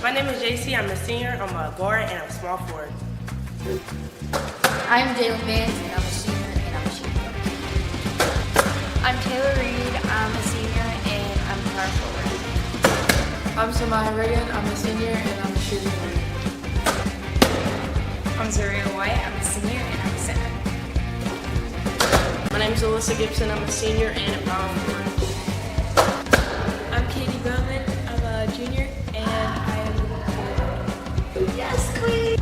My name is JC. I'm a senior. I'm a guard and I'm a small forward. I'm Jalen Vance, and I'm a senior, and I'm a shooting guard. I'm Taylor Reed. I'm a senior, and I'm a power forward. I'm Samaya Reagan. I'm a senior, and I'm a shooting guard. I'm Zaria White. I'm a senior, and I'm a center. My name is Alyssa Gibson. I'm a senior and a power forward. I'm Katie Bowman. I'm a junior, and I am a forward. Yes, queen!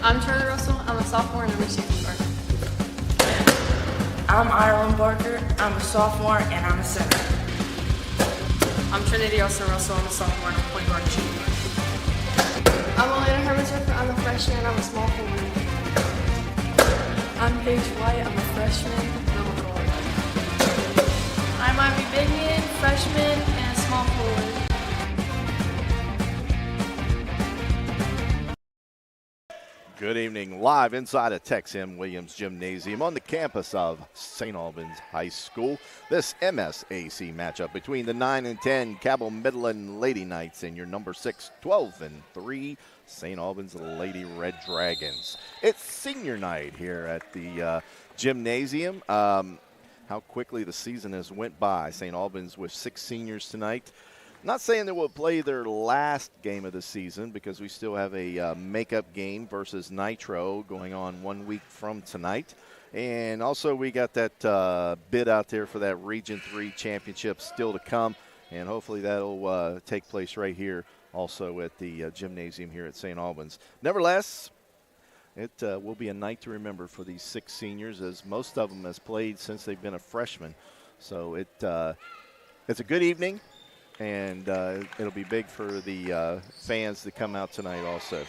I'm Charlie Russell. I'm a sophomore, and I'm a shooting guard. I'm Ireland Barker. I'm a sophomore and I'm a center. I'm Trinity Austin Russell. I'm a sophomore, and I'm a point guard and shooting guard. I'm Elena Hermanson. I'm a freshman, and I'm a small forward. I'm Paige White. I'm a freshman, and I'm a guard. I'm Ivy Bigman, freshman, and a small forward. Good evening, live inside of Tex M. Williams Gymnasium on the campus of St. Albans High School. This MSAC matchup between the 9 and 10 Cabell Midland Lady Knights and your number 6, 12 and 3 St. Albans Lady Red Dragons. It's senior night here at the gymnasium. How quickly the season has went by. St. Albans with 6 seniors tonight. Not saying they will play their last game of the season because we still have a makeup game versus Nitro going on 1 week from tonight. And also we got that bid out there for that Region 3 championship still to come. And hopefully that'll take place right here also at the gymnasium here at St. Albans. Nevertheless, it will be a night to remember for these 6 seniors, as most of them has played since they've been a freshman. So it's a good evening. And it'll be big for the fans that come out tonight also.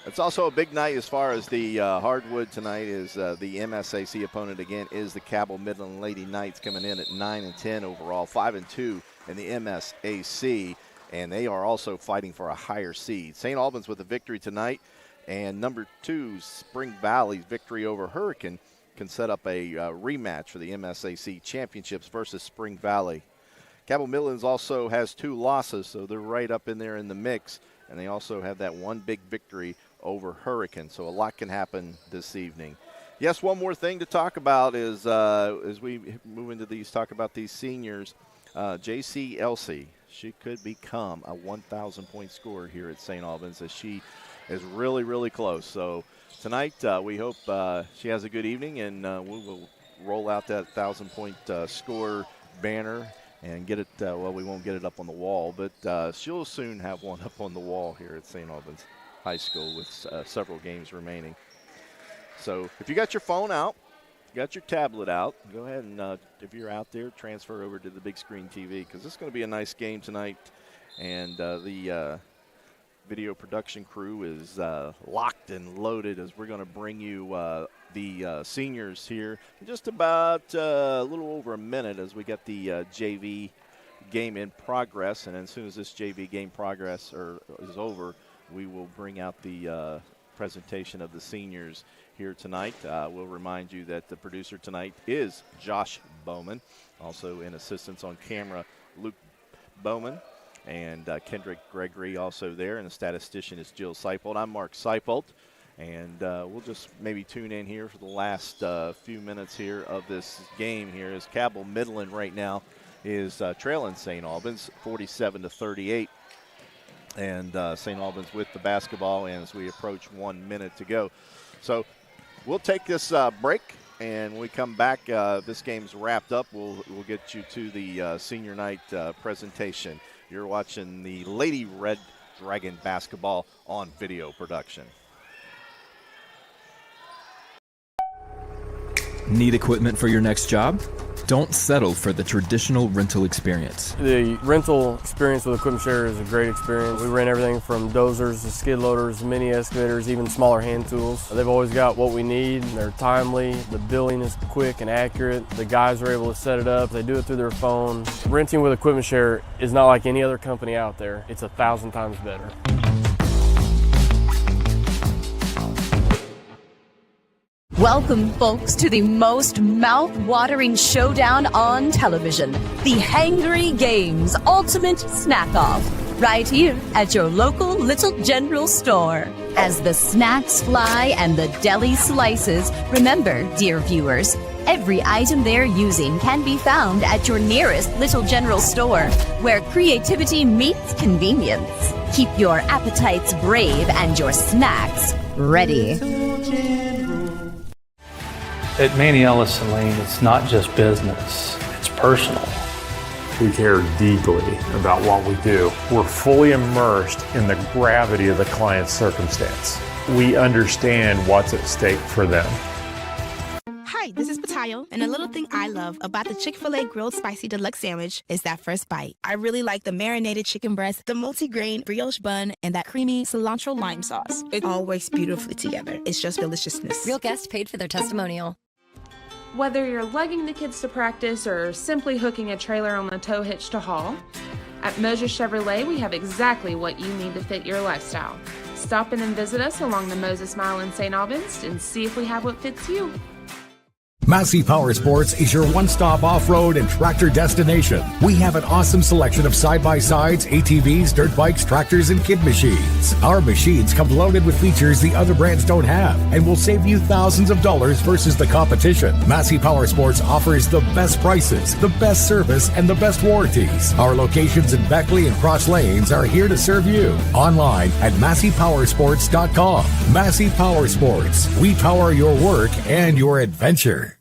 It's also a big night as far as the hardwood tonight is the MSAC opponent again is the Cabell Midland Lady Knights coming in at 9 and 10 overall, 5 and 2 in the MSAC, and they are also fighting for a higher seed. St. Albans with a victory tonight, and number 2 Spring Valley's victory over Hurricane can set up a rematch for the MSAC championships versus Spring Valley. Cabell Midlands also has 2 losses, so they're right up in there in the mix. And they also have that one big victory over Hurricane. So a lot can happen this evening. Yes, one more thing to talk about is as we move into these, talk about these seniors, J.C. Elsie. She could become a 1,000-point scorer here at St. Albans, as she is really, really close. So tonight we hope she has a good evening, and we will roll out that 1,000-point score banner and get it, well, we won't get it up on the wall, but she'll soon have one up on the wall here at St. Albans High School with several games remaining. So if you got your phone out, got your tablet out, go ahead and, if you're out there, transfer over to the big screen TV, because it's going to be a nice game tonight. And the video production crew is locked and loaded as we're going to bring you the seniors here in just about a little over a minute as we get the JV game in progress. And as soon as this JV game progress is over, we will bring out the presentation of the seniors here tonight. We'll remind you that the producer tonight is Josh Bowman, also in assistance on camera Luke Bowman, and Kendrick Gregory also there, and the statistician is Jill Seipold. I'm Mark Seipold, and we'll just maybe tune in here for the last few minutes here of this game here, as Cabell Midland right now is trailing St. Albans 47-38, and St. Albans with the basketball, and as we approach 1 minute to go. So we'll take this break, and when we come back, this game's wrapped up. We'll get you to the senior night presentation. You're watching the Lady Red Dragon basketball on video production. Need equipment for your next job? Don't settle for the traditional rental experience. The rental experience with Equipment Share is a great experience. We rent everything from dozers to skid loaders, mini excavators, even smaller hand tools. They've always got what we need. They're timely. The billing is quick and accurate. The guys are able to set it up. They do it through their phone. Renting with Equipment Share is not like any other company out there. It's 1,000 times better. Welcome, folks, to the most mouth-watering showdown on television, the Hangry Games Ultimate Snack-Off. right here at your local Little General store. As the snacks fly and the deli slices, remember, dear viewers, every item they're using can be found at your nearest Little General store, where creativity meets convenience. Keep your appetites brave and your snacks ready. At Manny Ellison Lane, it's not just business, it's personal. We care deeply about what we do. We're fully immersed in the gravity of the client's circumstance. We understand what's at stake for them. Hi, this is Patayo, and a little thing I love about the Chick-fil-A Grilled Spicy Deluxe Sandwich is that first bite. I really like the marinated chicken breast, the multi-grain brioche bun, and that creamy cilantro lime sauce. It all works beautifully together. It's just deliciousness. Real guests paid for their testimonial. Whether you're lugging the kids to practice or simply hooking a trailer on the tow hitch to haul, at Moses Chevrolet we have exactly what you need to fit your lifestyle. Stop in and visit us along the Moses Mile in St. Albans and see if we have what fits you. Massey Power Sports is your one-stop off-road and tractor destination. We have an awesome selection of side-by-sides, ATVs, dirt bikes, tractors, and kid machines. Our machines come loaded with features the other brands don't have and will save you thousands of dollars versus the competition. Massey Power Sports offers the best prices, the best service, and the best warranties. Our locations in Beckley and Cross Lanes are here to serve you. Online at MasseyPowersports.com. Massey Power Sports. We power your work and your adventure.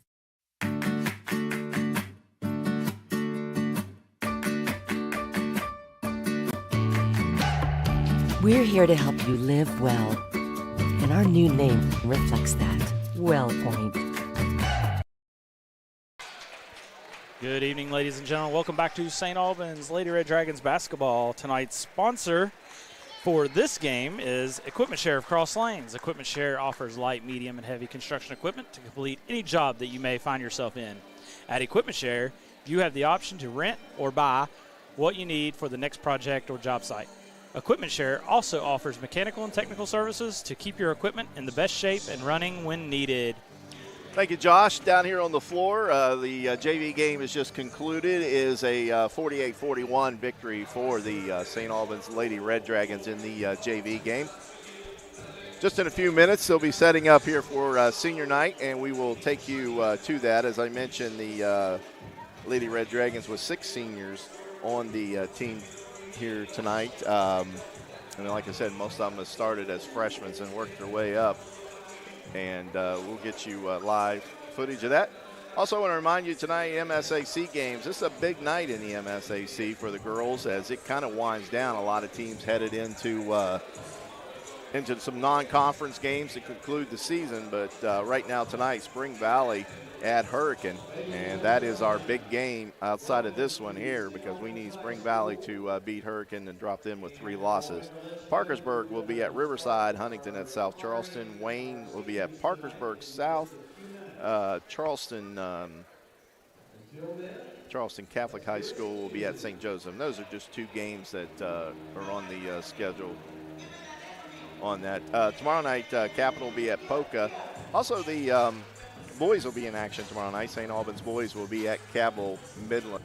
We're here to help you live well, and our new name reflects that. WellPoint. Good evening, ladies and gentlemen. Welcome back to St. Albans Lady Red Dragons basketball. Tonight's sponsor for this game is Equipment Share of Cross Lanes. Equipment Share offers light, medium, and heavy construction equipment to complete any job that you may find yourself in. At Equipment Share, you have the option to rent or buy what you need for the next project or job site. Equipment Share also offers mechanical and technical services to keep your equipment in the best shape and running when needed. Thank you, Josh. Down here on the floor, the JV game is just concluded. It is a 48-41 victory for the St. Albans Lady Red Dragons in the JV game. Just in a few minutes, they'll be setting up here for senior night, and we will take you to that. As I mentioned, the Lady Red Dragons with 6 seniors on the team here tonight. And like I said, most of them have started as freshmen and worked their way up. And we'll get you live footage of that. Also, I want to remind you tonight, MSAC games. This is a big night in the MSAC for the girls as it kind of winds down. A lot of teams headed into some non-conference games to conclude the season. But right now tonight, Spring Valley at Hurricane, and that is our big game outside of this one here because we need Spring Valley to beat Hurricane and drop them with 3 losses. Parkersburg will be at Riverside, Huntington at South Charleston, Wayne will be at Parkersburg South, Charleston Catholic High School will be at St. Joseph. And those are just 2 games that are on the schedule on that. Tomorrow night, Capital will be at Poca. Also, the boys will be in action tomorrow night. St. Albans boys will be at Cabell Midland.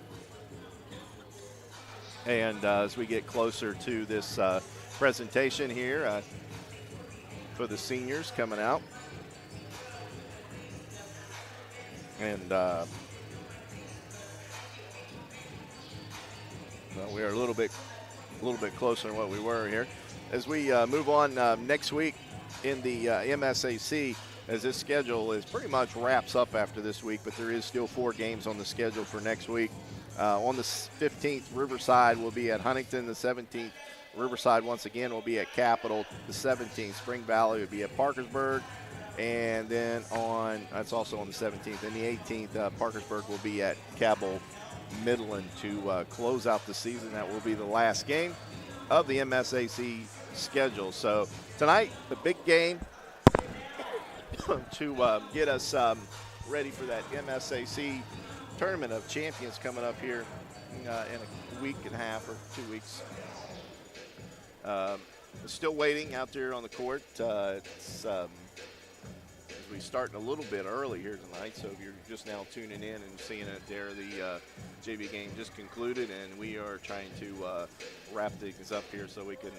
And as we get closer to this presentation here for the seniors coming out. And well, we are a little bit closer than what we were here. As we move on next week in the MSAC, as this schedule is pretty much wraps up after this week, but there is still 4 games on the schedule for next week. On the 15th, Riverside will be at Huntington. The 17th, Riverside once again will be at Capital. The 17th, Spring Valley will be at Parkersburg. And then that's also on the 17th. And the 18th, Parkersburg will be at Cabell Midland to close out the season. That will be the last game of the MSAC schedule. So tonight, the big game to get us ready for that MSAC Tournament of Champions coming up here in a week and a half or 2 weeks. Still waiting out there on the court. As actually starting a little bit early here tonight. So if you're just now tuning in and seeing it there, the JV game just concluded, and we are trying to wrap things up here so we can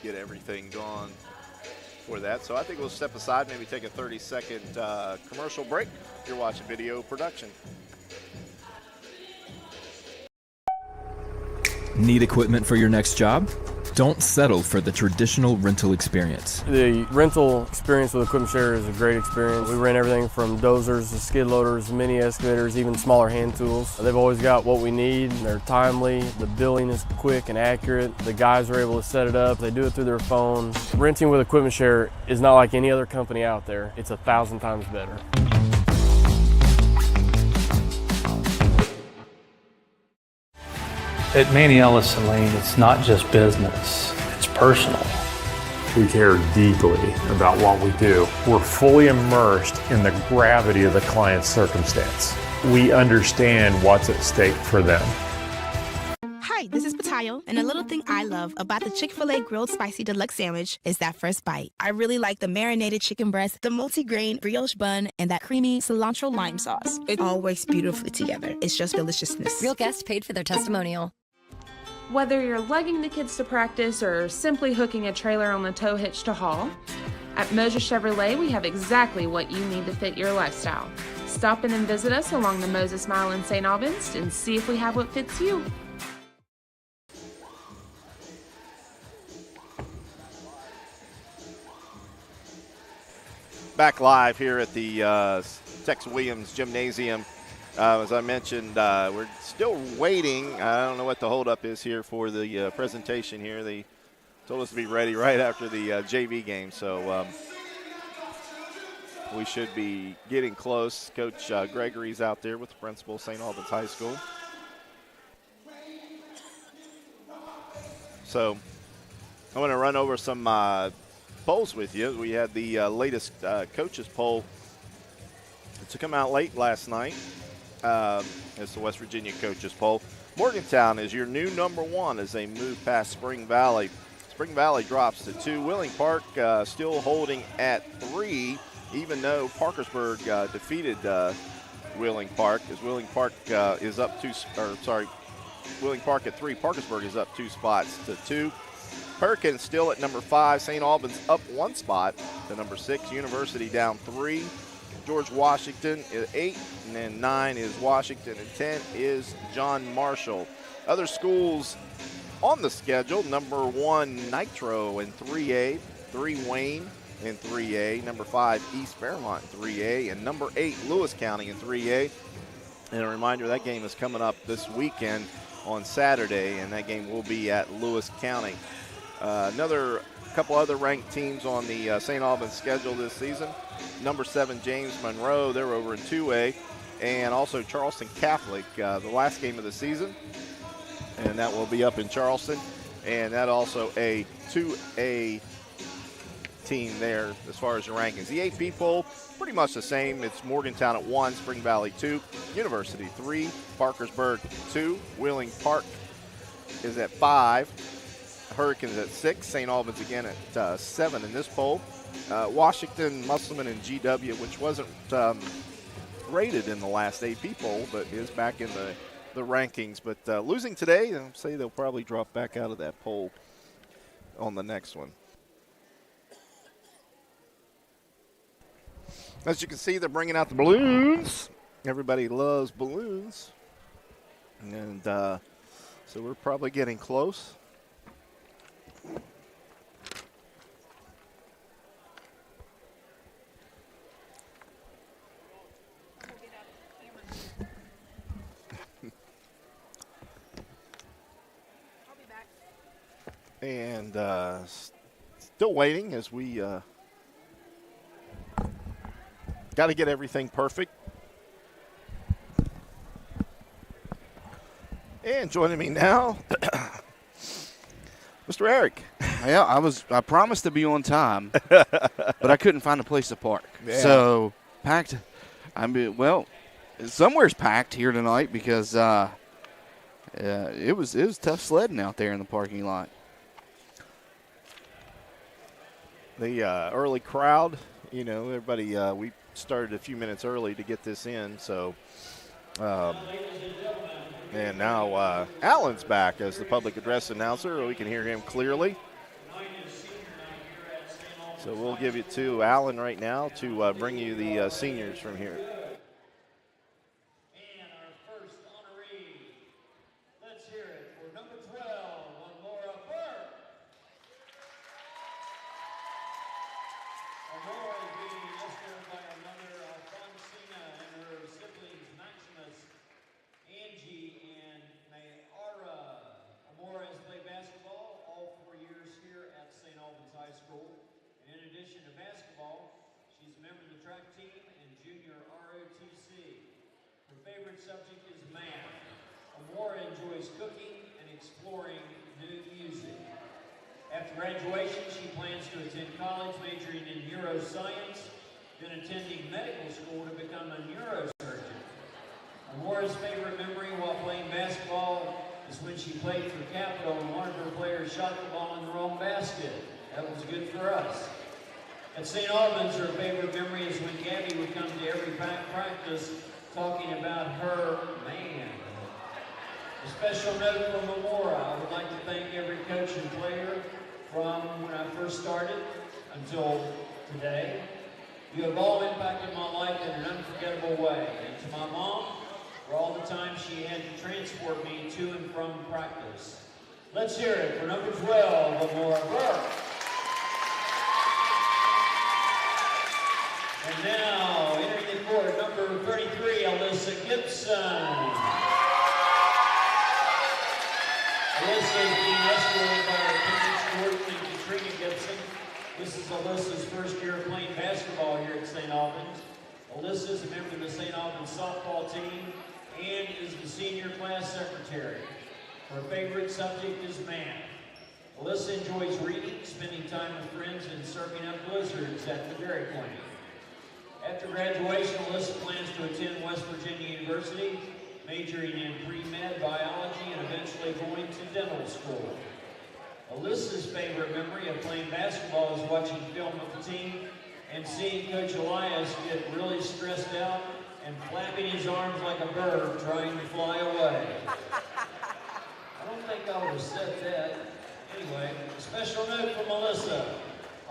get everything gone for that. So I think we'll step aside, maybe take a 30-second commercial break. You're watching Video Production. Need equipment for your next job? Don't settle for the traditional rental experience. The rental experience with Equipment Share is a great experience. We rent everything from dozers to skid loaders, mini excavators, even smaller hand tools. They've always got what we need. They're timely. The billing is quick and accurate. The guys are able to set it up. They do it through their phone. Renting with Equipment Share is not like any other company out there. It's 1,000 times better. At Manny Ellison Lane, it's not just business, it's personal. We care deeply about what we do. We're fully immersed in the gravity of the client's circumstance. We understand what's at stake for them. Hi, this is Patayo, and a little thing I love about the Chick-fil-A Grilled Spicy Deluxe Sandwich is that first bite. I really like the marinated chicken breast, the multi-grain brioche bun, and that creamy cilantro lime sauce. It all works beautifully together. It's just deliciousness. Real guest paid for their testimonial. Whether you're lugging the kids to practice or simply hooking a trailer on the tow hitch to haul, at Moses Chevrolet we have exactly what you need to fit your lifestyle. Stop in and visit us along the Moses Mile in St. Albans and see if we have what fits you. Back live here at the Tex Williams Gymnasium. As I mentioned, we're still waiting. I don't know what the holdup is here for the presentation here. They told us to be ready right after the JV game, so we should be getting close. Coach Gregory's out there with the principal of St. Albans High School. So I want to run over some polls with you. We had the latest coaches poll to come out late last night. It's the West Virginia coaches poll. Morgantown is your new #1 as they move past Spring Valley. Spring Valley drops to 2. Wheeling Park still holding at 3, even though Parkersburg defeated Wheeling Park, as Wheeling Park is up 2. Wheeling Park at 3. Parkersburg is up 2 spots to 2. Perkins still at #5. St. Albans up 1 spot to #6. University down 3. George Washington is 8, and then 9 is Washington, and 10 is John Marshall. Other schools on the schedule: #1 Nitro in 3A, 3 Wayne in 3A, #5 East Fairmont in 3A, and #8 Lewis County in 3A. And a reminder, that game is coming up this weekend on Saturday, and that game will be at Lewis County. Another couple other ranked teams on the St. Albans schedule this season. #7 James Monroe, they're over in 2A, and also Charleston Catholic, the last game of the season, and that will be up in Charleston, and that also a 2A team there as far as the rankings. The AP poll, pretty much the same. It's Morgantown at 1, Spring Valley 2, University 3, Parkersburg 2, Wheeling Park is at 5, Hurricanes at 6, St. Albans again at 7 in this poll. Washington, Musselman, and GW, which wasn't rated in the last AP poll, but is back in the rankings. But losing today, I'll say they'll probably drop back out of that poll on the next one. As you can see, they're bringing out the balloons. Everybody loves balloons. And so we're probably getting close. And still waiting as we got to get everything perfect. And joining me now, Mr. Eric. Yeah, I promised to be on time, but I couldn't find a place to park. Yeah. So packed. Well, somewhere's packed here tonight because it was tough sledding out there in the parking lot. The early crowd You know, everybody, we started a few minutes early to get this in, so. And now Alan's back as the public address announcer. We can hear him clearly. So we'll give it to Alan right now to bring you the seniors from here. Subject is math. Amora enjoys cooking and exploring new music. After graduation, she plans to attend college majoring in neuroscience, then attending medical school to become a neurosurgeon. Amora's favorite memory while playing basketball is when she played for Capitol and one of her players shot the ball in the wrong basket. That was good for us. At St. Albans, her favorite memory is when Gabby would come to every practice talking about her man. A special note from Amora. I would like to thank every coach and player from when I first started until today. You have all impacted my life in an unforgettable way. And to my mom, for all the time she had to transport me to and from practice. Let's hear it for number 12, Amora Burke. And now, entering the court, number 33, Alyssa Gibson. Alyssa is being escorted by her parents, Gordon and Katrina Gibson. This is Alyssa's first year of playing basketball here at St. Albans. Alyssa is a member of the St. Albans softball team and is the senior class secretary. Her favorite subject is math. Alyssa enjoys reading, spending time with friends, and serving up blizzards at the Dairy Queen. After graduation, Alyssa plans to attend West Virginia University, majoring in pre-med biology and eventually going to dental school. Alyssa's favorite memory of playing basketball is watching film of the team and seeing Coach Elias get really stressed out and flapping his arms like a bird trying to fly away. I don't think I would have said that. Anyway, a special note from Alyssa.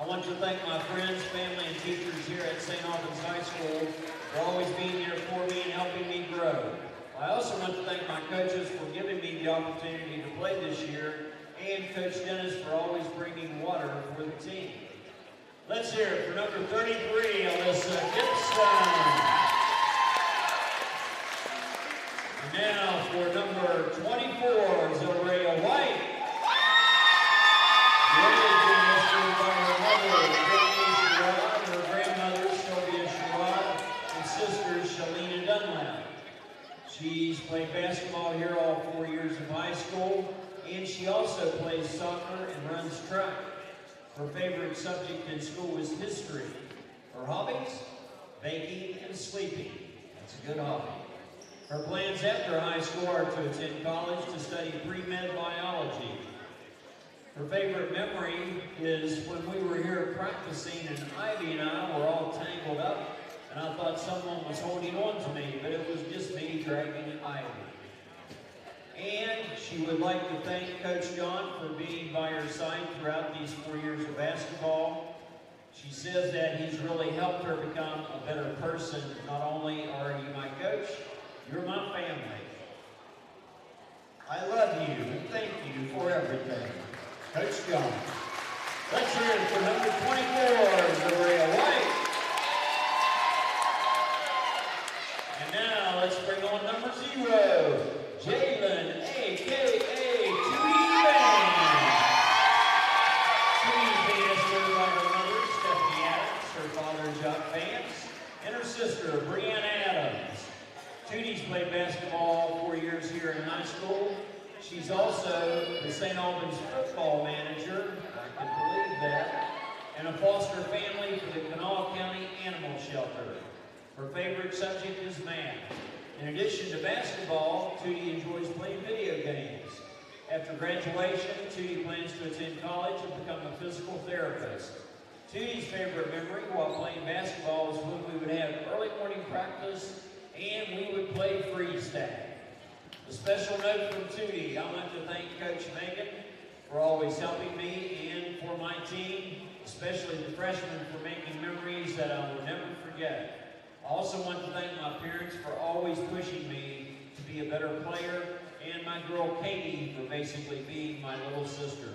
I want to thank my friends, family, and teachers here at St. Albans High School for always being there for me and helping me grow. I also want to thank my coaches for giving me the opportunity to play this year, and Coach Dennis for always bringing water for the team. Let's hear it for number 33, Alyssa Gibson. And now for number 24, Zilrea White. Her grandmother, Sylvia Sherrod, and sisters, Shalina Dunlap. She's played basketball here all 4 years of high school, and she also plays soccer and runs track. Her favorite subject in school is history. Her hobbies? Baking and sleeping. That's a good hobby. Her plans after high school are to attend college to study pre-med biology. Her favorite memory is when we were here practicing and Ivy and I were all tangled up and I thought someone was holding on to me, but it was just me dragging Ivy. And she would like to thank Coach John for being by her side throughout these 4 years of basketball. She says that he's really helped her become a better person. Not only are you my coach, you're my family. I love you and thank you for everything. Coach John. Let's hear it for number 24, Zilrea White. And now let's bring on number 0, Jalen, a.k.a. Tootie Van. Tootie's being escorted by her mother, Stephanie Adams, her father, Jock Vance, and her sister, Brianna Adams. Tootie's played basketball 4 years here in high school. She's also the St. Albans football manager, I can believe that, and a foster family for the Kanawha County Animal Shelter. Her favorite subject is math. In addition to basketball, Tootie enjoys playing video games. After graduation, Tootie plans to attend college and become a physical therapist. Tootie's favorite memory while playing basketball was when we would have early morning practice and we would play freeze tag. A special note from Tootie, I want to thank Coach Megan for always helping me and for my team, especially the freshmen, for making memories that I will never forget. I also want to thank my parents for always pushing me to be a better player, and my girl Katie for basically being my little sister.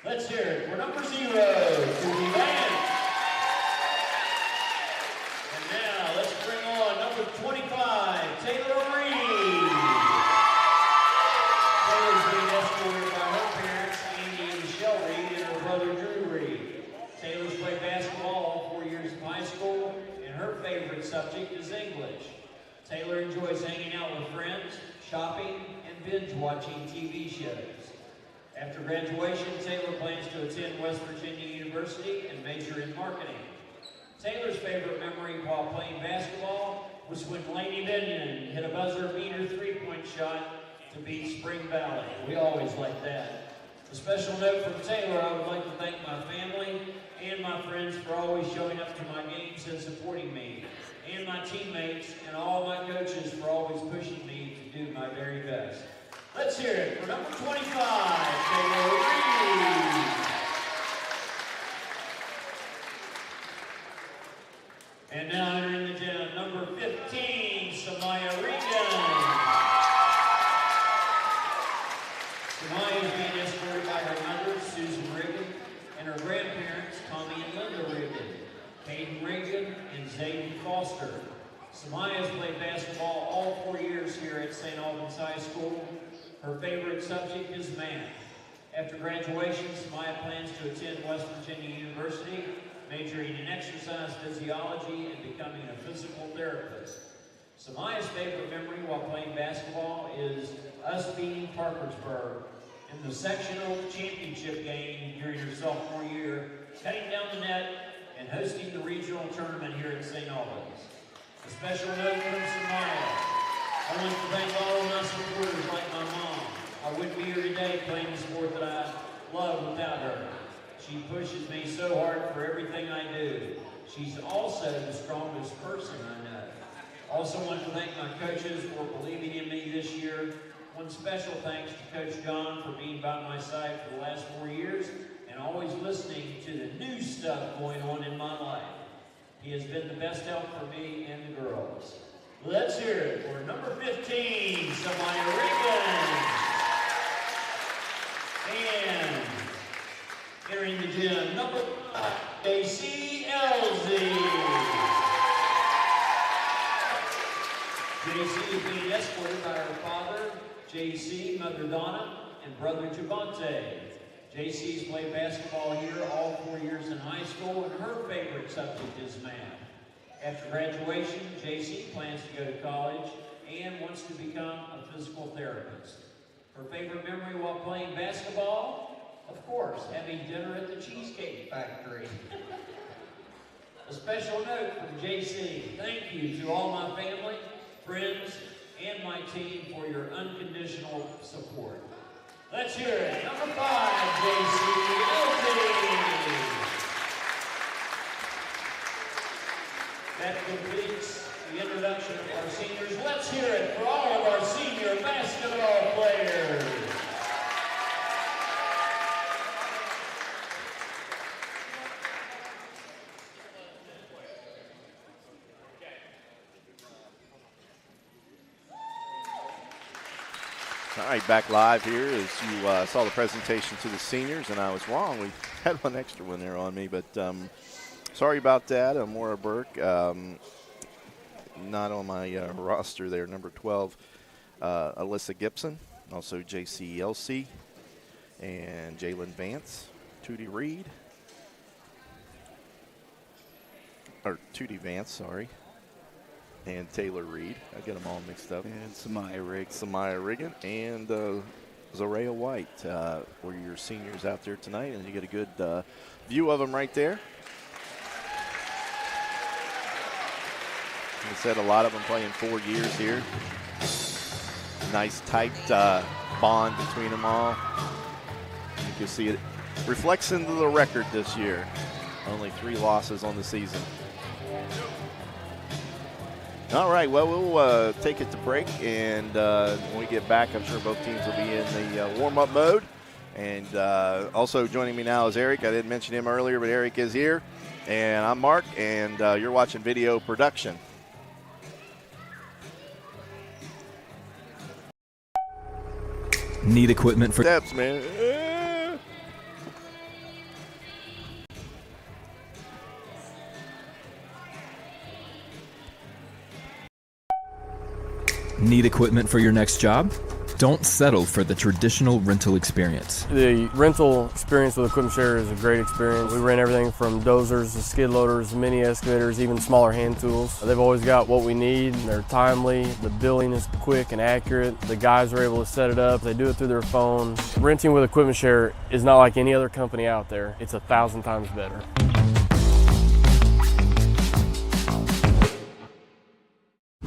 Let's hear it for number 0, Tootie Vance. And now let's bring on number 25, Taylor Reed. Taylor's being escorted by her parents, Andy and Michelle Reed, and her brother Drew Reed. Taylor's played basketball all 4 years of high school, and her favorite subject is English. Taylor enjoys hanging out with friends, shopping, and binge watching TV shows. After graduation, Taylor plans to attend West Virginia University and major in marketing. Taylor's favorite memory while playing basketball was when Laney Binion hit a buzzer beater three-point shot to beat Spring Valley. We always like that. A special note from Taylor, I would like to thank my family and my friends for always showing up to my games and supporting me, and my teammates and all my coaches for always pushing me to do my very best. Let's hear it for number 25, Taylor Reed. And now entering the gym, number 15, Samaya Regan. Samaya is being escorted by her mother, Susan Regan, and her grandparents, Tommy and Linda Regan, Hayden Regan, and Zayden Foster. Samaya has played basketball all 4 years here at St. Albans High School. Her favorite subject is math. After graduation, Samaya plans to attend West Virginia University, majoring in exercise physiology and becoming a physical therapist. Samaya's favorite memory while playing basketball is us beating Parkersburg in the sectional championship game during her sophomore year, cutting down the net and hosting the regional tournament here at St. Albans. A special note from Samaya. I want to thank all of my supporters like my mom. I wouldn't be here today playing the sport that I love without her. She pushes me so hard for everything I do. She's also the strongest person I know. Also want to thank my coaches for believing in me this year. One special thanks to Coach John for being by my side for the last 4 years and always listening to the new stuff going on in my life. He has been the best help for me and the girls. Let's hear it for number 15, Samaya Regan. And entering the gym, number 5, JC Elsie. JC is being escorted by her father, JC, mother Donna, and brother Javante. JC's played basketball here all 4 years in high school, and her favorite subject is math. After graduation, JC plans to go to college and wants to become a physical therapist. Her favorite memory while playing basketball? Of course, having dinner at the Cheesecake Factory. A special note from JC. Thank you to all my family, friends, and my team for your unconditional support. Let's hear it. Number 5, JC Elsie. That completes the introduction of our seniors. Let's hear it for all of our senior basketball players. All right, back live here as you saw the presentation to the seniors, and I was wrong. We had one extra one there on me, but sorry about that. Maura Burke, not on my roster there. Number 12, Alyssa Gibson, also J.C. Elsie, and Jalen Vance, Tootie Reed, or Tootie Vance, sorry, and Taylor Reed. I get them all mixed up. And Samaya Riggin, and Zoraya White were your seniors out there tonight, and you get a good view of them right there. Like I said, a lot of them playing 4 years here. Nice tight bond between them all. You can see it reflects into the record this year. Only 3 losses on the season. All right, well, we'll take it to break, and when we get back, I'm sure both teams will be in the warm-up mode. And also joining me now is Eric. I didn't mention him earlier, but Eric is here. And I'm Mark, and you're watching video production. Need equipment for steps, man. Need equipment for your next job? Don't settle for the traditional rental experience. The rental experience with Equipment Share is a great experience. We rent everything from dozers to skid loaders, mini excavators, even smaller hand tools. They've always got what we need. They're timely. The billing is quick and accurate. The guys are able to set it up. They do it through their phone. Renting with Equipment Share is not like any other company out there. It's 1,000 times better.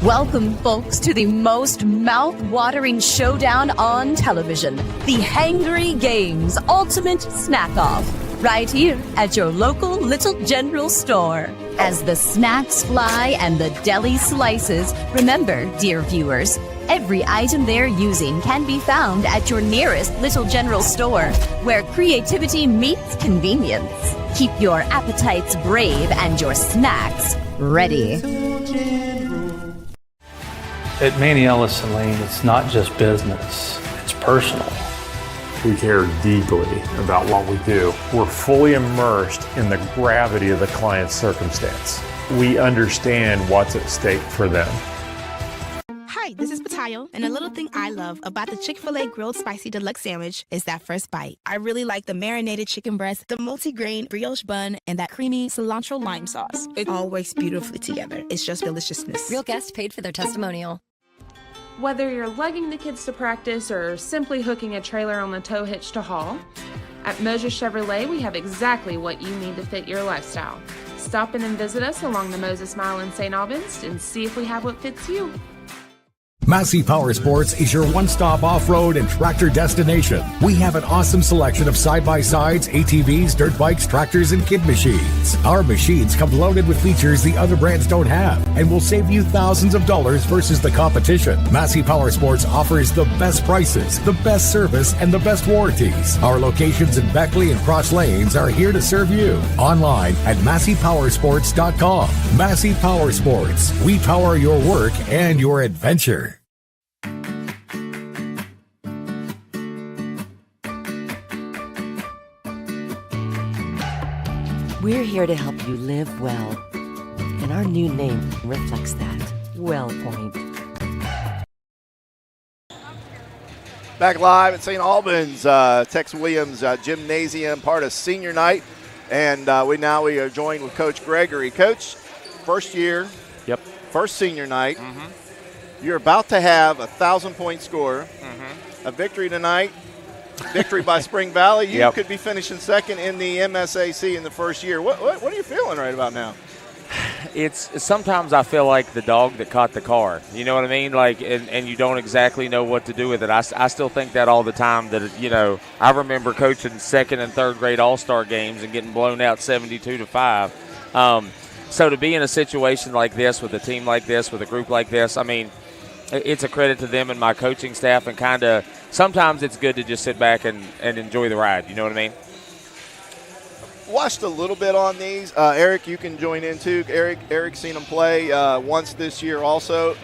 Welcome, folks, to the most mouth-watering showdown on television, the Hangry Games Ultimate Snack-Off, right here at your local Little General store. As the snacks fly and the deli slices, remember, dear viewers, every item they're using can be found at your nearest Little General store, where creativity meets convenience. Keep your appetites brave and your snacks ready. At Manny Ellison Lane, it's not just business, it's personal. We care deeply about what we do. We're fully immersed in the gravity of the client's circumstance. We understand what's at stake for them. Hi, this is Patayo, and a little thing I love about the Chick-fil-A Grilled Spicy Deluxe Sandwich is that first bite. I really like the marinated chicken breast, the multi-grain brioche bun, and that creamy cilantro lime sauce. It all works beautifully together. It's just deliciousness. Real guests paid for their testimonial. Whether you're lugging the kids to practice or simply hooking a trailer on the tow hitch to haul, at Moses Chevrolet we have exactly what you need to fit your lifestyle. Stop in and visit us along the Moses Mile in St. Albans and see if we have what fits you. Massey Power Sports is your one-stop off-road and tractor destination. We have an awesome selection of side-by-sides, ATVs, dirt bikes, tractors, and kid machines. Our machines come loaded with features the other brands don't have and will save you thousands of dollars versus the competition. Massey Power Sports offers the best prices, the best service, and the best warranties. Our locations in Beckley and Cross Lanes are here to serve you. Online at MasseyPowersports.com. Massey Power Sports. We power your work and your adventure. We're here to help you live well, and our new name reflects that. WellPoint. Back live at St. Albans, Tex Williams Gymnasium, part of senior night. And we are joined with Coach Gregory. Coach, first year, yep, first senior night. You're about to have a 1,000-point score, a victory tonight. Victory by Spring Valley. You could be finishing second in the MSAC in the first year. What are you feeling right about now? It's sometimes I feel like the dog that caught the car. You know what I mean? Like, and you don't exactly know what to do with it. I still think that all the time. That, you know, I remember coaching second and third grade all-star games and getting blown out 72-5. So to be in a situation like this with a team like this, with a group like this, I mean, it's a credit to them and my coaching staff, and kind of sometimes it's good to just sit back and enjoy the ride. You know what I mean? Watched a little bit on these. Eric, you can join in too. Eric's seen them play once this year also.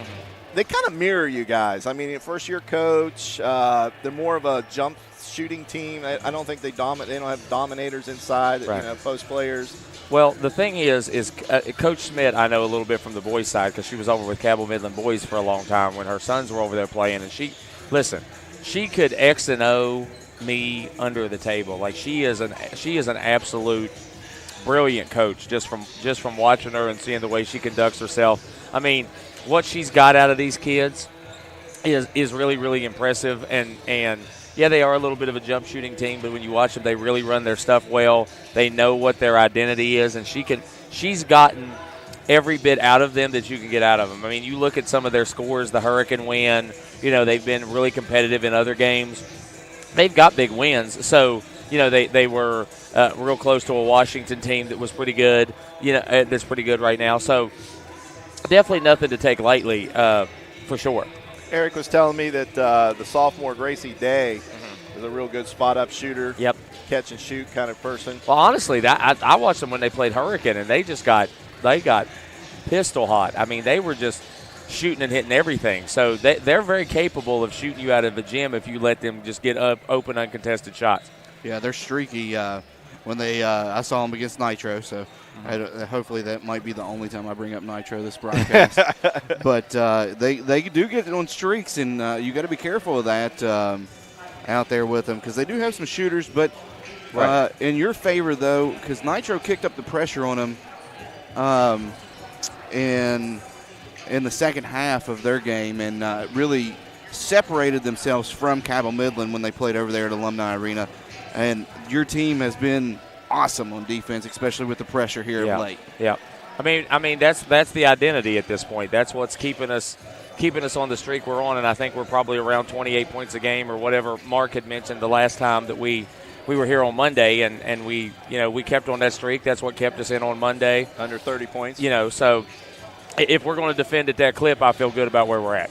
They kind of mirror you guys. I mean, first-year coach, they're more of a jump shooting team. I don't think they don't have dominators inside, right. You know, post players. Well, the thing is Coach Smith, I know a little bit from the boys' side because she was over with Cabell Midland boys for a long time when her sons were over there playing. And she could X and O me under the table. Like, she is an absolute brilliant coach just from watching her and seeing the way she conducts herself. I mean, what she's got out of these kids is really, really impressive. And yeah, they are a little bit of a jump shooting team, but when you watch them, they really run their stuff well. They know what their identity is, and she's gotten every bit out of them that you can get out of them. I mean, you look at some of their scores, the Hurricane win, you know, they've been really competitive in other games. They've got big wins. So they were real close to a Washington team that was pretty good. That's pretty good right now. So definitely nothing to take lightly, for sure. Eric was telling me that the sophomore Gracie Day is a real good spot-up shooter. Yep. Catch and shoot kind of person. Well, honestly, I watched them when they played Hurricane, and they got pistol hot. I mean, they were just shooting and hitting everything. So they're very capable of shooting you out of the gym if you let them just get up open, uncontested shots. Yeah, they're streaky. When I saw them against Nitro, so hopefully that might be the only time I bring up Nitro this broadcast. But they do get on streaks, and you got to be careful of that out there with them because they do have some shooters. But in your favor, though, because Nitro kicked up the pressure on them in the second half of their game and really separated themselves from Cabell Midland when they played over there at Alumni Arena. And your team has been awesome on defense, especially with the pressure here of late. Yeah, I mean that's the identity at this point. That's what's keeping us on the streak we're on, and I think we're probably around 28 points a game or whatever Mark had mentioned the last time that we were here on Monday, and we kept on that streak. That's what kept us in on Monday. Under 30 points. So if we're going to defend at that clip, I feel good about where we're at.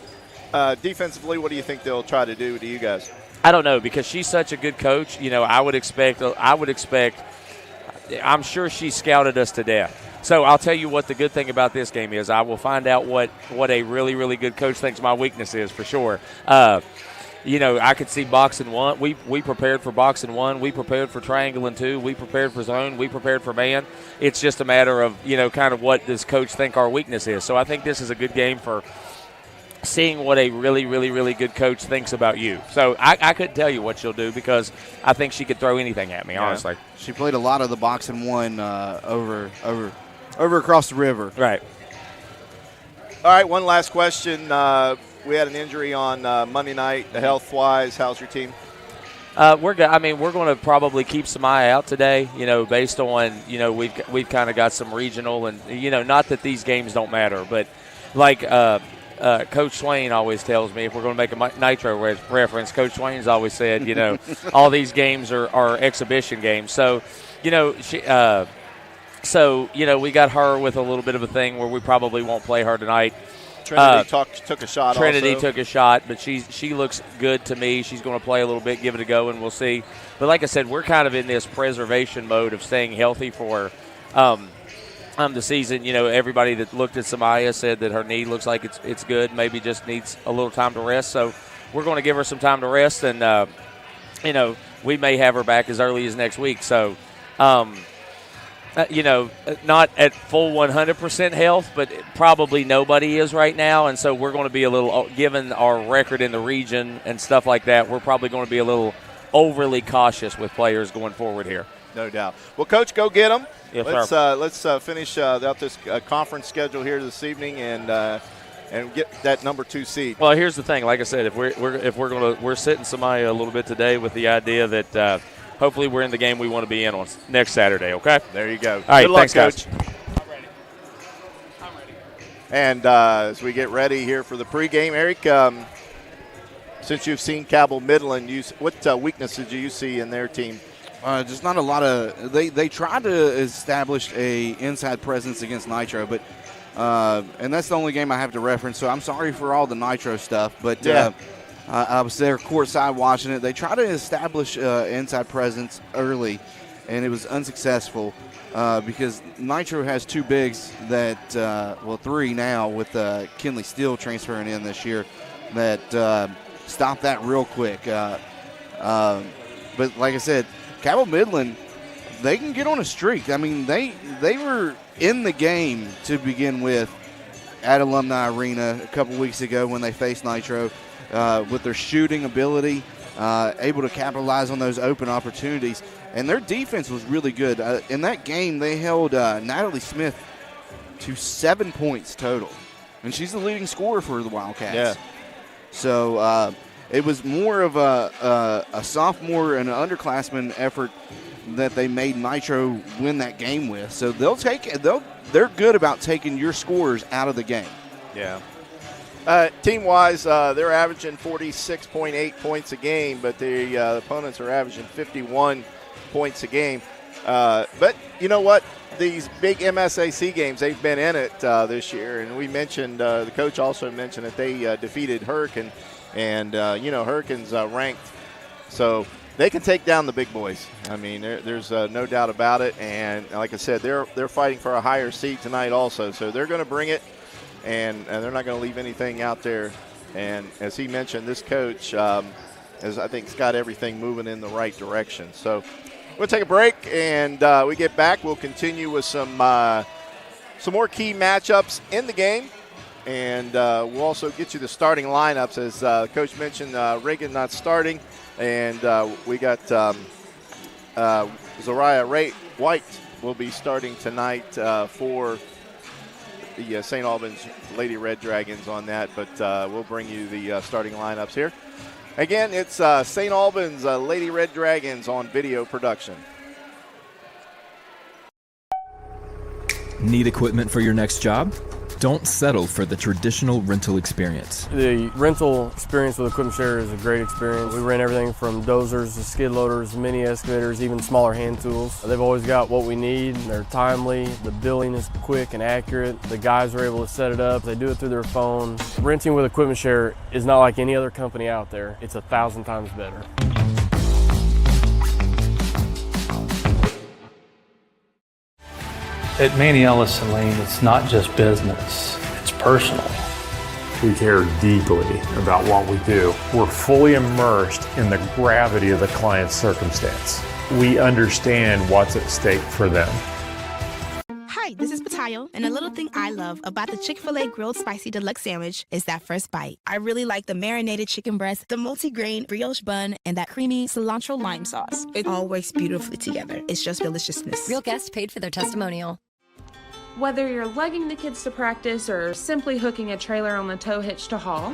Defensively, what do you think they'll try to do to you guys? I don't know, because she's such a good coach. I would expect. I'm sure she scouted us to death. So I'll tell you what the good thing about this game is. I will find out what a really, really good coach thinks my weakness is for sure. I could see boxing one. We prepared for boxing one. We prepared for triangle and two. We prepared for zone. We prepared for man. It's just a matter of kind of what does coach think our weakness is. So I think this is a good game for seeing what a really, really, really good coach thinks about you. So I couldn't tell you what she'll do because I think she could throw anything at me, honestly. She played a lot of the boxing one over across the river. Right. All right, one last question. We had an injury on Monday night. Health-wise, how's your team? We're good. I mean, we're going to probably keep Samaya out today, based on, we've kind of got some regional and, not that these games don't matter, but like Coach Swain always tells me, if we're going to make a Nitro reference, Coach Swain's always said, all these games are exhibition games. So, we got her with a little bit of a thing where we probably won't play her tonight. Trinity took a shot. Trinity also. took a shot, but she looks good to me. She's going to play a little bit, give it a go, and we'll see. But like I said, we're kind of in this preservation mode of staying healthy for the season. Everybody that looked at Samaya said that her knee looks like it's good, maybe just needs a little time to rest. So we're going to give her some time to rest, and we may have her back as early as next week. So. Not at full 100% health, but probably nobody is right now. And so we're going to be a little, given our record in the region and stuff like that, we're probably going to be a little overly cautious with players going forward here. No doubt. Well, Coach, go get them. Yes, let's finish out this conference schedule here this evening and get that number 2 seed. Well, here's the thing. Like I said, if we're sitting Samaya a little bit today with the idea that hopefully we're in the game we want to be in on next Saturday, okay? There you go. All right, good luck, thanks, Coach. I'm ready. And as we get ready here for the pregame, Eric, since you've seen Cabell Midland, what weaknesses do you see in their team? Just not a lot of – they tried to establish a inside presence against Nitro, but and that's the only game I have to reference, so I'm sorry for all the Nitro stuff. But I was there courtside watching it. They tried to establish inside presence early, and it was unsuccessful because Nitro has 2 bigs that, 3 now with Kinley Steele transferring in this year that stopped that real quick. But like I said, Cabell Midland, they can get on a streak. I mean, they were in the game to begin with at Alumni Arena a couple weeks ago when they faced Nitro. With their shooting ability, able to capitalize on those open opportunities. And their defense was really good. In that game, they held Natalie Smith to 7 points total. And she's the leading scorer for the Wildcats. Yeah. So it was more of a sophomore and an underclassman effort that they made Nitro win that game with. So they're good about taking your scores out of the game. Yeah. Team-wise, they're averaging 46.8 points a game, but the opponents are averaging 51 points a game. But you know what? These big MSAC games, they've been in it this year. And we mentioned, the coach also mentioned that they defeated Hurricane. And, Hurricane's ranked. So they can take down the big boys. I mean, there's no doubt about it. And like I said, they're fighting for a higher seed tonight also. So they're going to bring it, and they're not going to leave anything out there. And as he mentioned, this coach I think has got everything moving in the right direction. So we'll take a break, and we get back. We'll continue with some more key matchups in the game. And we'll also get you the starting lineups. As Coach mentioned, Reagan not starting. And we got Zariah White will be starting tonight for the St. Albans Lady Red Dragons on that. But we'll bring you the starting lineups here. Again, it's St. Albans Lady Red Dragons on video production. Need equipment for your next job? Don't settle for the traditional rental experience. The rental experience with Equipment Share is a great experience. We rent everything from dozers to skid loaders, mini excavators, even smaller hand tools. They've always got what we need. They're timely. The billing is quick and accurate. The guys are able to set it up. They do it through their phone. Renting with Equipment Share is not like any other company out there. It's 1,000 times better. At Manny Ellison Lane, it's not just business, it's personal. We care deeply about what we do. We're fully immersed in the gravity of the client's circumstance. We understand what's at stake for them. Hi, this is Patayo, and a little thing I love about the Chick-fil-A Grilled Spicy Deluxe Sandwich is that first bite. I really like the marinated chicken breast, the multi-grain brioche bun, and that creamy cilantro lime sauce. It all works beautifully together. It's just deliciousness. Real guest paid for their testimonial. Whether you're lugging the kids to practice or simply hooking a trailer on the tow hitch to haul,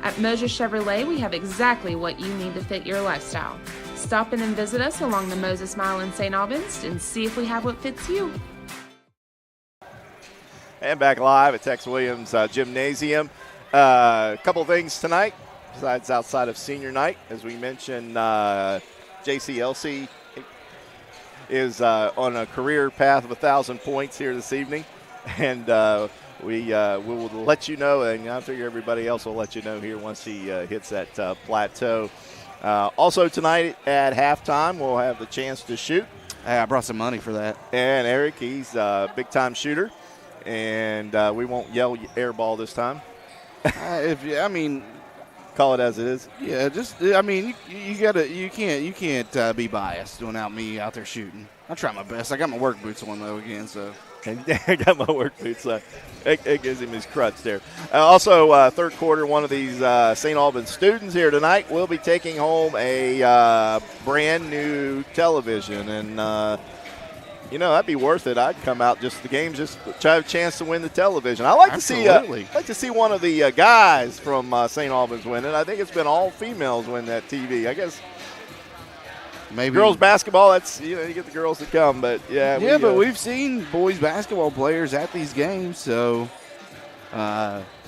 at Moses Chevrolet we have exactly what you need to fit your lifestyle. Stop in and visit us along the Moses Mile in St. Albans and see if we have what fits you. And back live at Tex Williams Gymnasium. A couple things tonight, besides outside of senior night. As we mentioned, JCLC is on a career path of 1,000 points here this evening. And we will let you know, and I figure everybody else will let you know here once he hits that plateau. Also tonight at halftime, we'll have the chance to shoot. Hey, I brought some money for that. And Eric, he's a big-time shooter. And we won't yell air ball this time. Call it as it is. Yeah, you can't be biased without me out there shooting. I try my best. I got my work boots on though again, so. I got my work boots. It gives him his crutch there. Also, third quarter, one of these St. Albans students here tonight will be taking home a brand new television, and that'd be worth it. I'd come out just the games, just to have a chance to win the television. I like to see one of the guys from St. Albans win it. I think it's been all females win that TV. I guess maybe girls basketball. That's you get the girls to come, but but we've seen boys basketball players at these games, so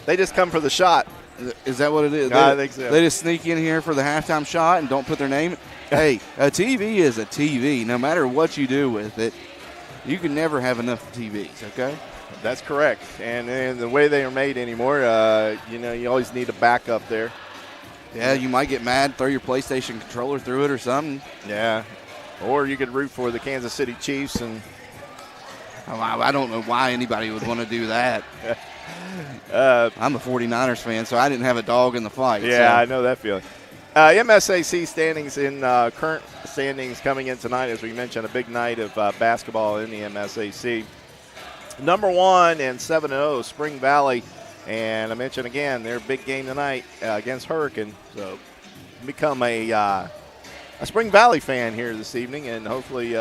they just come for the shot. Is that what it is? I think so. They just sneak in here for the halftime shot and don't put their name. Hey, a TV is a TV. No matter what you do with it, you can never have enough TVs, okay? That's correct. And the way they are made anymore, you always need a backup there. Yeah, you might get mad, throw your PlayStation controller through it or something. Yeah. Or you could root for the Kansas City Chiefs. And I don't know why anybody would want to do that. I'm a 49ers fan, so I didn't have a dog in the fight. Yeah, so. I know that feeling. MSAC standings current standings coming in tonight, as we mentioned, a big night of basketball in the MSAC. Number 1 and 7-0, Spring Valley. And I mentioned again, their big game tonight against Hurricane. So become a Spring Valley fan here this evening, and hopefully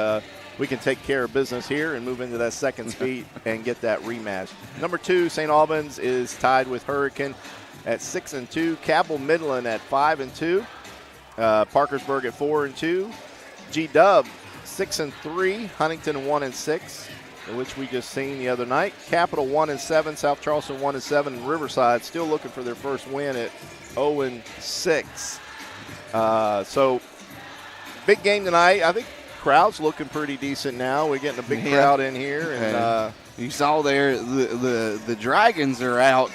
we can take care of business here and move into that second speed and get that rematch. Number 2, St. Albans is tied with Hurricane at 6-2. Cabell Midland at 5-2. Parkersburg at 4-2. G-Dub 6-3. Huntington 1-6, which we just seen the other night. Capital 1-7. South Charleston 1-7. And Riverside still looking for their first win at 0-6. So big game tonight. I think crowd's looking pretty decent now. We're getting a big crowd in here. And you saw there the Dragons are out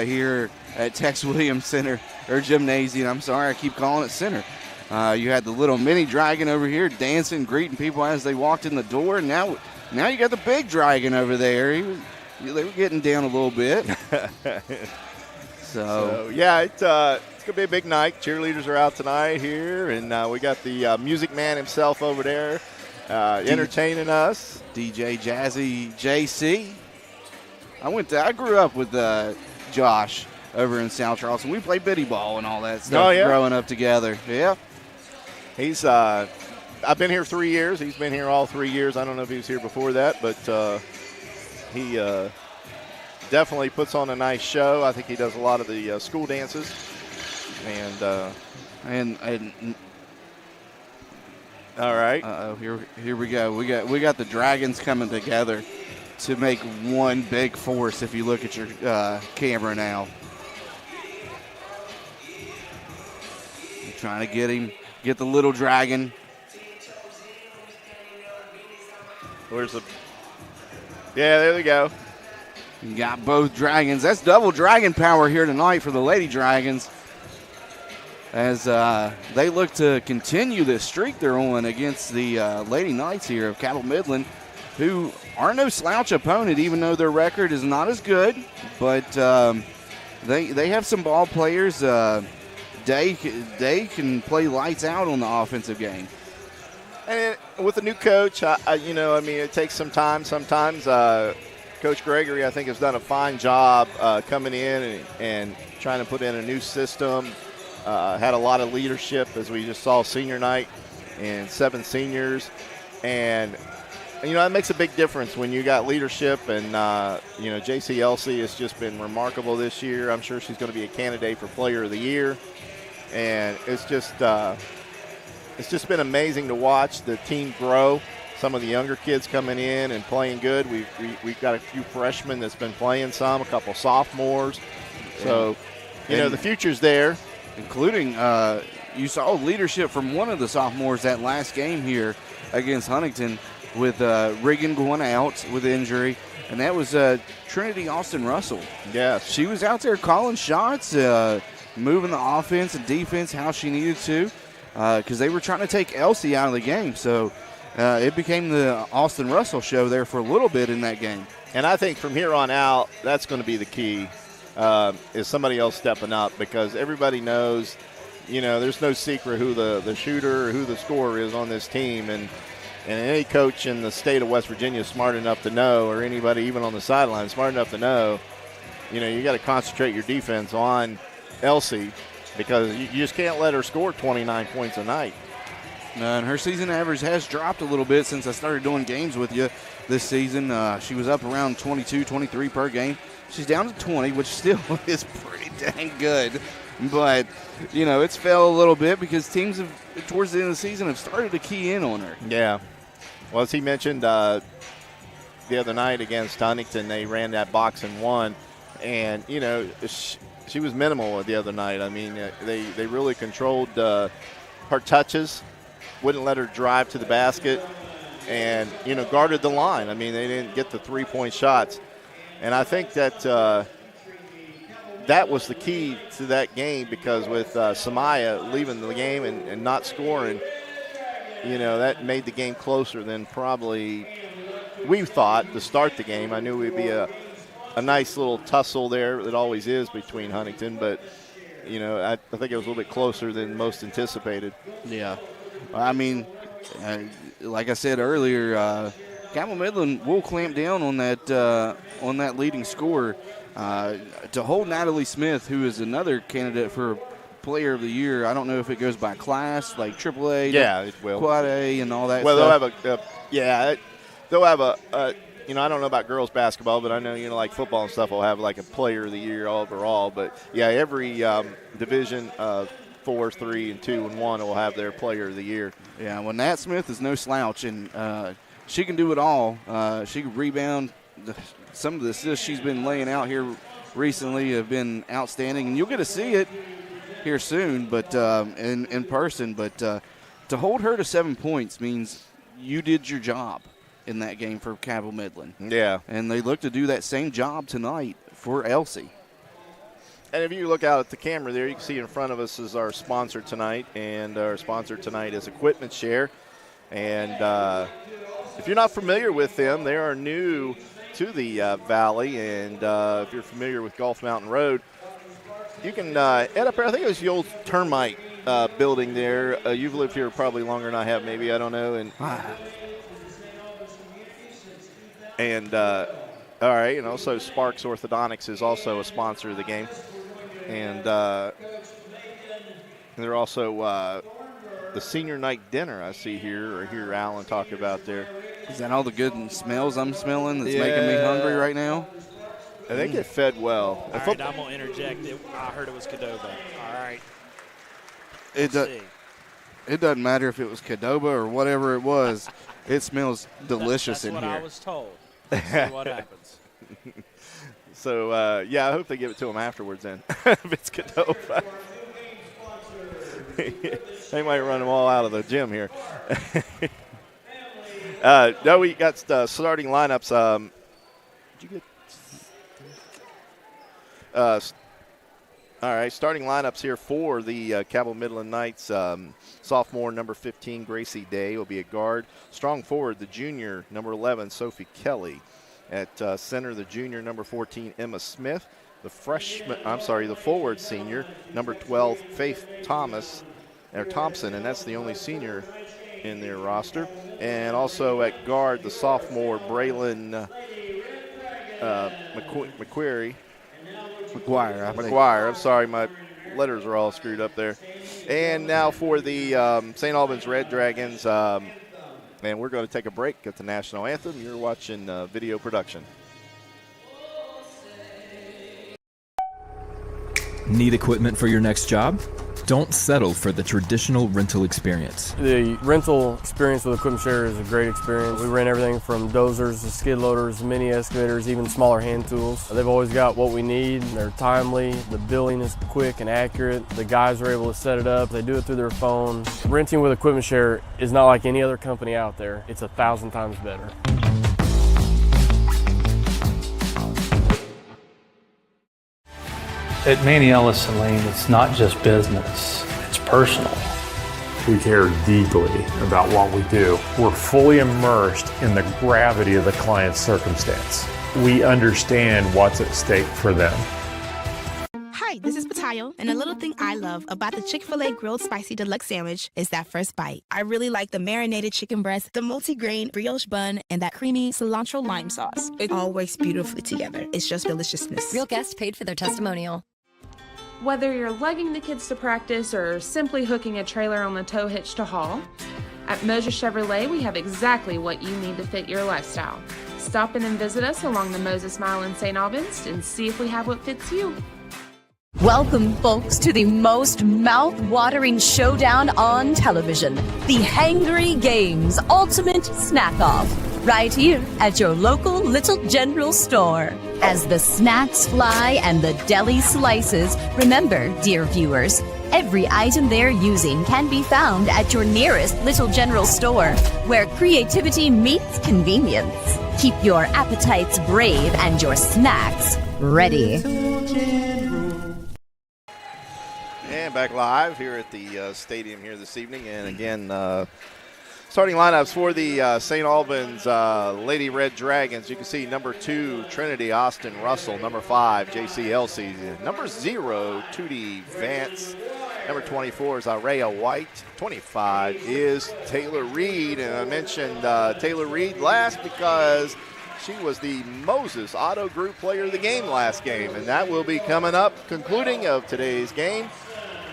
here at Tex Williams Center, or Gymnasium. I'm sorry, I keep calling it Center. You had the little mini Dragon over here dancing, greeting people as they walked in the door. And now you got the big Dragon over there. They were getting down a little bit. So yeah, it's going to be a big night. Cheerleaders are out tonight here, and we got the music man himself over there entertaining us. DJ Jazzy JC. I grew up with Josh over in South Charleston. We played bitty ball and all that stuff growing up together. Yeah. He's I've been here 3 years. He's been here all 3 years. I don't know if he was here before that, but he definitely puts on a nice show. I think he does a lot of the school dances. And all right. Here we go. We got the Dragons coming together to make one big force if you look at your camera now. You're trying to get the little Dragon. Where's the... Yeah, there we go. You got both Dragons. That's double Dragon power here tonight for the Lady Dragons, as they look to continue this streak they're on against the Lady Knights here of Cabell Midland, who are no slouch opponent, even though their record is not as good. But they have some ball players. They can play lights out on the offensive game. And with a new coach, it takes some time. Sometimes Coach Gregory, I think, has done a fine job coming in and trying to put in a new system. Had a lot of leadership, as we just saw senior night, and 7 seniors. And, that makes a big difference when you got leadership. And, J.C. Elsey has just been remarkable this year. I'm sure she's going to be a candidate for Player of the Year. And it's just been amazing to watch the team grow. Some of the younger kids coming in and playing good. We've got a few freshmen that's been playing some, a couple sophomores. So, the future's there. Including, you saw leadership from one of the sophomores that last game here against Huntington, with Reagan going out with injury, and that was Trinity Austin Russell. Yes. She was out there calling shots, moving the offense and defense how she needed to, because they were trying to take Elsie out of the game. So it became the Austin Russell show there for a little bit in that game. And I think from here on out, that's going to be the key, is somebody else stepping up, because everybody knows, there's no secret who the shooter or who the scorer is on this team. And any coach in the state of West Virginia is smart enough to know, or anybody even on the sideline smart enough to know, you got to concentrate your defense on Elsie, because you just can't let her score 29 points a night. And her season average has dropped a little bit since I started doing games with you this season. She was up around 22, 23 per game. She's down to 20, which still is pretty dang good. But, it's fell a little bit because teams towards the end of the season have started to key in on her. Yeah. Well, as he mentioned the other night against Huntington, they ran that box and won. And, she was minimal the other night. I mean, they really controlled her touches, wouldn't let her drive to the basket, and, guarded the line. I mean, they didn't get the three-point shots. And I think that that was the key to that game, because with Samaya leaving the game and not scoring, that made the game closer than probably we thought to start the game. I knew it would be a nice little tussle there that always is between Huntington, but, I think it was a little bit closer than most anticipated. Yeah. I mean, like I said earlier, Cabell Midland will clamp down on that leading scorer. To hold Natalie Smith, who is another candidate for Player of the Year. I don't know if it goes by class, like AAA, yeah, it will, Quad A, and all that. Well, stuff. they'll have a I don't know about girls basketball, but I know like football and stuff will have like a Player of the Year overall. But yeah, every division of 4, 3, and 2, and 1 will have their Player of the Year. Yeah, well, Nat Smith is no slouch, and she can do it all. She can rebound. Some of the assists she's been laying out here recently have been outstanding, and you'll get to see it here soon, but in person. But to hold her to 7 points means you did your job in that game for Cabell Midland. Yeah. And they look to do that same job tonight for Elsie. And if you look out at the camera there, you can see in front of us is our sponsor tonight, and our sponsor tonight is Equipment Share. And if you're not familiar with them, they are new to the Valley, and if you're familiar with Gulf Mountain Road, you can head up there. I think it was the old termite building there. You've lived here probably longer than I have, maybe, I don't know. And all right, and also Sparks Orthodontics is also a sponsor of the game. And they're also the senior night dinner I see here, or hear Alan talk about there. Is that all the good smells I'm smelling that's making me hungry right now? And they get fed well. All right, I'm going to interject. I heard it was Cadova. All right. It doesn't matter if it was Cadova or whatever it was. It smells delicious in here. That's what I was told. We'll see what happens. So, yeah, I hope they give it to them afterwards then, if it's Cadova. They might run them all out of the gym here. No, we got starting lineups. Did you get all right, starting lineups here for the Cabell Midland Knights. Sophomore number 15, Gracie Day, will be a guard. Strong forward, the junior number 11, Sophie Kelly. At center, the junior number 14, Emma Smith. The forward senior number 12, Faith Thompson, and that's the only senior in their roster. And also at guard, the sophomore Braylon McGuire. I'm sorry, my letters are all screwed up there. And now for the St. Albans Red Dragons, and we're going to take a break at the national anthem. You're watching video production. Need equipment for your next job? Don't settle for the traditional rental experience. The rental experience with Equipment Share is a great experience. We rent everything from dozers to skid loaders, mini excavators, even smaller hand tools. They've always got what we need. They're timely. The billing is quick and accurate. The guys are able to set it up. They do it through their phone. Renting with Equipment Share is not like any other company out there. It's 1,000 times better. At Manny Ellison Lane, it's not just business, it's personal. We care deeply about what we do. We're fully immersed in the gravity of the client's circumstance. We understand what's at stake for them. Hi, this is Patayo, and a little thing I love about the Chick-fil-A Grilled Spicy Deluxe Sandwich is that first bite. I really like the marinated chicken breast, the multi-grain brioche bun, and that creamy cilantro lime sauce. It all works beautifully together. It's just deliciousness. Real guests paid for their testimonial. Whether you're lugging the kids to practice or simply hooking a trailer on the tow hitch to haul, at Moses Chevrolet we have exactly what you need to fit your lifestyle. Stop in and visit us along the Moses Mile in St. Albans and see if we have what fits you. Welcome, folks, to the most mouth-watering showdown on television, the Hangry Games Ultimate Snack-Off, right here at your local Little General store. As the snacks fly and the deli slices, remember, dear viewers, every item they're using can be found at your nearest Little General store, where creativity meets convenience. Keep your appetites brave and your snacks ready. And back live here at the stadium here this evening. And again, starting lineups for the St. Albans Lady Red Dragons. You can see number 2, Trinity Austin Russell. Number 5, J.C. Elsey. Number 0, Tootie Vance. Number 24 is Araya White. 25 is Taylor Reed. And I mentioned Taylor Reed last because she was the Moses Auto Group Player of the Game last game. And that will be coming up, concluding of today's game,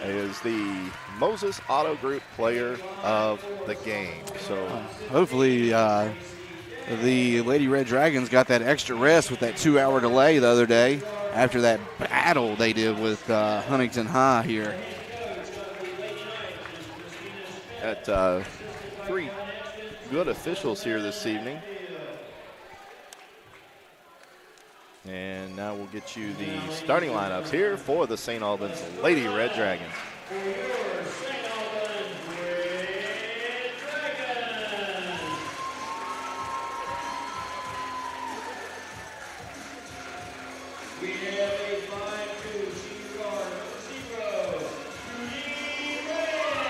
is the Moses Auto Group Player of the Game. So hopefully the Lady Red Dragons got that extra rest with that 2-hour delay the other day after that battle they did with Huntington High here. Got 3 good officials here this evening. And now we'll get you the starting lineups here for the St. Albans Lady Red Dragons. We have a 5'2" senior guard, number 0, Judy Rand.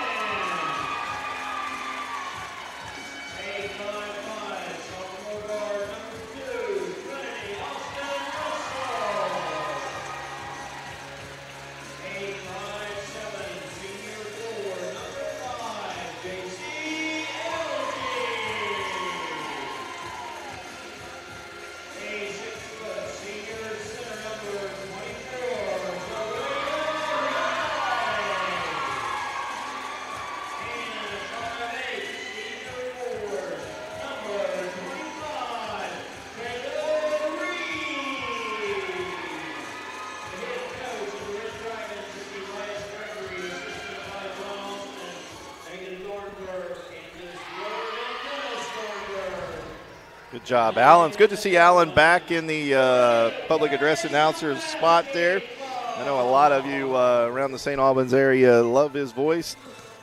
A 5'5" sophomore guard, number 2, Trinity Austin Russell. A 5'7" senior forward, number 5, JC Elgin. A 6-foot senior center, number 24, Joel Wright. And a 5'8" senior forward, number 25, Cabell Midland. The head coach of the Red Dragons is Elias Gregory, assistant by John Austin, Megan Thornburg, Candace Wood, and Dennis Thornburg. Good job, Alan. It's good to see Alan back in the public address announcer's spot there. I know a lot of you around the St. Albans area love his voice.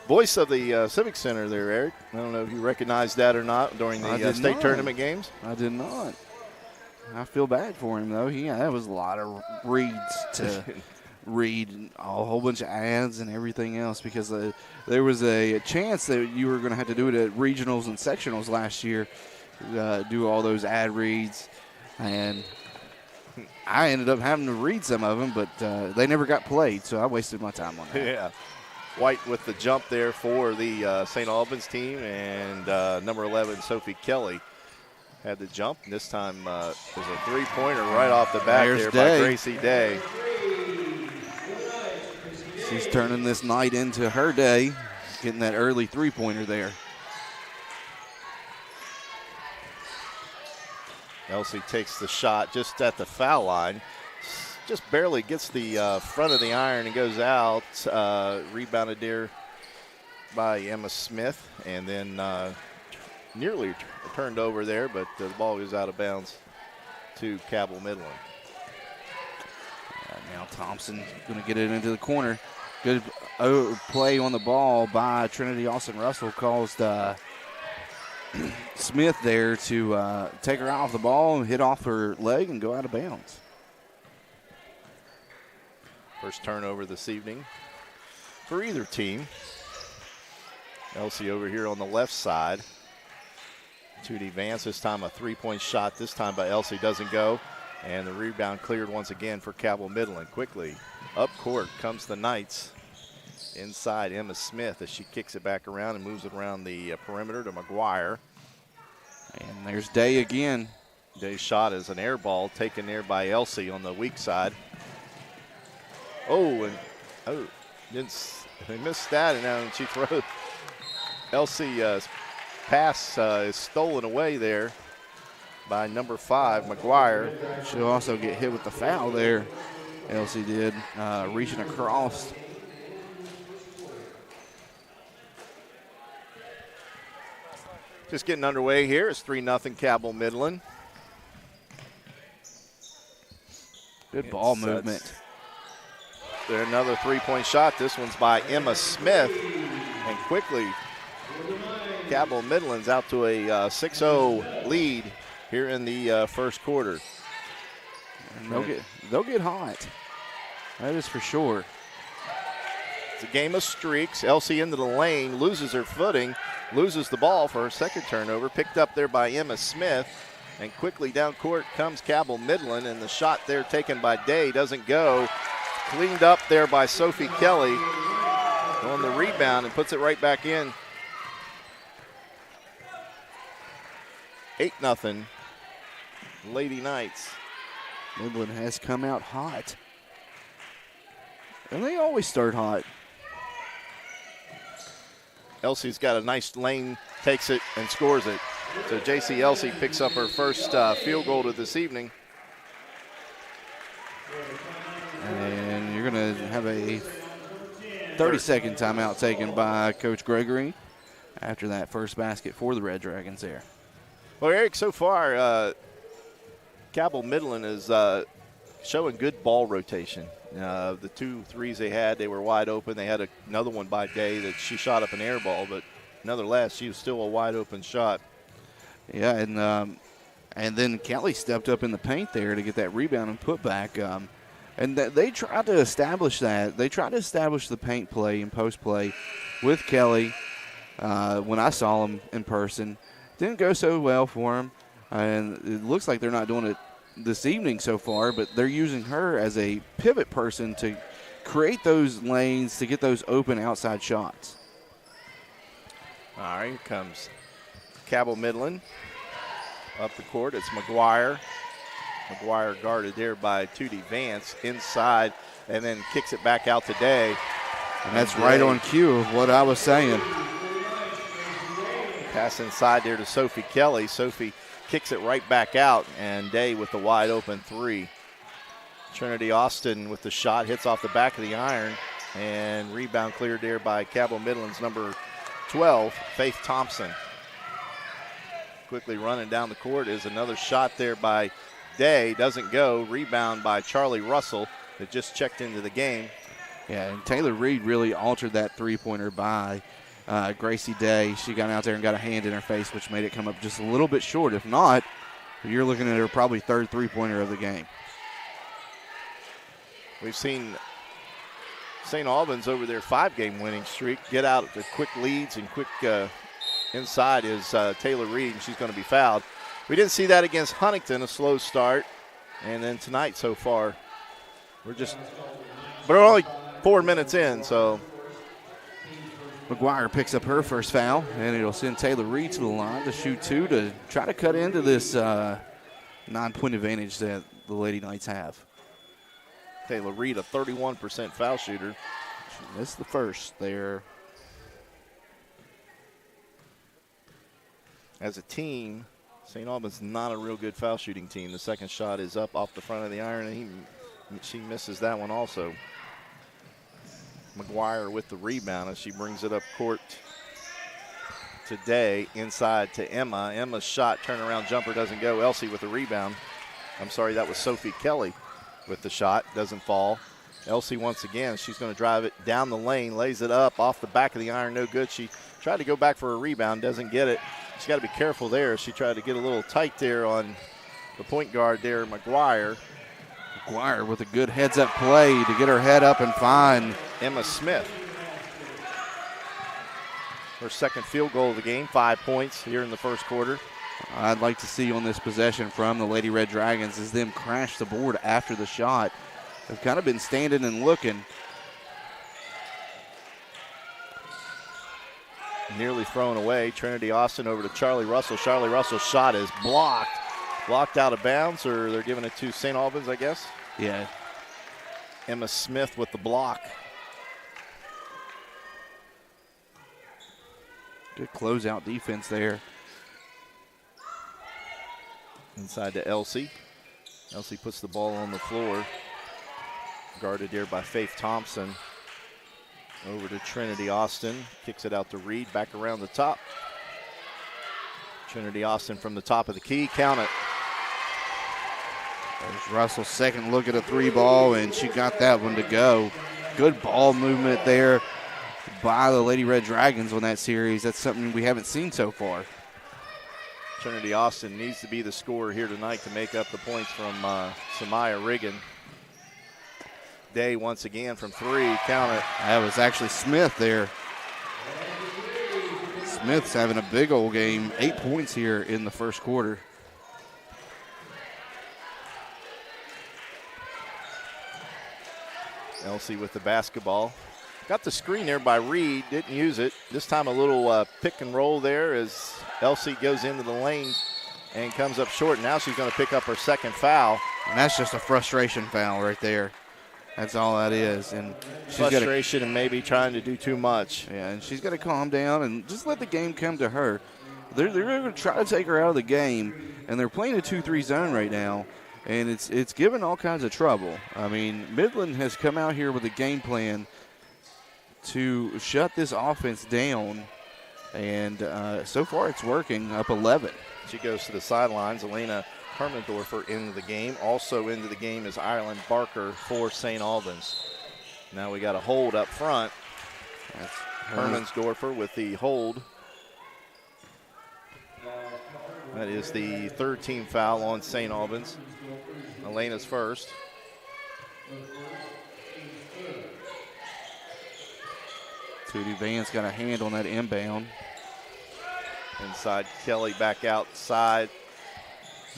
Voice of the Civic Center there, Eric. I don't know if you recognized that or not during the state tournament games. I did not. I feel bad for him, though. That was a lot of reads to read, a whole bunch of ads and everything else, because there was a chance that you were going to have to do it at regionals and sectionals last year, do all those ad reads. And I ended up having to read some of them, but they never got played, so I wasted my time on that. Yeah. White with the jump there for the St. Albans team, and number 11, Sophie Kelly, had the jump. And this time there's a three-pointer right off the bat there by Gracie Day. She's turning this night into her day, getting that early three-pointer there. Elsie takes the shot just at the foul line. Just barely gets the front of the iron and goes out. Rebounded there by Emma Smith, and then nearly turned over there, but the ball goes out of bounds to Cabell Midland. Now Thompson going to get it into the corner. Good play on the ball by Trinity Austin Russell, caused Smith there to take her off the ball and hit off her leg and go out of bounds. First turnover this evening for either team. Elsie over here on the left side. Tootie Vance, this time a three-point shot, this time by Elsie, doesn't go. And the rebound cleared once again for Cabell Midland. Quickly up court comes the Knights. Inside Emma Smith as she kicks it back around and moves it around the perimeter to McGuire. And there's Day again. Day's shot is an air ball taken there by Elsie on the weak side. Oh, and they missed that, and now she throws. Elsie's pass is stolen away there by number 5, McGuire. She'll also get hit with the foul there. Elsie did, reaching across. Just getting underway here. It's 3-0 Cabell Midland. Good ball movement. There another three-point shot. This one's by Emma Smith. And quickly, Cabell Midland's out to a 6-0 lead here in the first quarter. And they'll get hot. That is for sure. It's a game of streaks. Elsie into the lane, loses her footing, loses the ball for her second turnover. Picked up there by Emma Smith. And quickly down court comes Cabell Midland, and the shot there taken by Day doesn't go. Cleaned up there by Sophie Kelly on the rebound and puts it right back in. 8-0 Lady Knights. Midland has come out hot. And they always start hot. Elsie's got a nice lane, takes it and scores it. So J.C. Elsie picks up her first field goal of this evening. And you're going to have a 30-second timeout taken by Coach Gregory after that first basket for the Red Dragons there. Well, Eric, so far, Cabell Midland is showing good ball rotation. The 2 threes they had, they were wide open. They had another one by Day that she shot up an air ball, but nonetheless, she was still a wide open shot. Yeah, and And then Kelly stepped up in the paint there to get that rebound and put back. And they tried to establish that. They tried to establish the paint play and post play with Kelly when I saw him in person. Didn't go so well for him. And it looks like they're not doing it this evening so far, but they're using her as a pivot person to create those lanes to get those open outside shots. All right, here comes Cabell Midland up the court. It's McGuire. McGuire guarded there by Tootie Vance inside, and then kicks it back out to Day. And that's right on cue of what I was saying. Pass inside there to Sophie Kelly. Sophie kicks it right back out, and Day with the wide open three. Trinity Austin with the shot, hits off the back of the iron, and rebound cleared there by Cabell Midland's number 12, Faith Thompson. Quickly running down the court is another shot there by Day. Doesn't go. Rebound by Charlie Russell that just checked into the game. Yeah, and Taylor Reed really altered that three-pointer by Gracie Day. She got out there and got a hand in her face, which made it come up just a little bit short. If not, you're looking at her probably third three-pointer of the game. We've seen St. Albans over their 5-game winning streak get out the quick leads, and quick inside is Taylor Reed, and she's going to be fouled. We didn't see that against Huntington, a slow start. And then tonight so far, but we're only 4 minutes in, so. McGuire picks up her first foul, and it'll send Taylor Reed to the line to shoot two to try to cut into this 9-point advantage that the Lady Knights have. Taylor Reed, a 31% foul shooter. She missed the first there. As a team, St. Albans not a real good foul shooting team. The second shot is up off the front of the iron, and she misses that one also. McGuire with the rebound as she brings it up court today, inside to Emma. Emma's shot, turnaround jumper doesn't go. Elsie with the rebound. I'm sorry, that was Sophie Kelly with the shot, doesn't fall. Elsie once again, she's going to drive it down the lane, lays it up off the back of the iron, no good. She tried to go back for a rebound, doesn't get it. She's got to be careful there. She tried to get a little tight there on the point guard there, McGuire. McGuire with a good heads-up play to get her head up and find Emma Smith. Her second field goal of the game, 5 points here in the first quarter. I'd like to see on this possession from the Lady Red Dragons is them crash the board after the shot. They've kind of been standing and looking. Nearly thrown away. Trinity Austin over to Charlie Russell. Charlie Russell's shot is blocked. Blocked out of bounds, or they're giving it to St. Albans, I guess. Yeah. Emma Smith with the block. Good closeout defense there. Inside to Elsie. Elsie puts the ball on the floor. Guarded there by Faith Thompson. Over to Trinity Austin. Kicks it out to Reed. Back around the top. Trinity Austin from the top of the key. Count it. There's Russell's second look at a three ball, and she got that one to go. Good ball movement there by the Lady Red Dragons on that series. That's something we haven't seen so far. Trinity Austin needs to be the scorer here tonight to make up the points from Samaya Riggin. Day once again from three. Count it. That was actually Smith there. Smith's having a big old game. 8 points here in the first quarter. Elsie with the basketball. Got the screen there by Reed, didn't use it. This time a little pick and roll there as Elsie goes into the lane and comes up short. Now she's going to pick up her second foul. And that's just a frustration foul right there. That's all that is. And frustration and maybe trying to do too much. Yeah, and she's got to calm down and just let the game come to her. They're going to try to take her out of the game, and they're playing a 2-3 zone right now. And it's given all kinds of trouble. I mean, Midland has come out here with a game plan to shut this offense down, and so far it's working, up 11. She goes to the sidelines. Elena Hermendorfer into the game. Also into the game is Ireland Barker for St. Albans. Now we got a hold up front. That's Hermensdorfer with the hold. That is the third team foul on St. Albans. Elena's first. Tootie Vance got a hand on that inbound. Inside, Kelly back outside.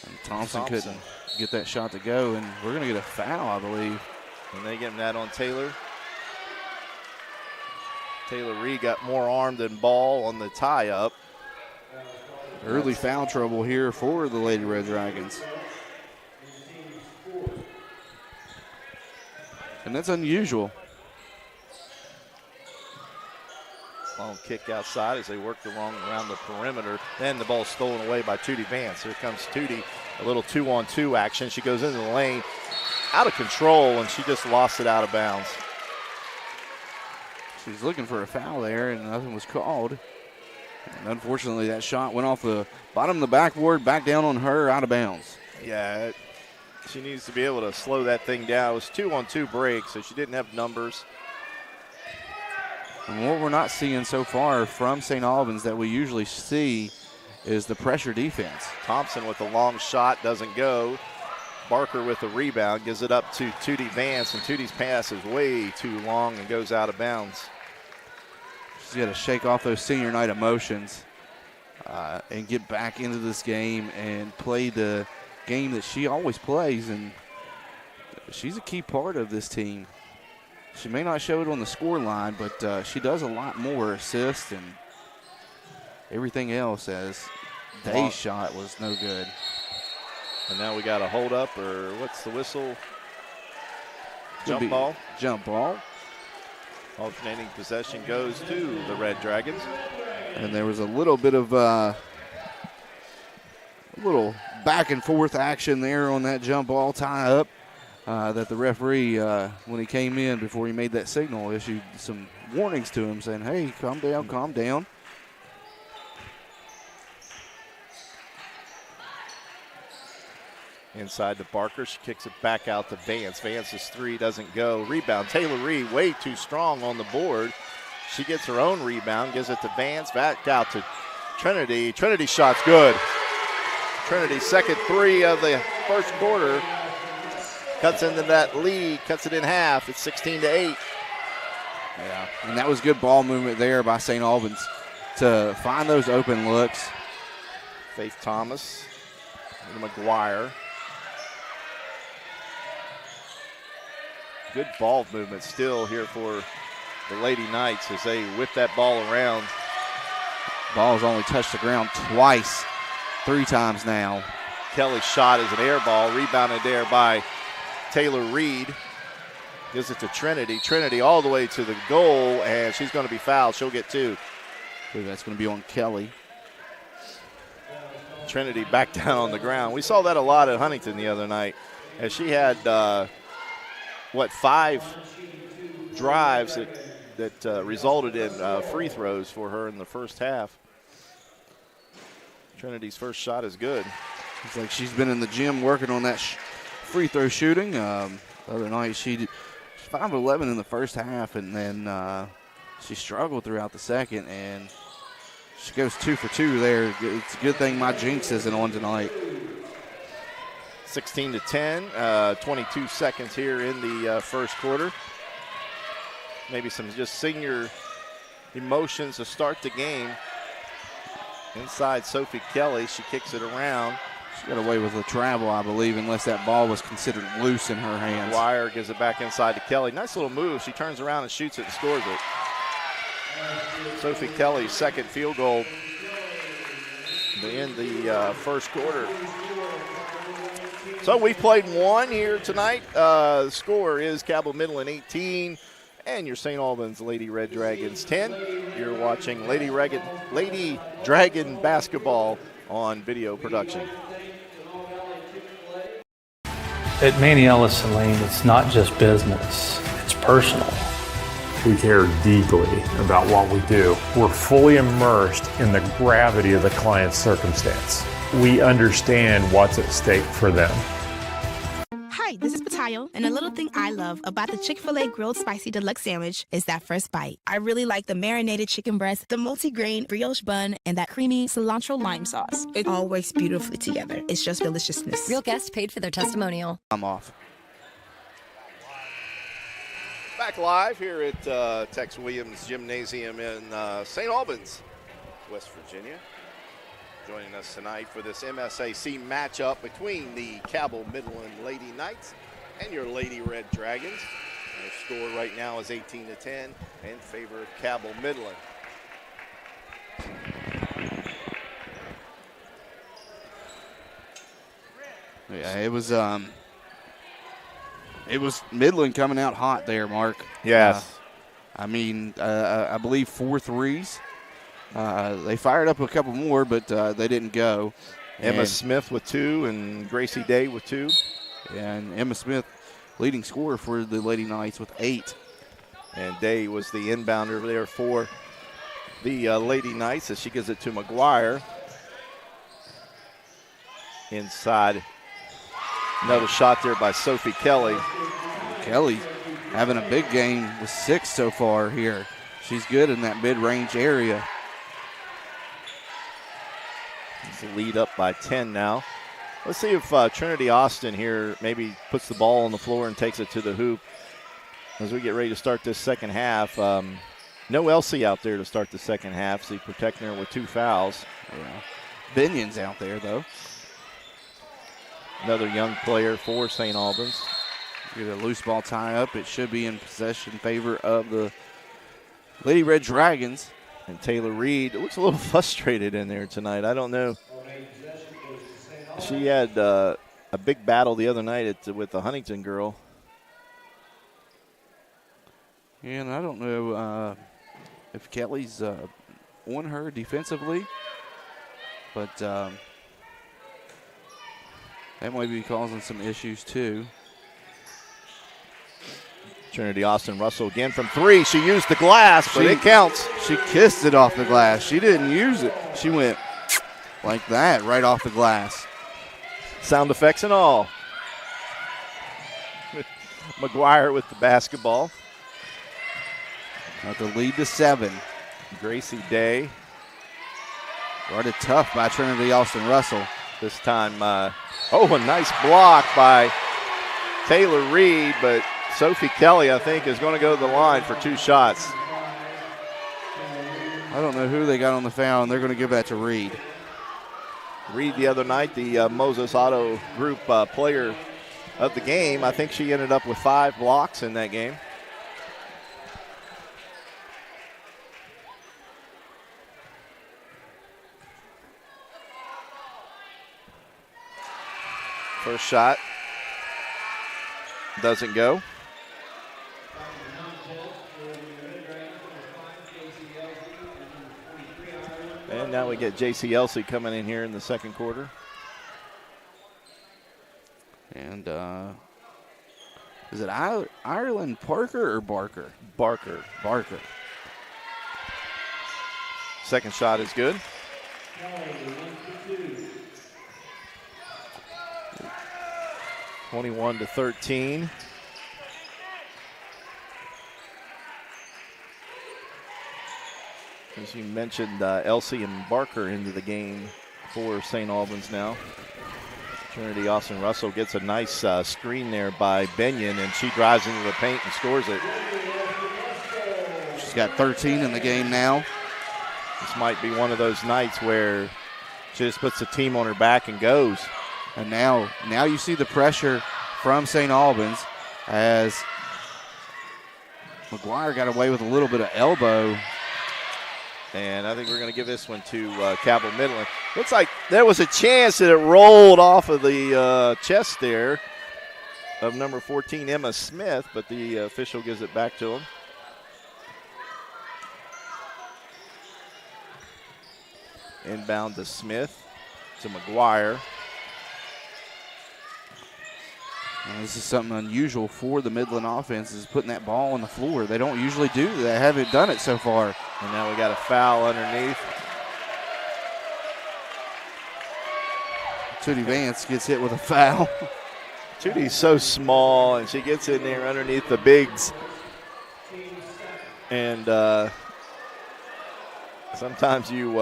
And Thompson couldn't get that shot to go, and we're going to get a foul, I believe. And they getting that on Taylor. Taylor Reed got more arm than ball on the tie-up. Early foul trouble here for the Lady Red Dragons. And that's unusual. Long kick outside as they work around the perimeter. Then the ball's stolen away by Tootie Vance. Here comes Tootie, a little 2-on-2 action. She goes into the lane, out of control, and she just lost it out of bounds. She's looking for a foul there, and nothing was called. And unfortunately, that shot went off the bottom of the backboard, back down on her, out of bounds. Yeah, she needs to be able to slow that thing down. It was 2-on-2 break, so she didn't have numbers. And what we're not seeing so far from St. Albans that we usually see is the pressure defense. Thompson with a long shot, doesn't go. Barker with the rebound, gives it up to Tootie Vance, and Tootie's pass is way too long and goes out of bounds. She's got to shake off those senior night emotions and get back into this game and play the game that she always plays, and she's a key part of this team. She may not show it on the score line, but she does a lot more assists and everything else, as Day's shot was no good. And now we got a hold up, or what's the whistle? Jump ball. Jump ball. Alternating possession goes to the Red Dragons. And there was a little bit of a little back and forth action there on that jump ball tie up that the referee, when he came in before he made that signal, issued some warnings to him saying, hey, calm down, calm down. Inside to Barker. She kicks it back out to Vance. Vance's three doesn't go. Rebound. Taylor Reed way too strong on the board. She gets her own rebound, gives it to Vance. Back out to Trinity. Trinity's shot's good. Trinity's second three of the first quarter. Cuts into that lead, cuts it in half. It's 16-8. Yeah, and that was good ball movement there by St. Albans to find those open looks. Faith Thomas, McGuire. Good ball movement still here for the Lady Knights as they whip that ball around. Ball has only touched the ground twice, 3 times now. Kelly's shot is an air ball, rebounded there by Taylor Reed. Gives it to Trinity. Trinity all the way to the goal, and she's going to be fouled. She'll get 2. I believe that's going to be on Kelly. Trinity back down on the ground. We saw that a lot at Huntington the other night, as she had 5 drives that resulted in free throws for her in the first half. Trinity's first shot is good. It's like she's been in the gym working on that free throw shooting. The other night she's 5 of 11 in the first half, and then she struggled throughout the second, and she goes 2 for 2 there. It's a good thing my jinx isn't on tonight. 16-10, 22 seconds here in the first quarter. Maybe some just senior emotions to start the game. Inside Sophie Kelly, she kicks it around. She got away with a travel, I believe, unless that ball was considered loose in her hands. Wire gives it back inside to Kelly. Nice little move. She turns around and shoots it and scores it. Sophie Kelly's second field goal in the first quarter. So we played 1 here tonight. The score is Cabell Midland 18 and your St. Albans Lady Red Dragons 10. You're watching Lady Dragon basketball on video production. At Manny Ellison Lane, it's not just business, it's personal. We care deeply about what we do. We're fully immersed in the gravity of the client's circumstance. We understand what's at stake for them. Hi, this is Battaglia. Patayo, and a little thing I love about the Chick-fil-A Grilled Spicy Deluxe Sandwich is that first bite. I really like the marinated chicken breast, the multi-grain brioche bun, and that creamy cilantro lime sauce. It all works beautifully together. It's just deliciousness. Real guests paid for their testimonial. I'm off. Back live here at Tex Williams Gymnasium in St. Albans, West Virginia. Joining us tonight for this MSAC matchup between the Cabell Midland Lady Knights and your Lady Red Dragons. Their score right now is 18-10 in favor of Cabell Midland. Yeah, it was Midland coming out hot there, Mark. Yes. I believe 4 threes. They fired up a couple more, but they didn't go. Emma Smith with 2 and Gracie Day with 2. And Emma Smith leading scorer for the Lady Knights with 8. And Day was the inbounder there for the Lady Knights as she gives it to McGuire. Inside. Another shot there by Sophie Kelly. Kelly having a big game with 6 so far here. She's good in that mid-range area. It's a lead up by 10 now. Let's see if Trinity Austin here maybe puts the ball on the floor and takes it to the hoop as we get ready to start this second half. No Elsie out there to start the second half, so protecting her with 2 fouls. Yeah. Binion's out there, though. Another young player for St. Albans. Get a loose ball tie up. It should be in possession in favor of the Lady Red Dragons. And Taylor Reed looks a little frustrated in there tonight. I don't know. She had a big battle the other night with the Huntington girl. And I don't know if Kelly's on her defensively, but that might be causing some issues too. Trinity Austin Russell again from 3. She used the glass, but it counts. She kissed it off the glass. She didn't use it. She went like that right off the glass. Sound effects and all. McGuire with the basketball. Now the lead to 7. Gracie Day. Guarded tough by Trinity Austin Russell. This time, a nice block by Taylor Reed, but Sophie Kelly, I think, is going to go to the line for 2 shots. I don't know who they got on the foul, and they're going to give that to Reed. Reed the other night, the Moses Auto Group player of the game. I think she ended up with 5 blocks in that game. First shot doesn't go. And now we get J.C. Elsie coming in here in the second quarter. And is it Ireland Parker or Barker? Barker. Second shot is good. 21-13. As you mentioned, Elsie and Barker into the game for St. Albans now. Trinity Austin Russell gets a nice screen there by Binion, and she drives into the paint and scores it. She's got 13 in the game now. This might be one of those nights where she just puts the team on her back and goes. And now you see the pressure from St. Albans as McGuire got away with a little bit of elbow. And I think we're going to give this one to Cabell Midland. Looks like there was a chance that it rolled off of the chest there of number 14, Emma Smith, but the official gives it back to him. Inbound to Smith, to McGuire. And this is something unusual for the Midland offense, is putting that ball on the floor. They don't usually do that. They haven't done it so far. And now we got a foul underneath. Tootie Vance gets hit with a foul. Judy's so small, and she gets in there underneath the bigs. And sometimes you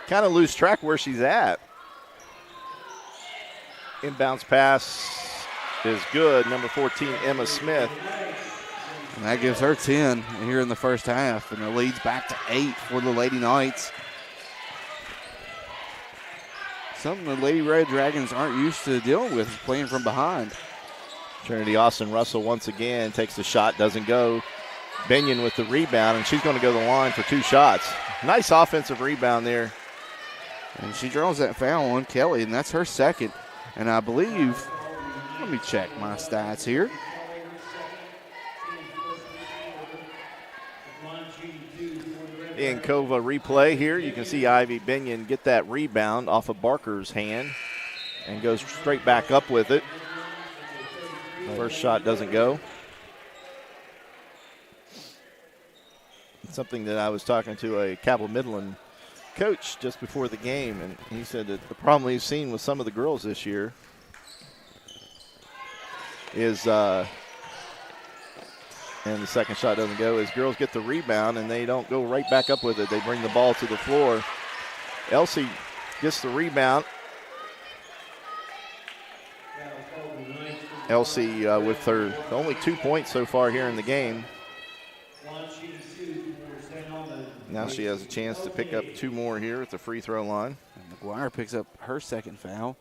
kind of lose track where she's at. Inbounds pass is good. Number 14, Emma Smith. And that gives her 10 here in the first half, and the lead's back to 8 for the Lady Knights. Something the Lady Red Dragons aren't used to dealing with is playing from behind. Trinity Austin Russell once again takes the shot, doesn't go. Binion with the rebound, and she's going to go to the line for 2 shots. Nice offensive rebound there. And she draws that foul on Kelly, and that's her second. And I believe, let me check my stats here. In Kova replay here, you can see Ivy Binion get that rebound off of Barker's hand and goes straight back up with it. First shot doesn't go. It's something that I was talking to a Cabell Midland coach just before the game, and he said that the problem he's seen with some of the girls this year is and the second shot doesn't go, is girls get the rebound and they don't go right back up with it. They bring the ball to the floor. Elsie gets the rebound. Elsie with her only 2 points so far here in the game. Now she has a chance to pick up 2 more here at the free throw line. And McGuire picks up her second foul.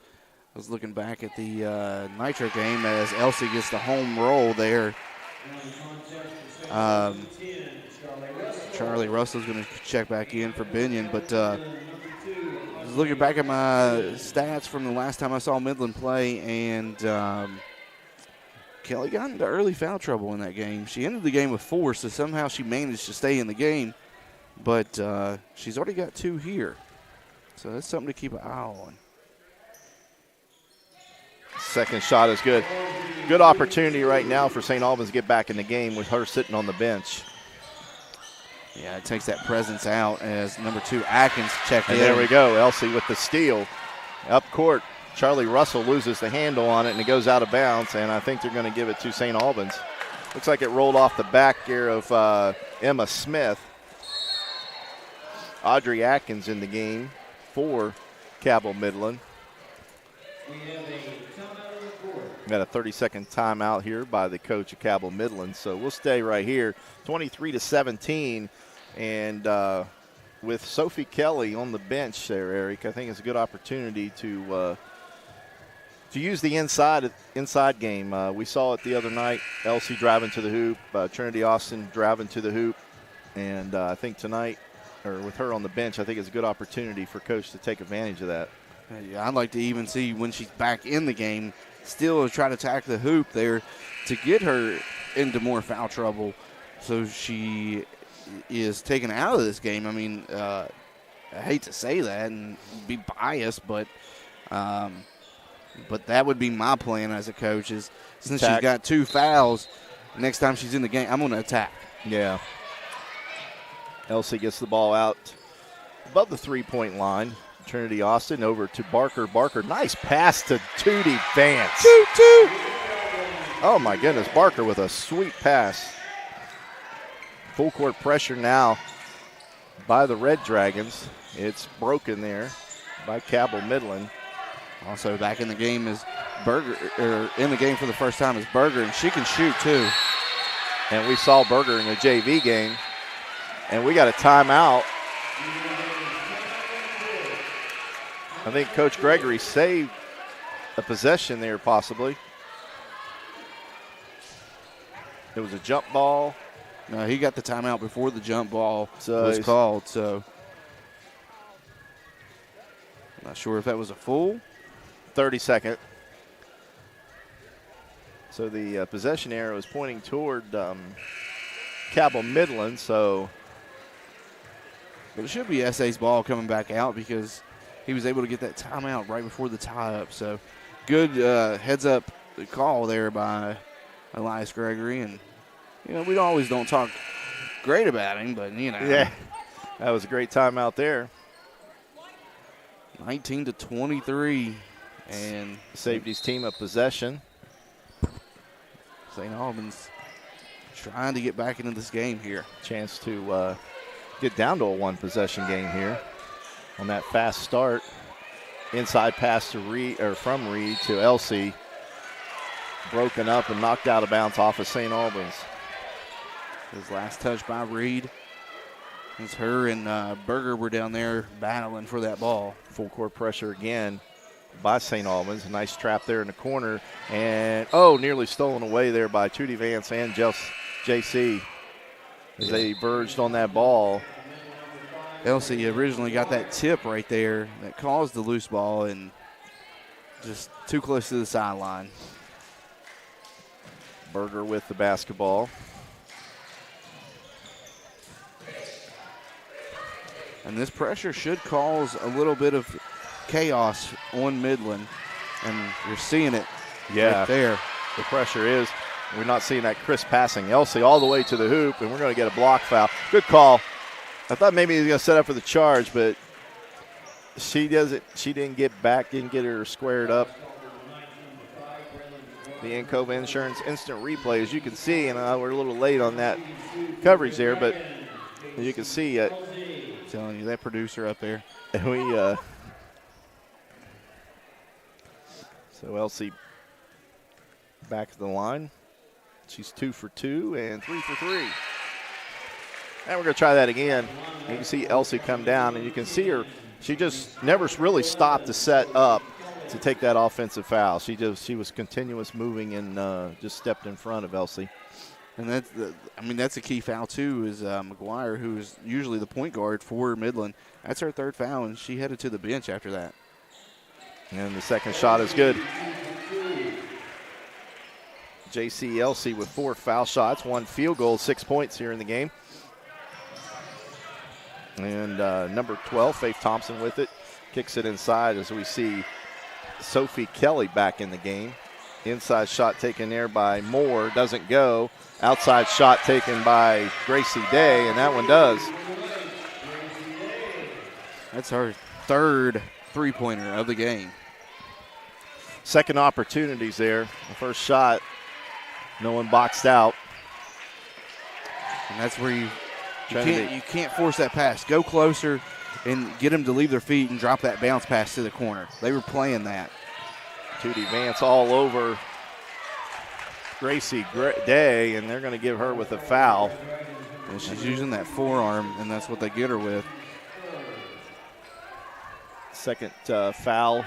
I was looking back at the Nitro game as Elsie gets the home roll there. Charlie Russell's going to check back in for Binion, but I was looking back at my stats from the last time I saw Midland play, and Kelly got into early foul trouble in that game. She ended the game with 4, so somehow she managed to stay in the game, but she's already got 2 here, so that's something to keep an eye on. Second shot is good. Good opportunity right now for St. Albans to get back in the game with her sitting on the bench. Yeah, it takes that presence out as number 2 Atkins checked in. And there we go. Elsie with the steal. Up court, Charlie Russell loses the handle on it, and it goes out of bounds, and I think they're going to give it to St. Albans. Looks like it rolled off the back here of Emma Smith. Audrey Atkins in the game for Cabell Midland. Got a 30-second timeout here by the coach of Cabell Midland, so we'll stay right here. 23-17, and with Sophie Kelly on the bench there, Eric, I think it's a good opportunity to use the inside game. We saw it the other night. Elsie driving to the hoop, Trinity Austin driving to the hoop, and I think tonight, or with her on the bench, I think it's a good opportunity for coach to take advantage of that. Yeah, I'd like to even see when she's back in the game, still try to attack the hoop there to get her into more foul trouble so she is taken out of this game. I mean, I hate to say that and be biased, but that would be my plan as a coach is since she's got 2 fouls, next time she's in the game, I'm going to attack. Yeah. Elsie gets the ball out above the three-point line. Trinity Austin over to Barker. Barker, nice pass to Tootie Vance. Toot. Oh, my goodness. Barker with a sweet pass. Full court pressure now by the Red Dragons. It's broken there by Cabell Midland. Also back in the game is Berger, or in the game for the first time is Berger, and she can shoot too. And we saw Berger in the JV game. And we got a timeout. I think Coach Gregory saved a possession there possibly. It was a jump ball. No, he got the timeout before the jump ball was called, so I'm not sure if that was a full. 30-second. So the possession arrow is pointing toward Cabell Midland, so. But it should be SA's ball coming back out because he was able to get that timeout right before the tie-up. So good heads-up call there by Elias Gregory. And, you know, we always don't talk great about him, but, you know. Yeah, that was a great timeout there. 19-23 And saved his team a possession. St. Albans trying to get back into this game here. Chance to get down to a one-possession game here on that fast start. Inside pass to from Reed to Elsie. Broken up and knocked out of bounds off of St. Albans. His last touch by Reed. As her and Berger were down there battling for that ball. Full court pressure again by St. Albans. A nice trap there in the corner. And, nearly stolen away there by Tootie Vance and JC as they verged on that ball. Elsie originally got that tip right there that caused the loose ball and just too close to the sideline. Berger with the basketball. And this pressure should cause a little bit of chaos on Midland. And you're seeing it right there. The pressure is. We're not seeing that crisp passing. Elsie all the way to the hoop, and we're going to get a block foul. Good call. I thought maybe he was going to set up for the charge, but she didn't get back, didn't get her squared up. The Encova Insurance instant replay, as you can see, and we're a little late on that coverage there, but as you can see it. Telling you, that producer up there. So Elsie back to the line. She's 2 for 2 and 3 for 3. And we're going to try that again. You can see Elsie come down, and you can see her. She just never really stopped to set up to take that offensive foul. She was continuous moving and just stepped in front of Elsie. And that's a key foul too. Is McGuire, who is usually the point guard for Midland. That's her third foul, and she headed to the bench after that. And the second shot is good. JC Elsie with 4 foul shots, 1 field goal, 6 points here in the game. And number 12, Faith Thompson with it. Kicks it inside as we see Sophie Kelly back in the game. Inside shot taken there by Moore. Doesn't go. Outside shot taken by Gracie Day, and that one does. That's her third three-pointer of the game. Second opportunities there. The first shot, no one boxed out. And that's where you can't force that pass. Go closer and get them to leave their feet and drop that bounce pass to the corner. They were playing that. Tootie Vance all over Gracie Day, and they're going to give her with a foul. And she's using that forearm, and that's what they get her with. Second foul.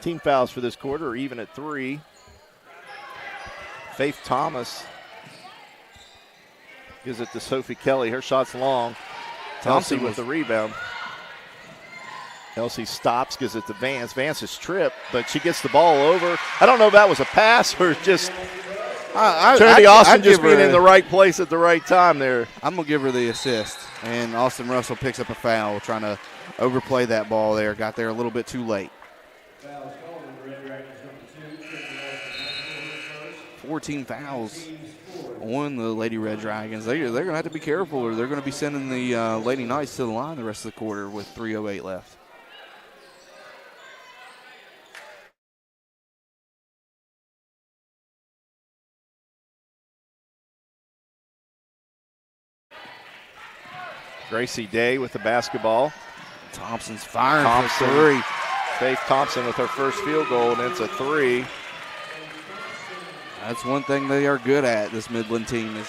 Team fouls for this quarter are even at 3. Faith Thomas gives it to Sophie Kelly. Her shot's long. Elsie with the rebound. Elsie stops, gives it to Vance. Vance is tripped, but she gets the ball over. I don't know if that was a pass or just Trinity Austin just being in the right place at the right time there. I'm going to give her the assist. And Austin Russell picks up a foul, trying to overplay that ball there. Got there a little bit too late. 14 fouls on the Lady Red Dragons. They're going to have to be careful, or they're going to be sending the Lady Knights to the line the rest of the quarter with 3:08 left. Gracie Day with the basketball. Thompson's firing for 3. Faith Thompson with her first field goal, and it's a 3. That's one thing they are good at, this Midland team, is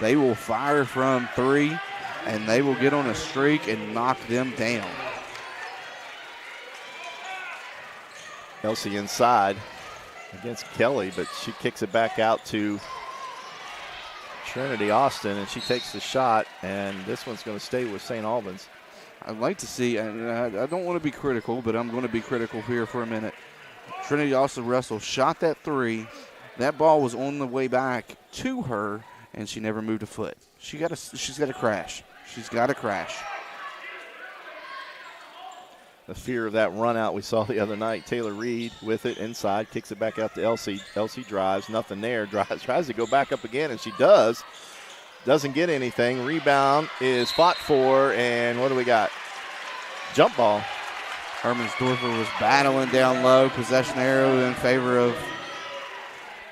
they will fire from 3, and they will get on a streak and knock them down. Elsie inside against Kelly, but she kicks it back out to Trinity Austin, and she takes the shot, and this one's going to stay with St. Albans. I'd like to see, I don't want to be critical, but I'm going to be critical here for a minute. Trinity Austin Russell shot that 3. That ball was on the way back to her, and she never moved a foot. She's got to crash. She's got to crash. The fear of that run out we saw the other night. Taylor Reed with it inside, kicks it back out to Elsie. Elsie drives, nothing there. Tries to go back up again, and she does. Doesn't get anything. Rebound is fought for, and what do we got? Jump ball. Hermansdorfer was battling down low, possession arrow in favor of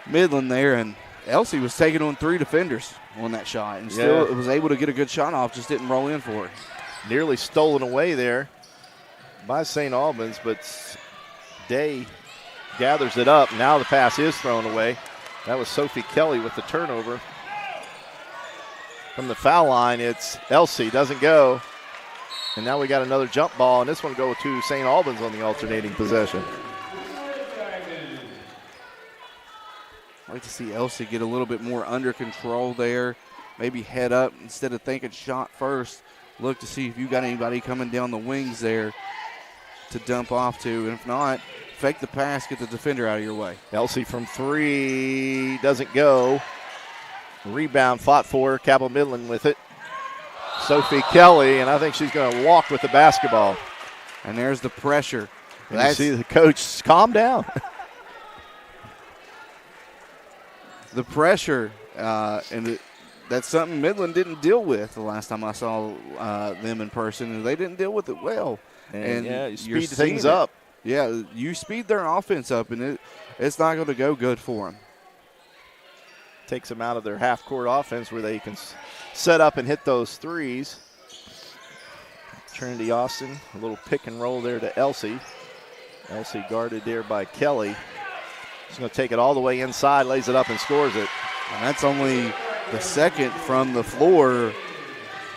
Midland there, and Elsie was taking on 3 defenders on that shot and still was able to get a good shot off, just didn't roll in for it. Nearly stolen away there by St. Albans, but Day gathers it up. Now the pass is thrown away. That was Sophie Kelly with the turnover. From the foul line, it's Elsie, doesn't go. And now we got another jump ball, and this one go to St. Albans on the alternating possession. I'd like to see Elsie get a little bit more under control there. Maybe head up instead of thinking shot first. Look to see if you got anybody coming down the wings there to dump off to. And if not, fake the pass, get the defender out of your way. Elsie from 3 doesn't go. Rebound fought for, Cabell Midland with it. Sophie Kelly, and I think she's going to walk with the basketball. And there's the pressure. And you see the coach calm down. The pressure, and that's something Midland didn't deal with the last time I saw them in person, and they didn't deal with it well. And yeah, you you're speed things seeing it. up. Yeah, you speed their offense up, and it's not going to go good for them. Takes them out of their half-court offense where they can set up and hit those threes. Trinity Austin, a little pick and roll there to Elsie. Elsie guarded there by Kelly. She's going to take it all the way inside, lays it up, and scores it. And that's only the second from the floor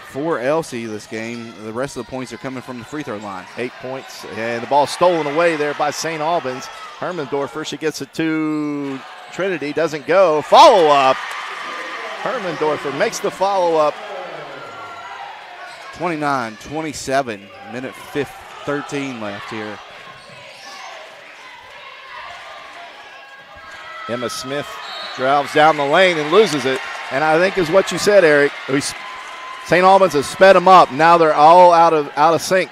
for Elsie this game. The rest of the points are coming from the free throw line. 8 points, and the ball stolen away there by St. Albans. Hermandorfer, she gets it to Trinity, doesn't go. Follow-up. Hermandorfer makes the follow-up. 29-27, minute 13 left here. Emma Smith drives down the lane and loses it. And I think is what you said, Eric. St. Albans has sped them up. Now they're all out of sync.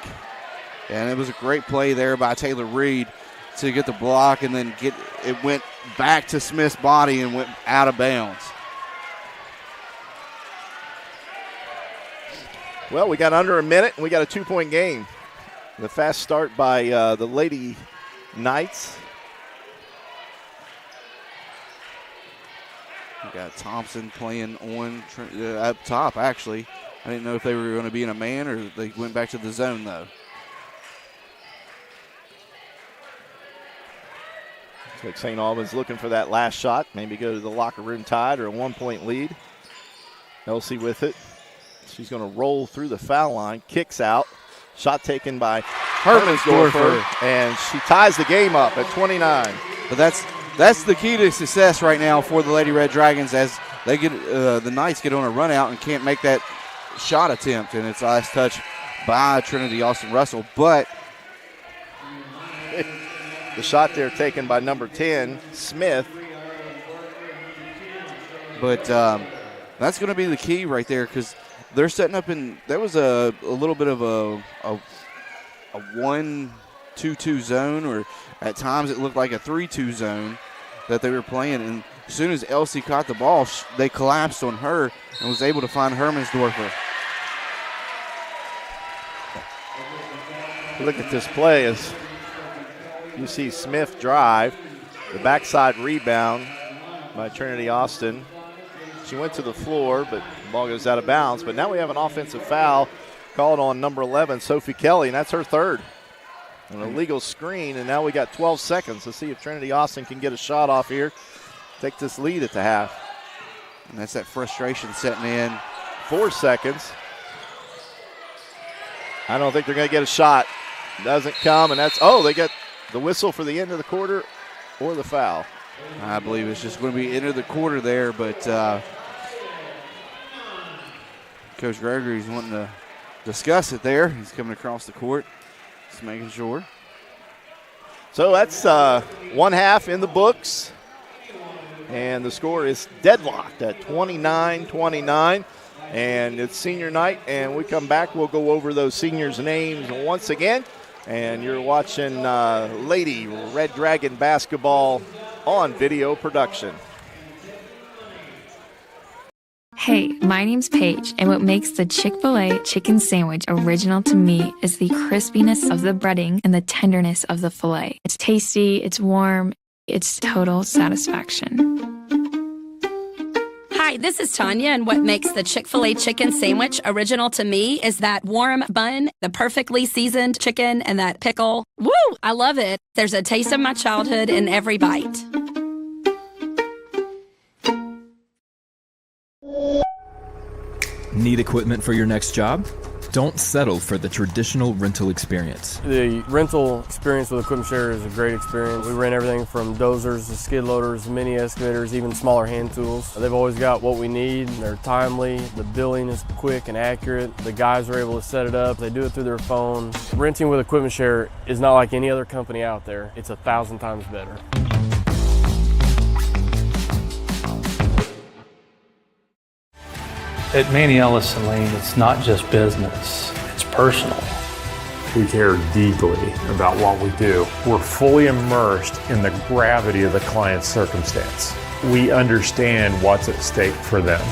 And it was a great play there by Taylor Reed to get the block and then it went back to Smith's body and went out of bounds. Well, we got under a minute and we got a 2-point game. The fast start by the Lady Knights. We got Thompson playing on up top, actually. I didn't know if they were going to be in a man or they went back to the zone, though. Looks like St. Albans looking for that last shot. Maybe go to the locker room tied or a 1-point lead. Elsie with it. She's going to roll through the foul line, kicks out. Shot taken by Hermansdorfer, and she ties the game up at 29. But that's the key to success right now for the Lady Red Dragons as they get the Knights get on a run out and can't make that shot attempt. And it's a last touch by Trinity Austin Russell. But the shot there taken by number 10, Smith. But that's going to be the key right there because they're setting up in – that was a little bit of a 1-2-2 zone, or at times it looked like a 3-2 zone that they were playing. And as soon as Elsie caught the ball, they collapsed on her and was able to find Hermansdorfer. Look at this play as you see Smith drive. The backside rebound by Trinity Austin. She went to the floor, but the ball goes out of bounds. But now we have an offensive foul called on number 11, Sophie Kelly, and that's her third. An illegal screen, and now we got 12 seconds to see if Trinity Austin can get a shot off here, take this lead at the half. And that's that frustration setting in. 4 seconds. I don't think they're going to get a shot. Doesn't come, and that's, they get the whistle for the end of the quarter or the foul. I believe it's just going to be end of the quarter there, but Coach Gregory's wanting to discuss it there. He's coming across the court, just making sure. So that's one half in the books, and the score is deadlocked at 29-29. And it's senior night, and we come back, we'll go over those seniors' names once again. And you're watching Lady Red Dragon basketball on video production. Hey, my name's Paige, and what makes the Chick-fil-A chicken sandwich original to me is the crispiness of the breading and the tenderness of the filet. It's tasty, it's warm, it's total satisfaction. Hi, this is Tanya, and what makes the Chick-fil-A chicken sandwich original to me is that warm bun, the perfectly seasoned chicken, and that pickle. Woo! I love it. There's a taste of my childhood in every bite. Need equipment for your next job? Don't settle for the traditional rental experience. The rental experience with Equipment Share is a great experience. We rent everything from dozers to skid loaders, mini excavators, even smaller hand tools. They've always got what we need. They're timely. The billing is quick and accurate. The guys are able to set it up. They do it through their phone. Renting with Equipment Share is not like any other company out there. It's 1,000 times better. At Manny Ellison Lane, it's not just business, it's personal. We care deeply about what we do. We're fully immersed in the gravity of the client's circumstance. We understand what's at stake for them.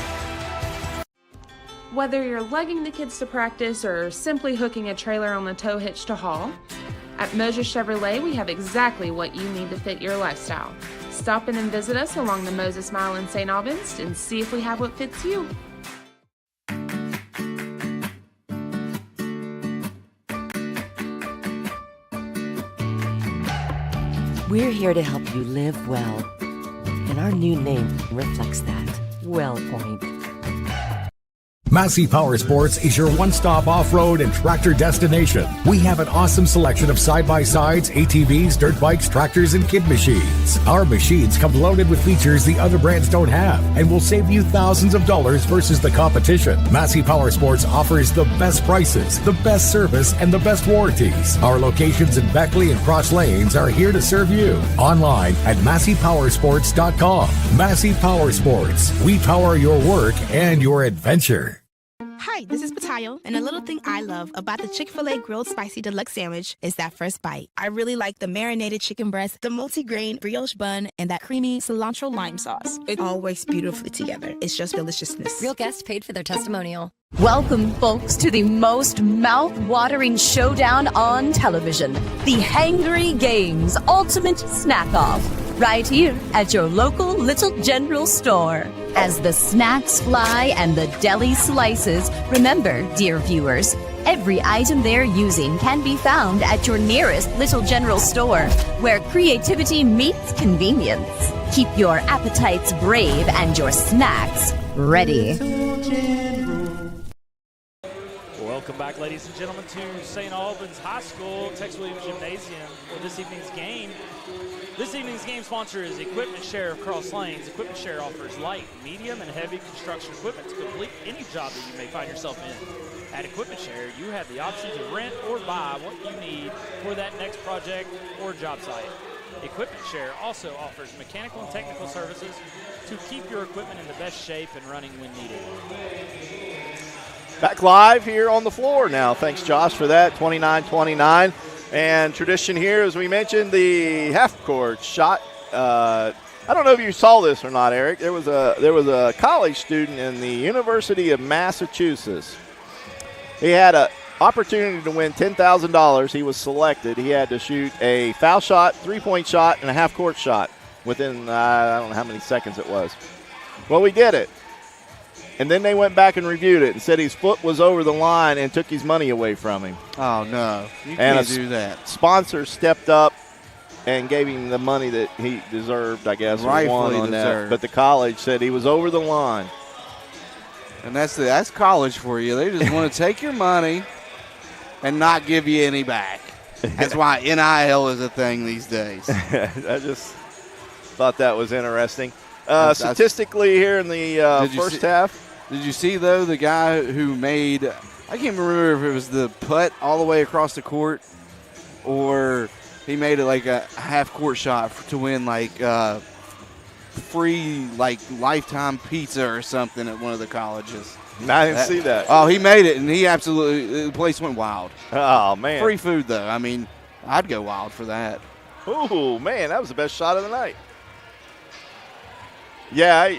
Whether you're lugging the kids to practice or simply hooking a trailer on the tow hitch to haul, at Moses Chevrolet we have exactly what you need to fit your lifestyle. Stop in and visit us along the Moses Mile in St. Albans and see if we have what fits you. We're here to help you live well, and our new name reflects that. WellPoint. Massey Power Sports is your one-stop off-road and tractor destination. We have an awesome selection of side-by-sides, ATVs, dirt bikes, tractors, and kid machines. Our machines come loaded with features the other brands don't have and will save you thousands of dollars versus the competition. Massey Power Sports offers the best prices, the best service, and the best warranties. Our locations in Beckley and Cross Lanes are here to serve you. Online at MasseyPowersports.com. Massey Power Sports. We power your work and your adventure. Hi, this is Patayo, and a little thing I love about the Chick-fil-A Grilled Spicy Deluxe Sandwich is that first bite. I really like the marinated chicken breast, the multi-grain brioche bun, and that creamy cilantro lime sauce. It all works beautifully together. It's just deliciousness. Real guests paid for their testimonial. Welcome, folks, to the most mouth-watering showdown on television, the Hangry Games Ultimate Snack-Off, right here at your local Little General store. As the snacks fly and the deli slices, remember, dear viewers, every item they're using can be found at your nearest Little General store, where creativity meets convenience. Keep your appetites brave and your snacks ready. Welcome back, ladies and gentlemen, to St. Albans High School, Tex Williams Gymnasium for this evening's game. This evening's game sponsor is Equipment Share of Cross Lanes. Equipment Share offers light, medium, and heavy construction equipment to complete any job that you may find yourself in. At Equipment Share, you have the option to rent or buy what you need for that next project or job site. Equipment Share also offers mechanical and technical services to keep your equipment in the best shape and running when needed. Back live here on the floor now. Thanks, Josh, for that. 29-29. And tradition here, as we mentioned, the half-court shot. I don't know if you saw this or not, Eric. There was a college student in the University of Massachusetts. He had an opportunity to win $10,000. He was selected. He had to shoot a foul shot, three-point shot, and a half-court shot within, I don't know how many seconds it was. Well, we did it. And then they went back and reviewed it and said his foot was over the line and took his money away from him. Oh, no. You can't do that. Sponsor stepped up and gave him the money that he deserved, I guess. Rightfully on deserved. that. But the college said he was over the line. And that's college for you. They just want to take your money and not give you any back. That's why NIL is a thing these days. I just thought that was interesting. Statistically here in the first half. Did you see, though, the guy who made, I can't remember if it was the putt all the way across the court or he made it like a half-court shot to win like free like lifetime pizza or something at one of the colleges. I didn't see that. Oh, he made it, and he absolutely – the place went wild. Oh, man. Free food, though. I mean, I'd go wild for that. Ooh, man, that was the best shot of the night. Yeah,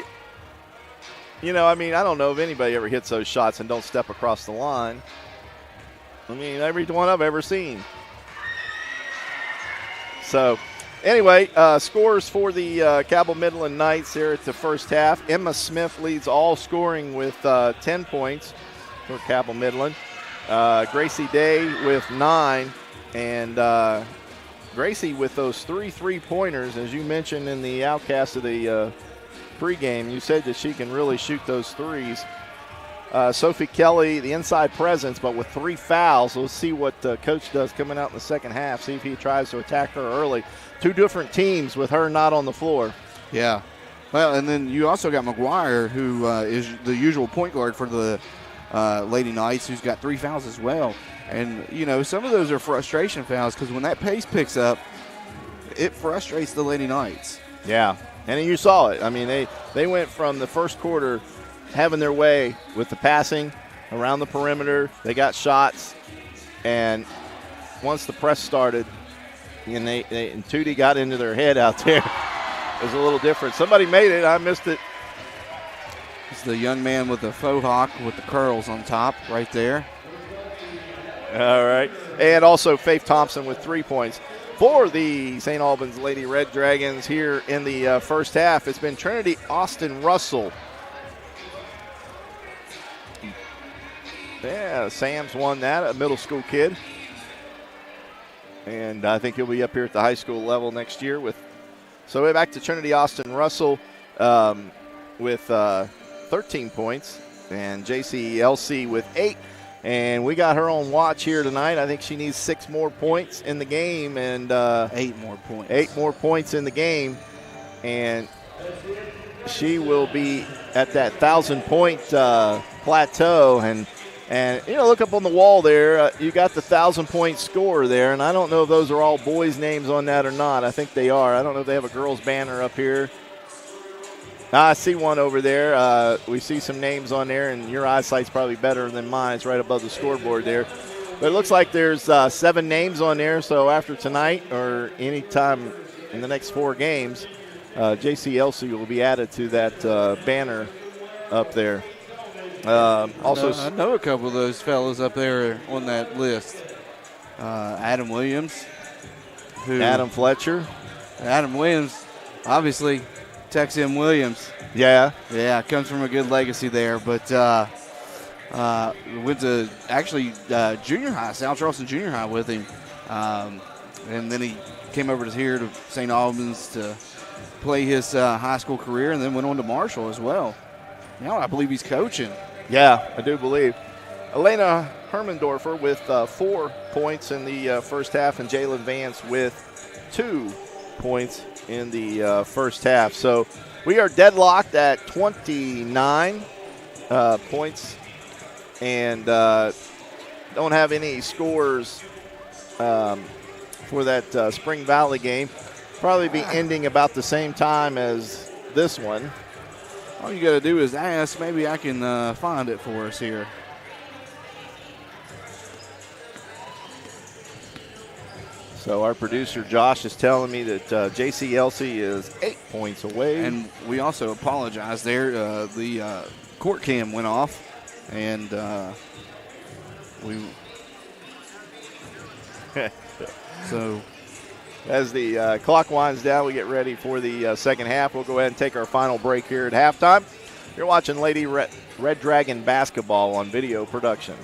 You know, I mean, I don't know if anybody ever hits those shots and don't step across the line. I mean, every one I've ever seen. So, anyway, scores for the Cabell Midland Knights here at the first half. Emma Smith leads all scoring with 10 points for Cabell Midland. Gracie Day with 9. And Gracie with those 3 3-pointers, as you mentioned in the outcast of the pregame, you said that she can really shoot those threes. Sophie Kelly, the inside presence, but with 3 fouls. We'll see what Coach does coming out in the second half, see if he tries to attack her early. 2 different teams with her not on the floor. Yeah. Well, and then you also got McGuire, who is the usual point guard for the Lady Knights, who's got 3 fouls as well. And, you know, some of those are frustration fouls because when that pace picks up, it frustrates the Lady Knights. Yeah, and you saw it. I mean, they went from the first quarter having their way with the passing around the perimeter. They got shots, and once the press started, and and Tootie got into their head out there, it was a little different. Somebody made it. I missed it. It's the young man with the faux hawk with the curls on top right there. All right. And also Faith Thompson with 3 points. For the St. Albans Lady Red Dragons here in the first half, it's been Trinity Austin Russell. Yeah, Sam's won that, a middle school kid. And I think he'll be up here at the high school level next year. So we're back to Trinity Austin Russell with 13 points. And JC LC with 8. And we got her on watch here tonight. I think she needs 6 more points in the game. And 8 more points. 8 more points in the game. And she will be at that 1,000-point plateau. And, you know, look up on the wall there. You got the 1,000-point scorer there. And I don't know if those are all boys' names on that or not. I think they are. I don't know if they have a girls' banner up here. I see one over there. We see some names on there, and your eyesight's probably better than mine. It's right above the scoreboard there. But it looks like there's 7 names on there, so after tonight or any time in the next 4 games, JCLC will be added to that banner up there. Also, I know a couple of those fellas up there on that list. Adam Williams. Adam Fletcher. Adam Williams, obviously – Tex M. Williams. Yeah. Yeah, comes from a good legacy there. But went to actually junior high, South Charleston Junior High with him. And then he came over here to St. Albans to play his high school career and then went on to Marshall as well. Now I believe he's coaching. Yeah, I do believe. Elena Hermendorfer with 4 points in the first half and Jalen Vance with 2 points in the first half. So we are deadlocked at 29 points and don't have any scores for that Spring Valley game. Probably be ending about the same time as this one. All you got to do is ask. Maybe I can find it for us here. So our producer Josh is telling me that JCLC is 8 points away. And we also apologize there. The court cam went off, and we. So as the clock winds down, we get ready for the second half. We'll go ahead and take our final break here at halftime. You're watching Lady Red Dragon basketball on video production.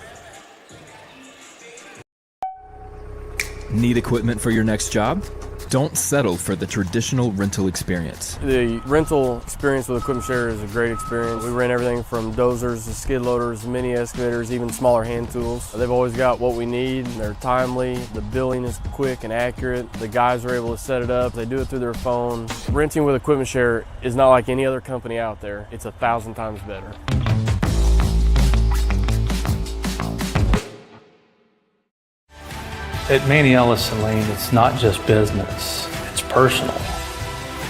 Need equipment for your next job? Don't settle for the traditional rental experience. The rental experience with Equipment Share is a great experience. We rent everything from dozers to skid loaders, mini excavators, even smaller hand tools. They've always got what we need. They're timely. The billing is quick and accurate. The guys are able to set it up. They do it through their phone. Renting with Equipment Share is not like any other company out there. It's 1,000 times better. At Manny Ellison Lane, it's not just business, it's personal.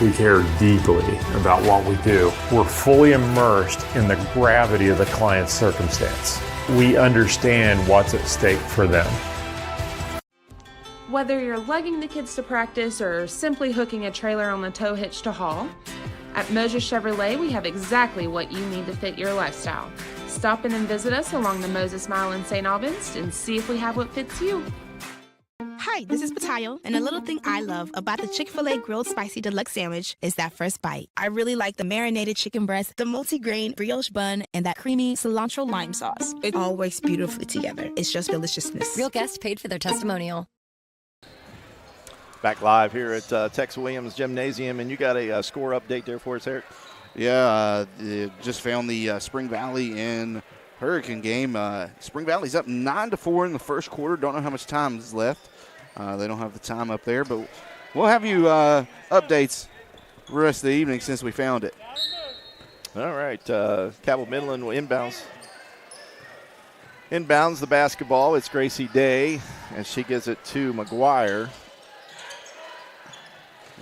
We care deeply about what we do. We're fully immersed in the gravity of the client's circumstance. We understand what's at stake for them. Whether you're lugging the kids to practice or simply hooking a trailer on the tow hitch to haul, At Moses Chevrolet, we have exactly what you need to fit your lifestyle. Stop in and visit us along the Moses Mile in St. Albans and see if we have what fits you. Hi, this is Patayo, and a little thing I love about the Chick-fil-A Grilled Spicy Deluxe Sandwich is that first bite. I really like the marinated chicken breast, the multi-grain brioche bun, and that creamy cilantro lime sauce. It all works beautifully together. It's just deliciousness. Real guests paid for their testimonial. Back live here at Tex Williams Gymnasium, and you got a score update there for us, Eric? Yeah, just found the Spring Valley and Hurricane game. Spring Valley's up 9-4 in the first quarter. Don't know how much time is left. They don't have the time up there, but we'll have you updates the rest of the evening since we found it. All right, Cabell Midland will inbounds. Inbounds the basketball. It's Gracie Day, and she gives it to McGuire.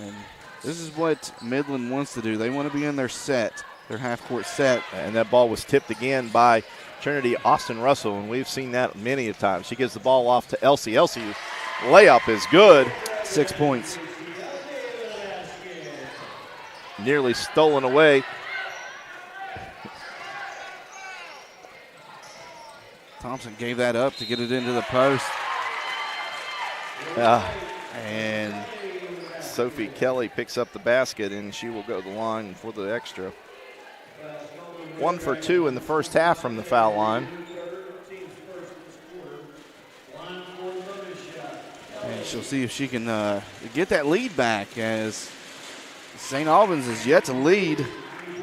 And this is what Midland wants to do. They want to be in their set, their half-court set. And that ball was tipped again by Trinity Austin Russell, and we've seen that many a time. She gives the ball off to Elsie. Elsie, layup is good. 6 points. Nearly stolen away. Thompson gave that up to get it into the post. And Sophie Kelly picks up the basket, and she will go to the line for the extra. 1 for 2 in the first half from the foul line. And she'll see if she can get that lead back, as St. Albans is yet to lead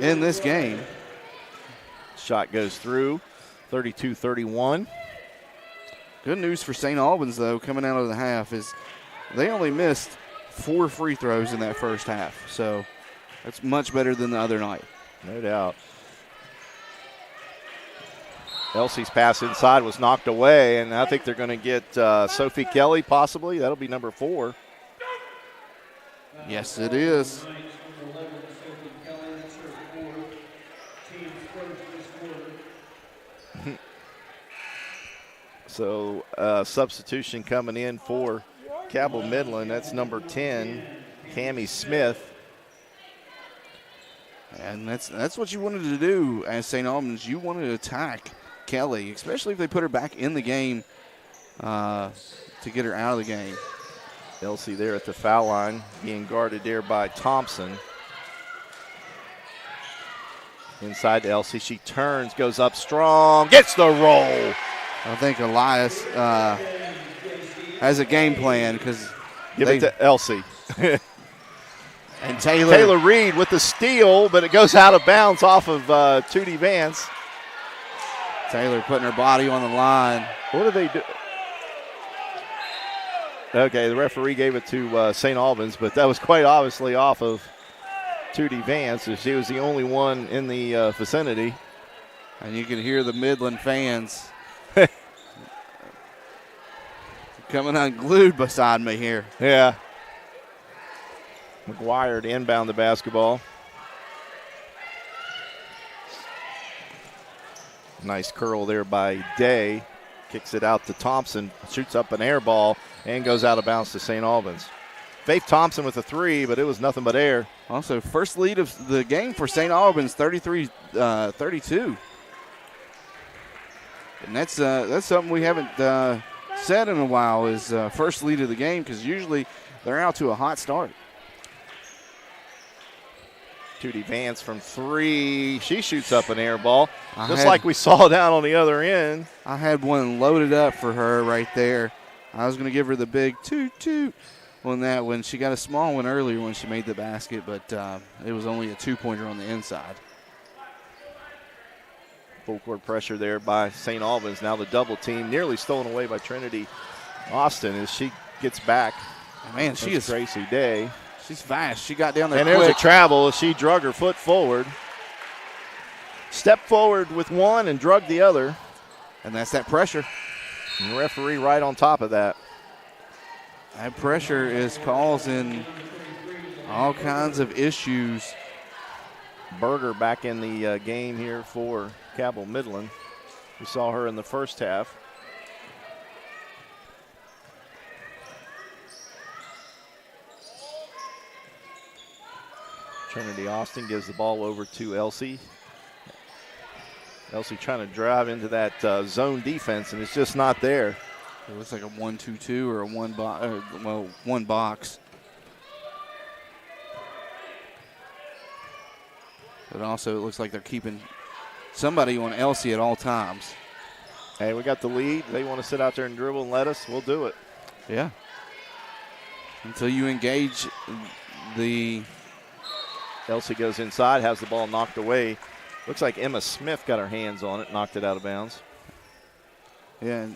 in this game. Shot goes through, 32-31. Good news for St. Albans, though, coming out of the half is they only missed 4 free throws in that first half. So that's much better than the other night. No doubt. Elsie's pass inside was knocked away, and I think they're going to get Sophie Kelly possibly. That'll be number 4. Yes, it is. So substitution coming in for Cabell Midland. That's number 10, Tammy Smith. And that's what you wanted to do as St. Albans. You wanted to attack Kelly, especially if they put her back in the game to get her out of the game. Elsie there at the foul line, being guarded there by Thompson. Inside to Elsie, she turns, goes up strong, gets the roll. I think Elias has a game plan because give it to Elsie. And Taylor Reed with the steal, but it goes out of bounds off of Tootie Vance. Taylor putting her body on the line. What do they do? Okay, the referee gave it to St. Albans, but that was quite obviously off of Tootie Vance. She was the only one in the vicinity. And you can hear the Midland fans coming unglued beside me here. Yeah. McGuire to inbound the basketball. Nice curl there by Day. Kicks it out to Thompson, shoots up an air ball, and goes out of bounds to St. Albans. Faith Thompson with a 3, but it was nothing but air. Also, first lead of the game for St. Albans, 33-32. And that's something we haven't said in a while, is first lead of the game, because usually they're out to a hot start. Tootie Vance from 3. She shoots up an air ball, just like we saw down on the other end. I had one loaded up for her right there. I was going to give her the big toot on that one. She got a small one earlier when she made the basket, but it was only a 2-pointer on the inside. Full court pressure there by St. Albans. Now the double team nearly stolen away by Trinity Austin as she gets back. Man, she is Gracie Day. She's fast. She got down there and quick. There's a travel as she drug her foot forward. Stepped forward with one and drug the other. And that's that pressure. And the referee right on top of that. That pressure is causing all kinds of issues. Berger back in the game here for Cabell Midland. We saw her in the first half. Trinity Austin gives the ball over to Elsie. Elsie trying to drive into that zone defense, and it's just not there. It looks like a 1-2-2 or a one box. But also it looks like they're keeping somebody on Elsie at all times. Hey, we got the lead. They want to sit out there and dribble and let us. We'll do it. Yeah. Until you engage the... Elsie goes inside, has the ball knocked away. Looks like Emma Smith got her hands on it, knocked it out of bounds. Yeah.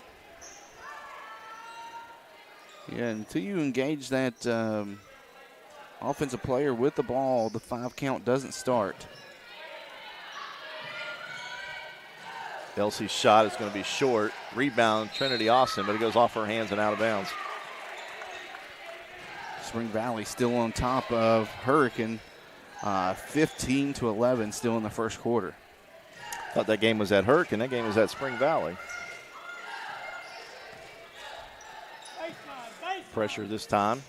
Until you engage that offensive player with the ball, the 5 count doesn't start. Elsie's shot is going to be short. Rebound, Trinity Austin, but it goes off her hands and out of bounds. Spring Valley still on top of Hurricane, 15-11 still in the first quarter. Thought that game was at Hurricane. That game was at Spring Valley. Pressure this time.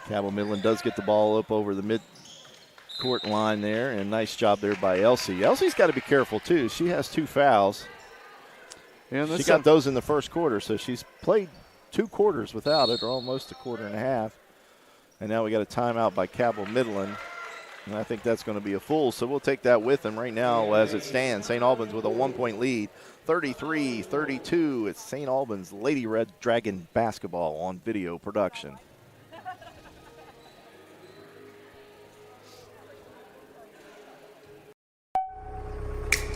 Cabell Midland does get the ball up over the mid-court line there, and nice job there by Elsie. Elsie's got to be careful, too. She has 2 fouls. Yeah, she got those in the first quarter, so she's played 2 quarters without it, or almost a quarter and a half. And now we got a timeout by Cabell Midland, and I think that's going to be a full, so we'll take that with them right now as it stands. St. Albans with a 1-point lead, 33-32. It's St. Albans Lady Red Dragon basketball on video production.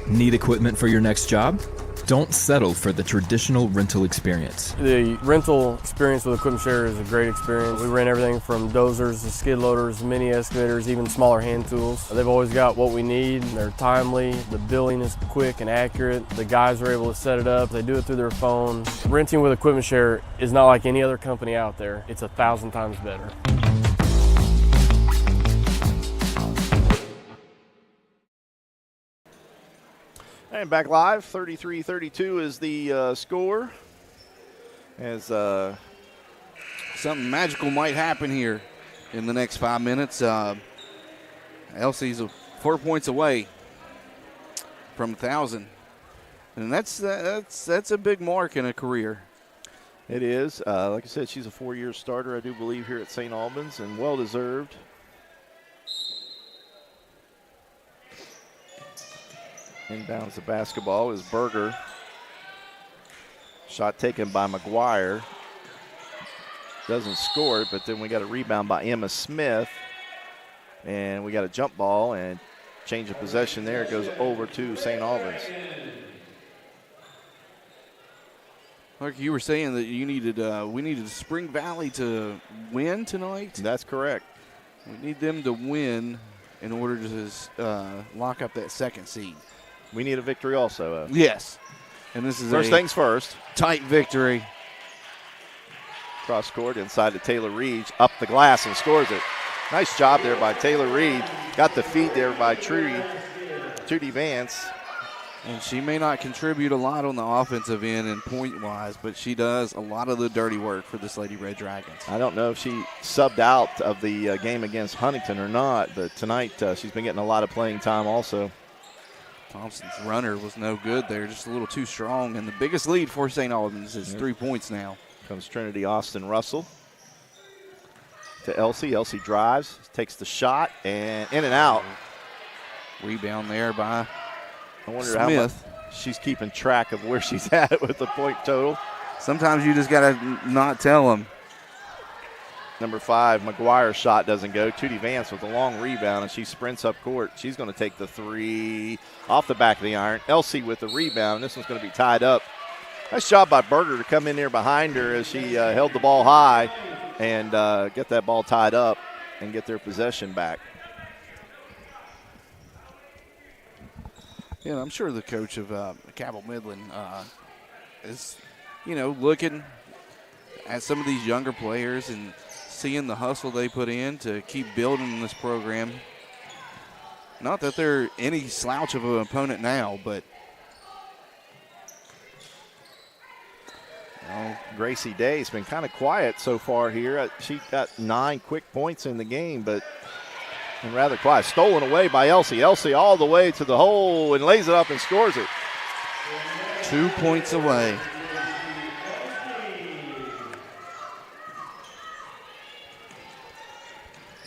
Need equipment for your next job? Don't settle for the traditional rental experience. The rental experience with Equipment Share is a great experience. We rent everything from dozers to skid loaders, mini excavators, even smaller hand tools. They've always got what we need. They're timely. The billing is quick and accurate. The guys are able to set it up. They do it through their phone. Renting with Equipment Share is not like any other company out there. It's 1,000 times better. And back live, 33-32 is the score. As something magical might happen here in the next 5 minutes. Elsie's 4 points away from 1,000, and that's a big mark in a career. It is. Like I said, she's a 4-year starter, I do believe, here at St. Albans, and well-deserved. Inbounds the basketball is Berger. Shot taken by McGuire. Doesn't score it, but then we got a rebound by Emma Smith. And we got a jump ball and change of possession there. It goes over to St. Albans. Like you were saying that you needed, we needed Spring Valley to win tonight. That's correct. We need them to win in order to lock up that second seed. We need a victory also. Yes. And this is first things first. Tight victory. Cross court inside to Taylor Reed. Up the glass and scores it. Nice job there by Taylor Reed. Got the feed there by Trudy Vance. And she may not contribute a lot on the offensive end and point-wise, but she does a lot of the dirty work for this Lady Red Dragons. I don't know if she subbed out of the game against Huntington or not, but tonight she's been getting a lot of playing time also. Thompson's runner was no good there, just a little too strong. And the biggest lead for St. Albans is 3 points now. Comes Trinity Austin Russell to Elsie. Elsie drives, takes the shot, and in and out. Rebound there by I wonder Smith. How much she's keeping track of where she's at with the point total. Sometimes you just got to not tell them. Number 5, McGuire's shot doesn't go. Tootie Vance with a long rebound, and she sprints up court. She's going to take the 3 off the back of the iron. Elsie with the rebound. This one's going to be tied up. Nice job by Berger to come in there behind her as she held the ball high and get that ball tied up and get their possession back. Yeah, I'm sure the coach of Cabell Midland is, looking at some of these younger players and seeing the hustle they put in to keep building this program. Not that they're any slouch of an opponent now, but Well, Gracie Day's been kind of quiet so far here. She got 9 quick points in the game, but and rather quiet. Stolen away by Elsie. Elsie all the way to the hole and lays it up and scores it. 2 points away.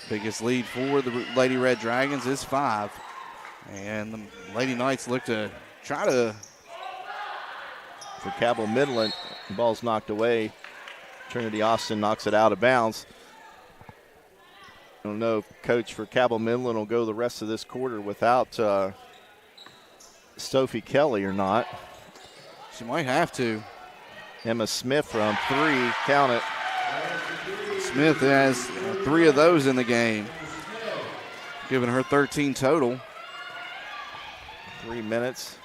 Biggest lead for the Lady Red Dragons is 5. And the Lady Knights look to try to. For Cabell Midland, the ball's knocked away. Trinity Austin knocks it out of bounds. I don't know if coach for Cabell Midland will go the rest of this quarter without Sophie Kelly or not. She might have to. Emma Smith from 3, count it. Smith has 3 of those in the game, giving her 13 total. 3 minutes.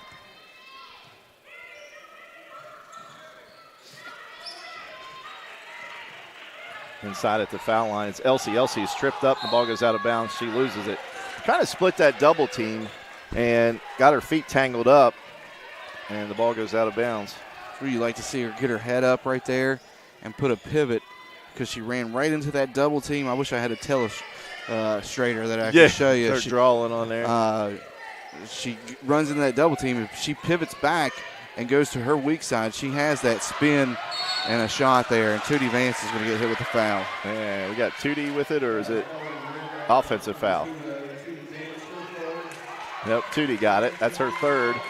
Inside at the foul line, it's Elsie. Elsie is tripped up. The ball goes out of bounds. She loses it. Kind of split that double team and got her feet tangled up, and the ball goes out of bounds. Where you like to see her get her head up right there and put a pivot because she ran right into that double team. I wish I had a telestrator that I could show you. They're drawing on there. She runs into that double team. If she pivots back and goes to her weak side, she has that spin and a shot there, and Tootie Vance is going to get hit with a foul. Yeah, we got Tootie with it, or is it offensive foul? Nope, Tootie got it. That's her 3rd.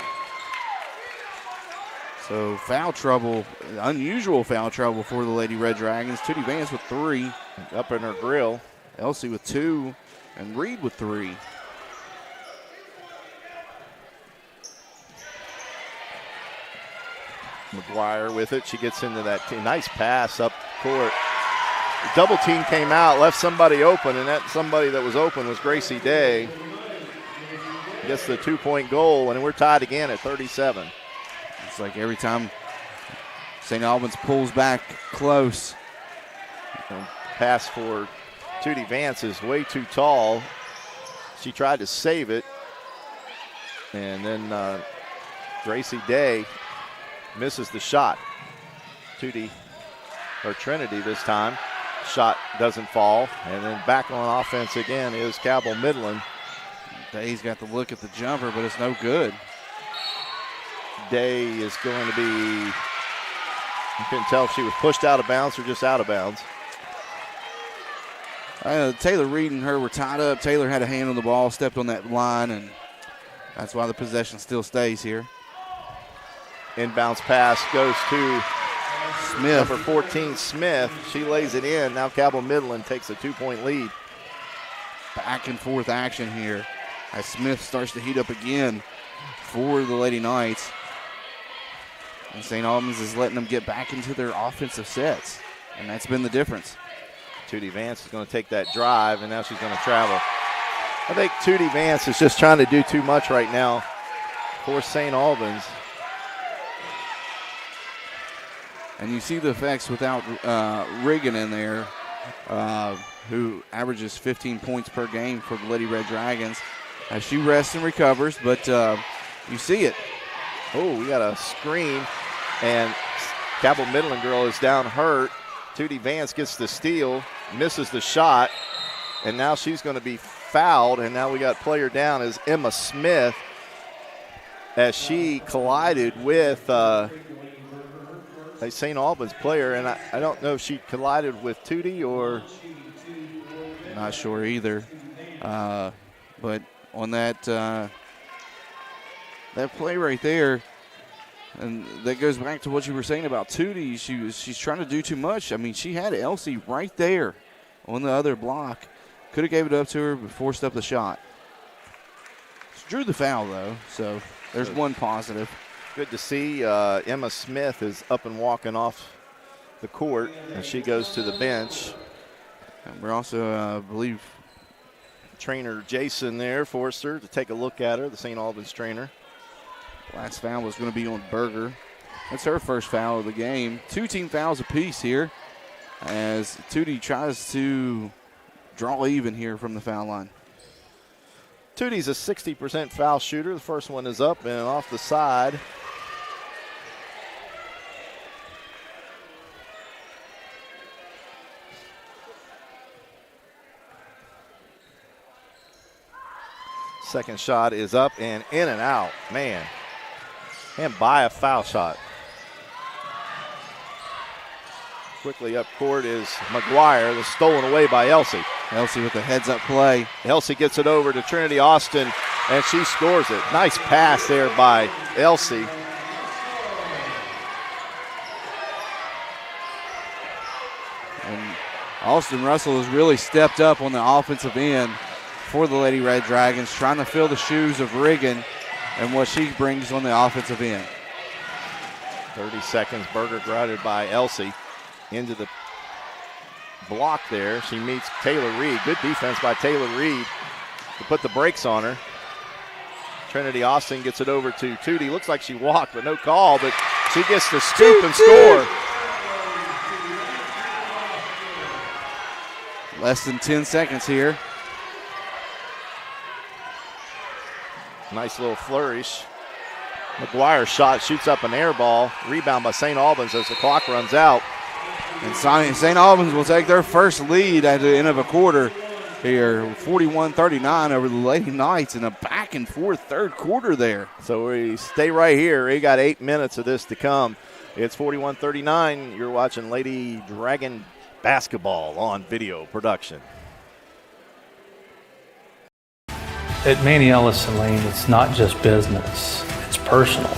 So foul trouble, unusual foul trouble for the Lady Red Dragons. Tootie Vance with 3. Up in her grill. Elsie with 2, and Reed with 3. McGuire with it. She gets into that team. Nice pass up court. The double team came out, left somebody open, and that somebody that was open was Gracie Day. Gets the 2-point goal, and we're tied again at 37. It's like every time St. Albans pulls back close. Pass for Tootie Vance is way too tall. She tried to save it, and then Gracie Day misses the shot. Trinity this time. Shot doesn't fall. And then back on offense again is Cabell Midland. Day's got the look at the jumper, but it's no good. Day is going to be, you couldn't tell if she was pushed out of bounds or just out of bounds. Taylor Reed and her were tied up. Taylor had a hand on the ball, stepped on that line, and that's why the possession still stays here. Inbounds pass goes to Smith. Number 14, Smith. She lays it in. Now Cabell Midland takes a 2-point lead. Back and forth action here as Smith starts to heat up again for the Lady Knights. And St. Albans is letting them get back into their offensive sets, and that's been the difference. Tootie Vance is going to take that drive, and now she's going to travel. I think Tootie Vance is just trying to do too much right now for St. Albans. And you see the effects without Regan in there, who averages 15 points per game for the Lady Red Dragons. As she rests and recovers, but you see it. Oh, we got a screen, and Cabell Midland girl is down hurt. Tootie Vance gets the steal, misses the shot, and now she's going to be fouled, and now we got player down as Emma Smith as she collided with a St. Albans player, and I don't know if she collided with Tootie or. Not sure either. But on that play right there, and that goes back to what you were saying about Tootie. She's trying to do too much. I mean, she had Elsie right there on the other block. Could have gave it up to her, but forced up the shot. She drew the foul, though, so there's one positive. Good to see Emma Smith is up and walking off the court, and she goes to the bench. And we're also, I believe, trainer Jason there forced her to take a look at her, the St. Albans trainer. Last foul was going to be on Berger. That's her first foul of the game. 2 team fouls apiece here as Tootie tries to draw even here from the foul line. Tootie's a 60% foul shooter. The first one is up and off the side. Second shot is up and in and out. Man, and by a foul shot. Quickly up court is McGuire. That's stolen away by Elsie. Elsie with the heads-up play. Elsie gets it over to Trinity Austin, and she scores it. Nice pass there by Elsie. And Austin Russell has really stepped up on the offensive end for the Lady Red Dragons, trying to fill the shoes of Riggin and what she brings on the offensive end. 30 seconds. Berger guarded by Elsie into the block there. She meets Taylor Reed. Good defense by Taylor Reed to put the brakes on her. Trinity Austin gets it over to Tootie. Looks like she walked, but no call, but she gets to scoop and score. Less than 10 seconds here. Nice little flourish. McGuire's shot shoots up an air ball. Rebound by St. Albans as the clock runs out. And St. Albans will take their first lead at the end of a quarter here, 41-39 over the Lady Knights in a back-and-forth third quarter there. So we stay right here. We got 8 minutes of this to come. It's 41-39. You're watching Lady Dragon basketball on video production. At Manny Ellison Lane, it's not just business, it's personal.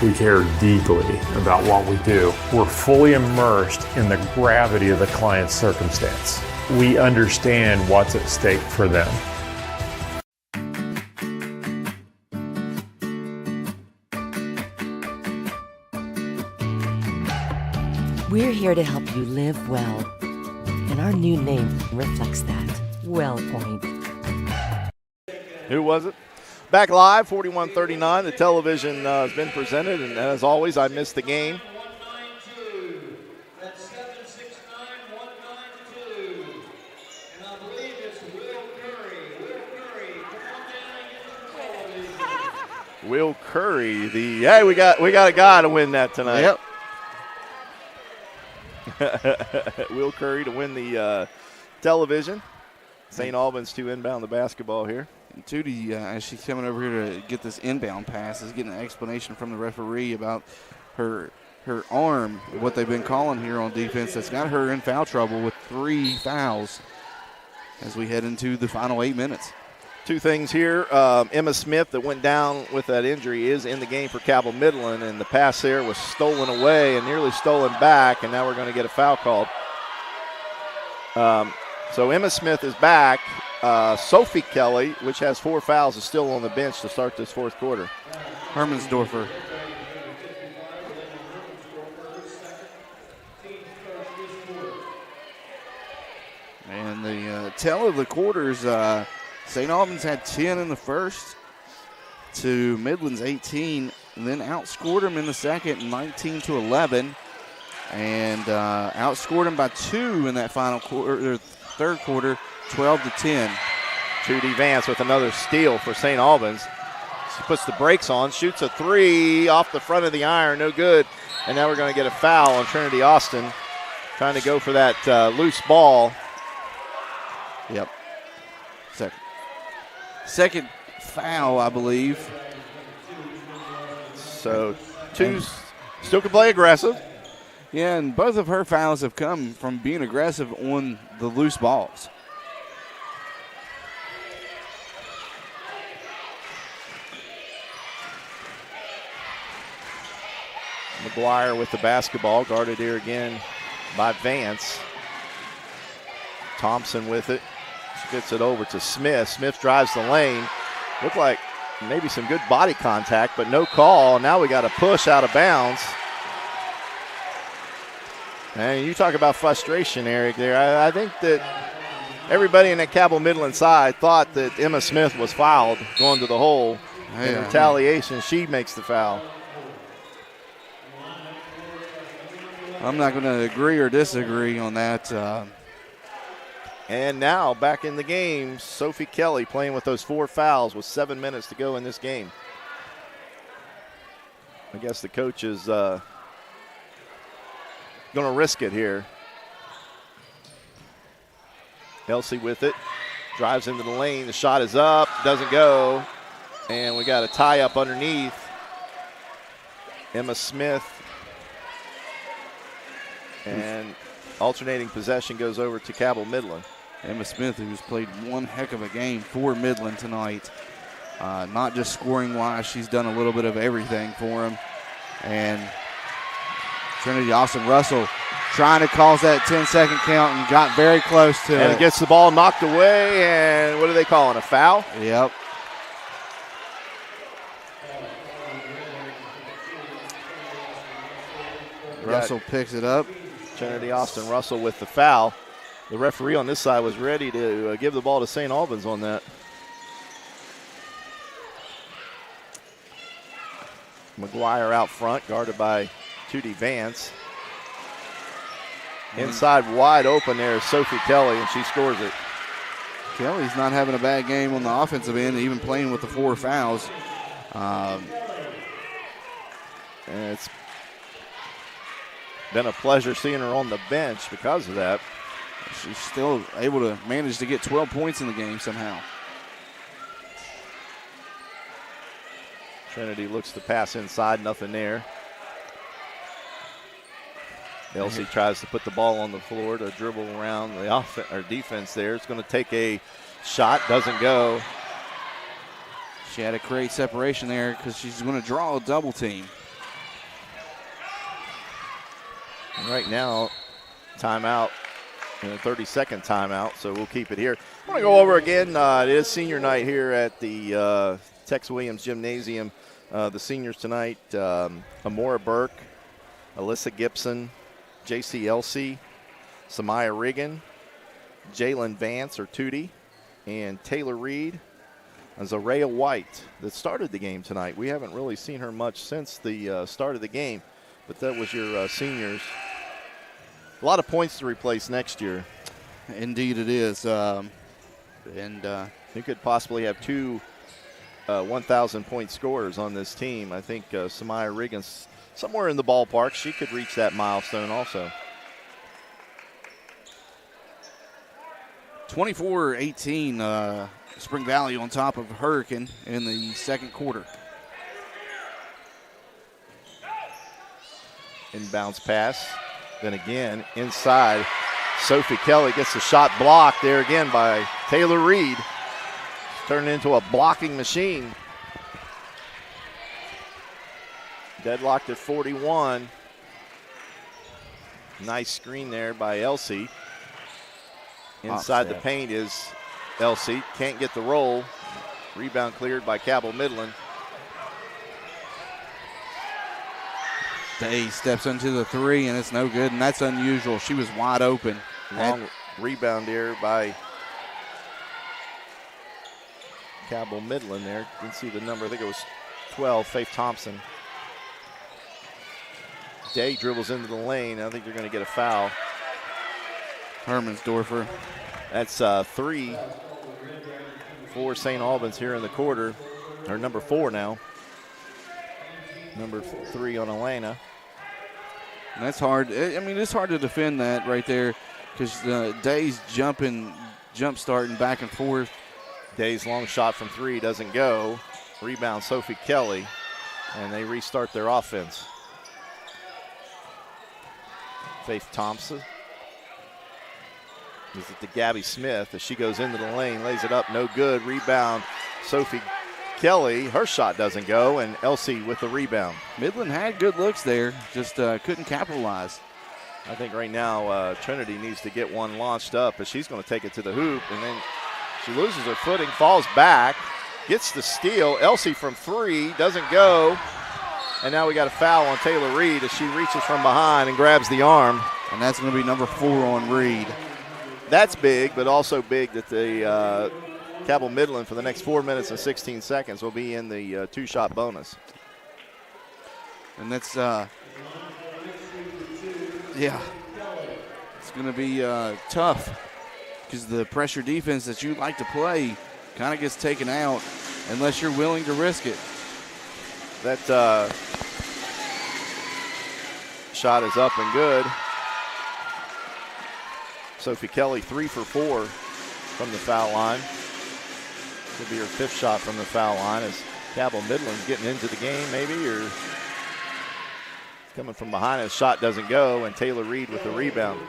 We care deeply about what we do. We're fully immersed in the gravity of the client's circumstance. We understand what's at stake for them. We're here to help you live well, and our new name reflects that. WellPoint. Who was it? Back live, 41-39. The television has been presented, and as always, I missed the game. That's 769-192. And I believe it's Will Curry. Will Curry, come on down and get the television. Will Curry, we got a guy to win that tonight. Yep. Will Curry to win the television. St. Albans to inbound the basketball here. And Tootie, as she's coming over here to get this inbound pass, is getting an explanation from the referee about her arm, what they've been calling here on defense. That's got her in foul trouble with 3 fouls as we head into the final 8 minutes. Two things here. Emma Smith, that went down with that injury, is in the game for Cabell Midland, and the pass there was stolen away and nearly stolen back, and now we're going to get a foul called. So Emma Smith is back. Sophie Kelly, which has 4 fouls, is still on the bench to start this fourth quarter. Hermansdorfer. And the tell of the quarters, St. Albans had 10 in the first to Midland's 18, and then outscored them in the second, 19-11, and outscored them by 2 in that final quarter, third quarter, 12-10. Tootie Vance with another steal for St. Albans. She puts the brakes on, shoots a 3 off the front of the iron, no good. And now we're going to get a foul on Trinity Austin, trying to go for that loose ball. Yep. Second foul, I believe. So two still can play aggressive. Yeah, and both of her fouls have come from being aggressive on the loose balls. McGuire with the basketball, guarded here again by Vance. Thompson with it. She gets it over to Smith. Smith drives the lane. Looked like maybe some good body contact, but no call. Now we got a push out of bounds. And you talk about frustration, Eric, there. I think that everybody in that Cabell Midland side thought that Emma Smith was fouled going to the hole. In retaliation, she makes the foul. I'm not going to agree or disagree on that. And now back in the game, Sophie Kelly playing with those 4 fouls with 7 minutes to go in this game. I guess the coach is going to risk it here. Elsie with it. Drives into the lane. The shot is up. Doesn't go. And we got a tie up underneath. Emma Smith. And alternating possession goes over to Cabell Midland. Emma Smith, who's played one heck of a game for Midland tonight. Not just scoring-wise, she's done a little bit of everything for them. And Trinity Austin Russell trying to cause that 10-second count and got very close to it. And gets the ball knocked away, and what are they calling, a foul? Yep. Russell picks it up. Trinity Austin Russell with the foul. The referee on this side was ready to give the ball to St. Albans on that. McGuire out front, guarded by Tootie Vance. Inside wide open there is Sophie Kelly, and she scores it. Kelly's not having a bad game on the offensive end, even playing with the 4 fouls. And it's been a pleasure seeing her on the bench because of that. She's still able to manage to get 12 points in the game somehow. Trinity looks to pass inside, nothing there. Elsie tries to put the ball on the floor to dribble around the defense there. It's going to take a shot, doesn't go. She had to create separation there because she's going to draw a double team. And right now, timeout, and a 30-second timeout, so we'll keep it here. I want to go over again. It is senior night here at the Tex Williams Gymnasium. The seniors tonight, Amora Burke, Alyssa Gibson, J.C. Elsie, Samaya Riggin, Jalen Vance or Tootie, and Taylor Reed, and Zaria White that started the game tonight. We haven't really seen her much since the start of the game, but that was your seniors. A lot of points to replace next year. Indeed it is. You could possibly have 2 1,000-point scorers on this team. I think Samaya Riggins somewhere in the ballpark. She could reach that milestone also. 24-18, Spring Valley on top of Hurricane in the second quarter. Inbounds pass. Then again, inside. Sophie Kelly gets the shot blocked there again by Taylor Reed. Turned into a blocking machine. Deadlocked at 41. Nice screen there by Elsie. Inside the paint is Elsie. Can't get the roll. Rebound cleared by Cabell Midland. Day steps into the 3, and it's no good, and that's unusual. She was wide open. Long rebound here by Cabell Midland there. You can see the number. I think it was 12, Faith Thompson. Day dribbles into the lane. I think they're going to get a foul. Hermansdorfer. That's 3 for St. Albans here in the quarter. Or number 4 now. Number 3 on Elena. And that's hard. I mean, it's hard to defend that right there because Day's jump starting back and forth. Day's long shot from 3 doesn't go. Rebound Sophie Kelly, and they restart their offense. Faith Thompson. Gives it to Gabby Smith as she goes into the lane, lays it up, no good. Rebound Sophie Kelly, her shot doesn't go, and Elsie with the rebound. Midland had good looks there, just couldn't capitalize. I think right now Trinity needs to get one launched up, but she's going to take it to the hoop, and then she loses her footing, falls back, gets the steal. Elsie from 3, doesn't go, and now we got a foul on Taylor Reed as she reaches from behind and grabs the arm. And that's going to be number 4 on Reed. That's big, but also big that the Cabell Midland for the next 4 minutes and 16 seconds will be in the 2-shot bonus. And that's, it's going to be tough because the pressure defense that you like to play kind of gets taken out unless you're willing to risk it. That shot is up and good. Sophie Kelly 3 for 4. from the foul line. Could be her 5th shot from the foul line as Cabell Midland's getting into the game maybe, or coming from behind. His shot doesn't go, and Taylor Reed with the rebound.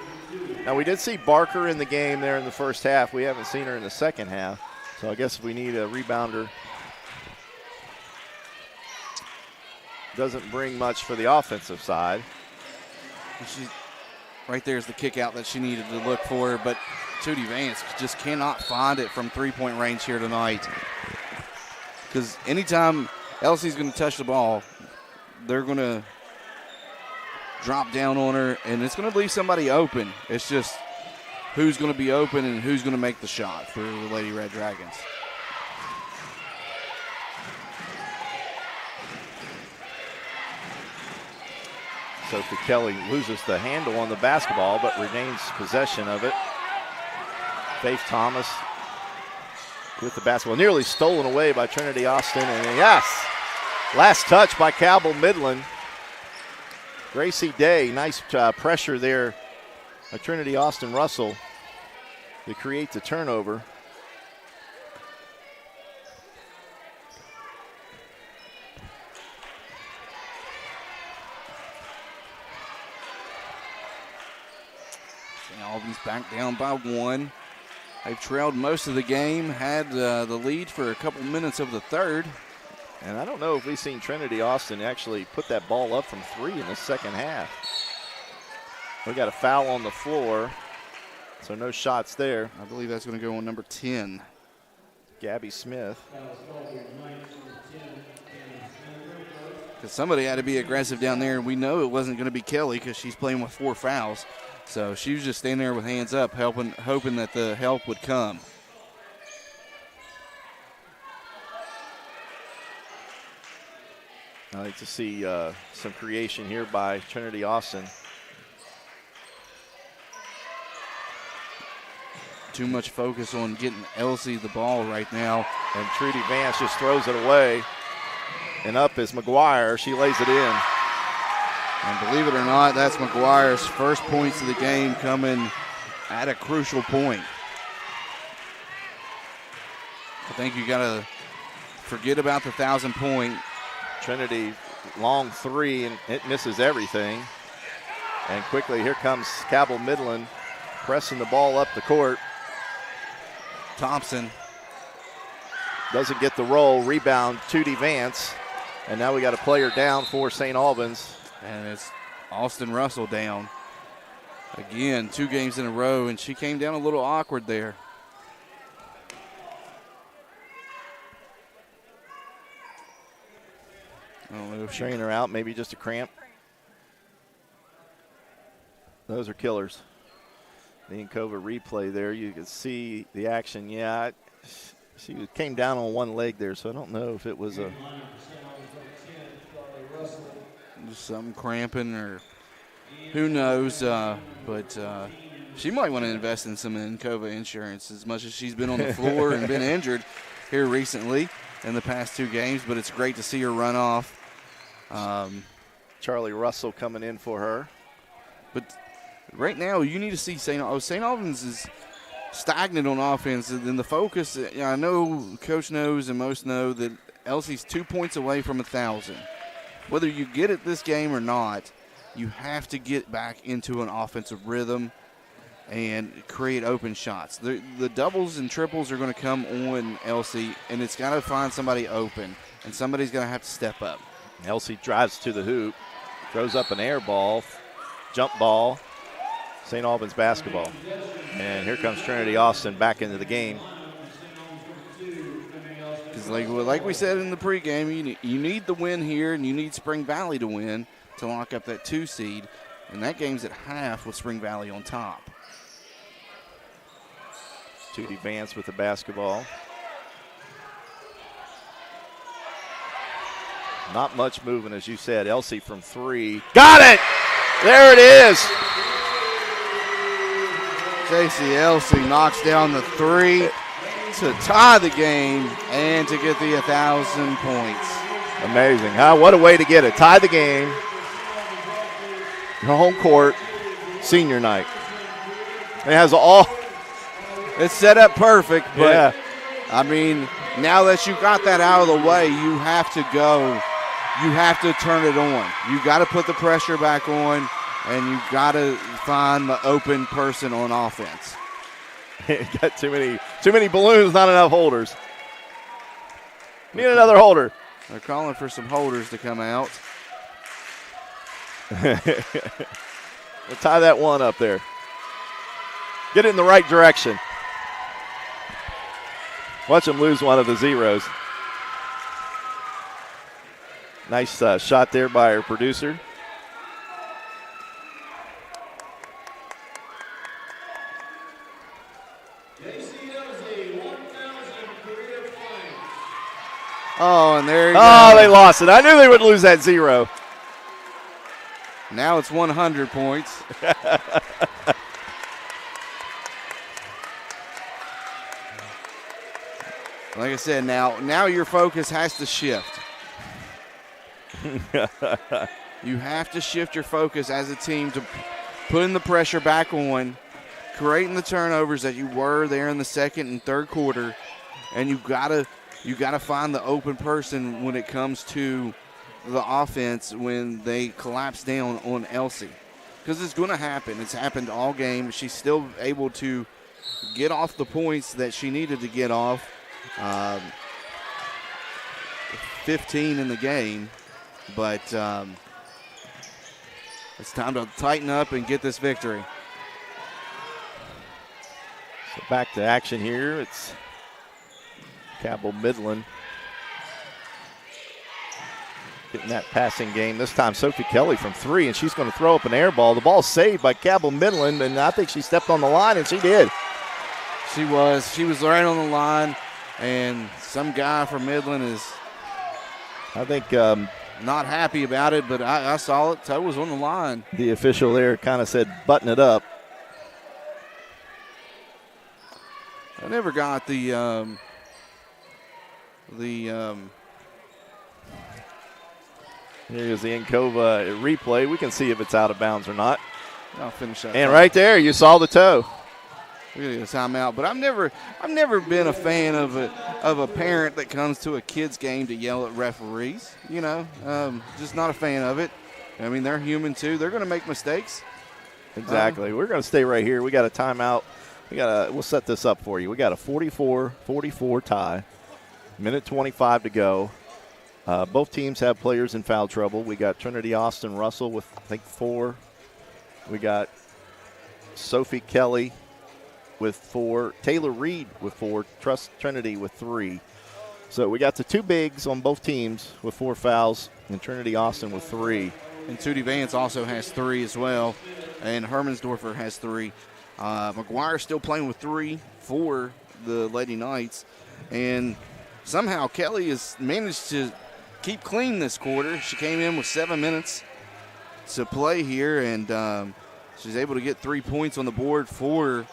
Now, we did see Barker in the game there in the first half. We haven't seen her in the second half, so I guess we need a rebounder. Doesn't bring much for the offensive side. Right there is the kick out that she needed to look for, but Tootie Vance just cannot find it from three-point range here tonight. Because anytime Elsie's going to touch the ball, they're going to drop down on her, and it's going to leave somebody open. It's just who's going to be open and who's going to make the shot for the Lady Red Dragons. Sophie Kelly loses the handle on the basketball, but regains possession of it. Faith Thomas with the basketball, nearly stolen away by Trinity Austin, and yes, last touch by Cabell Midland. Gracie Day, nice pressure there by Trinity Austin Russell to create the turnover. Albans back down by 1. They've trailed most of the game, had the lead for a couple minutes of the third. And I don't know if we've seen Trinity Austin actually put that ball up from 3 in the second half. We got a foul on the floor, so no shots there. I believe that's going to go on number 10. Gabby Smith. Because somebody had to be aggressive down there, and we know it wasn't going to be Kelly because she's playing with 4 fouls. So she was just standing there with hands up, hoping that the help would come. I like to see some creation here by Trinity Austin. Too much focus on getting Elsie the ball right now. And Trudy Vance just throws it away. And up is McGuire. She lays it in. And believe it or not, that's McGuire's first points of the game coming at a crucial point. I think you got to forget about the 1,000-point. Trinity, long 3, and it misses everything. And quickly, here comes Cabell Midland pressing the ball up the court. Thompson doesn't get the roll. Rebound, Tootie Vance. And now we got a player down for St. Albans. And it's Austin Russell down. Again, 2 games in a row, and she came down a little awkward there. I don't know if Trainer out, maybe just a cramp. Those are killers. The Inkova replay there, you can see the action. Yeah, she came down on one leg there, so I don't know if it was a just something cramping or who knows, but she might want to invest in some Inkova insurance as much as she's been on the floor and been injured here recently in the past 2 games, but it's great to see her run off. Charlie Russell coming in for her. But right now you need to see St. Albans is stagnant on offense, and then the focus, I know Coach knows and most know that Elsie's 2 points away from 1,000. Whether you get it this game or not, you have to get back into an offensive rhythm and create open shots. The doubles and triples are going to come on Elsie, and it's got to find somebody open, and somebody's going to have to step up. Elsie drives to the hoop, throws up an air ball, jump ball, St. Albans basketball. And here comes Trinity Austin back into the game. Because like we said in the pregame, you need the win here, and you need Spring Valley to win to lock up that 2 seed. And that game's at half with Spring Valley on top. Tootie Vance with the basketball. Not much moving, as you said. Elsie from 3. Got it! There it is. JC Elsie knocks down the 3 to tie the game and to get the 1,000 points. Amazing, huh? What a way to get it. Tie the game. Your home court, senior night. It has all It's set up perfect, but Yeah. I mean, now that you got that out of the way, you have to go. You have to turn it on. You got to put the pressure back on, and you got to find the open person on offense. Got too many balloons, not enough holders. Need another holder. They're calling for some holders to come out. We'll tie that one up there. Get it in the right direction. Watch them lose one of the zeros. Nice shot there by our producer. Oh, and there you go. Oh, they lost it. I knew they would lose that zero. Now it's 100 points. Like I said, now your focus has to shift. You have to shift your focus as a team to putting the pressure back on, creating the turnovers that you were there in the second and third quarter, and you gotta find the open person when it comes to the offense when they collapse down on Elsie, because it's going to happen. It's happened all game. She's still able to get off the points that she needed to get off. 15 in the game, but it's time to tighten up and get this victory. So back to action here. It's Cabell Midland getting that passing game. This time Sophie Kelly from 3, and she's going to throw up an air ball. The ball's saved by Cabell Midland, and I think she stepped on the line, and she did. She was right on the line, and some guy from Midland is, I think, not happy about it, but I saw it. Toe was on the line. The official there kind of said, button it up. I never got the Here's the Encova replay. We can see if it's out of bounds or not. I'll finish that. And right there, you saw the toe. We're gonna get a timeout, but I've never been a fan of a parent that comes to a kid's game to yell at referees. You know, just not a fan of it. I mean, they're human too. They're going to make mistakes. Exactly. We're going to stay right here. We got a timeout. We'll set this up for you. We got a 44-44 tie. Minute 25 to go. Both teams have players in foul trouble. We got Trinity Austin Russell with, I think, 4. We got Sophie Kelly with 4. Taylor Reed with 4. Trust Trinity with 3. So we got the 2 bigs on both teams with 4 fouls, and Trinity Austin with 3. And Tootie Vance also has 3 as well, and Hermansdorfer has 3. McGuire still playing with 3 for the Lady Knights, and somehow Kelly has managed to keep clean this quarter. She came in with 7 minutes to play here, and she's able to get 3 points on the board for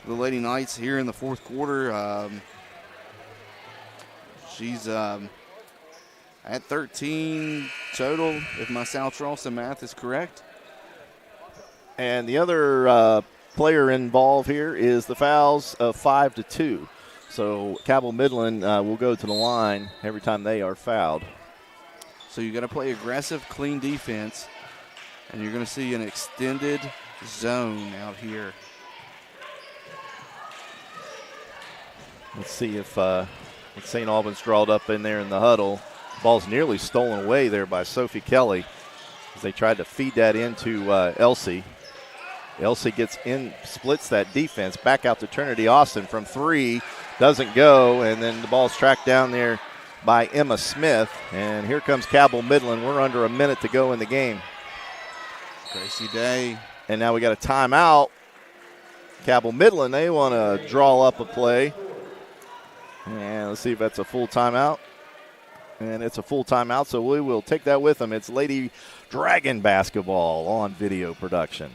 the Lady Knights here in the fourth quarter. She's at 13 total, if my South Charleston math is correct. And the other player involved here is the fouls of 5-2. So Cabell Midland will go to the line every time they are fouled. So you got to play aggressive, clean defense, and you're going to see an extended zone out here. Let's see if St. Albans drawed up in there in the huddle. Ball's nearly stolen away there by Sophie Kelly as they tried to feed that into Elsie. Elsie gets in, splits that defense, back out to Trinity Austin from 3, doesn't go, and then the ball's tracked down there by Emma Smith. And here comes Cabell Midland. We're under a minute to go in the game. Gracie Day. And now we got a timeout. Cabell Midland, they want to draw up a play. And let's see if that's a full timeout. And it's a full timeout, so we will take that with them. It's Lady Dragon basketball on video production.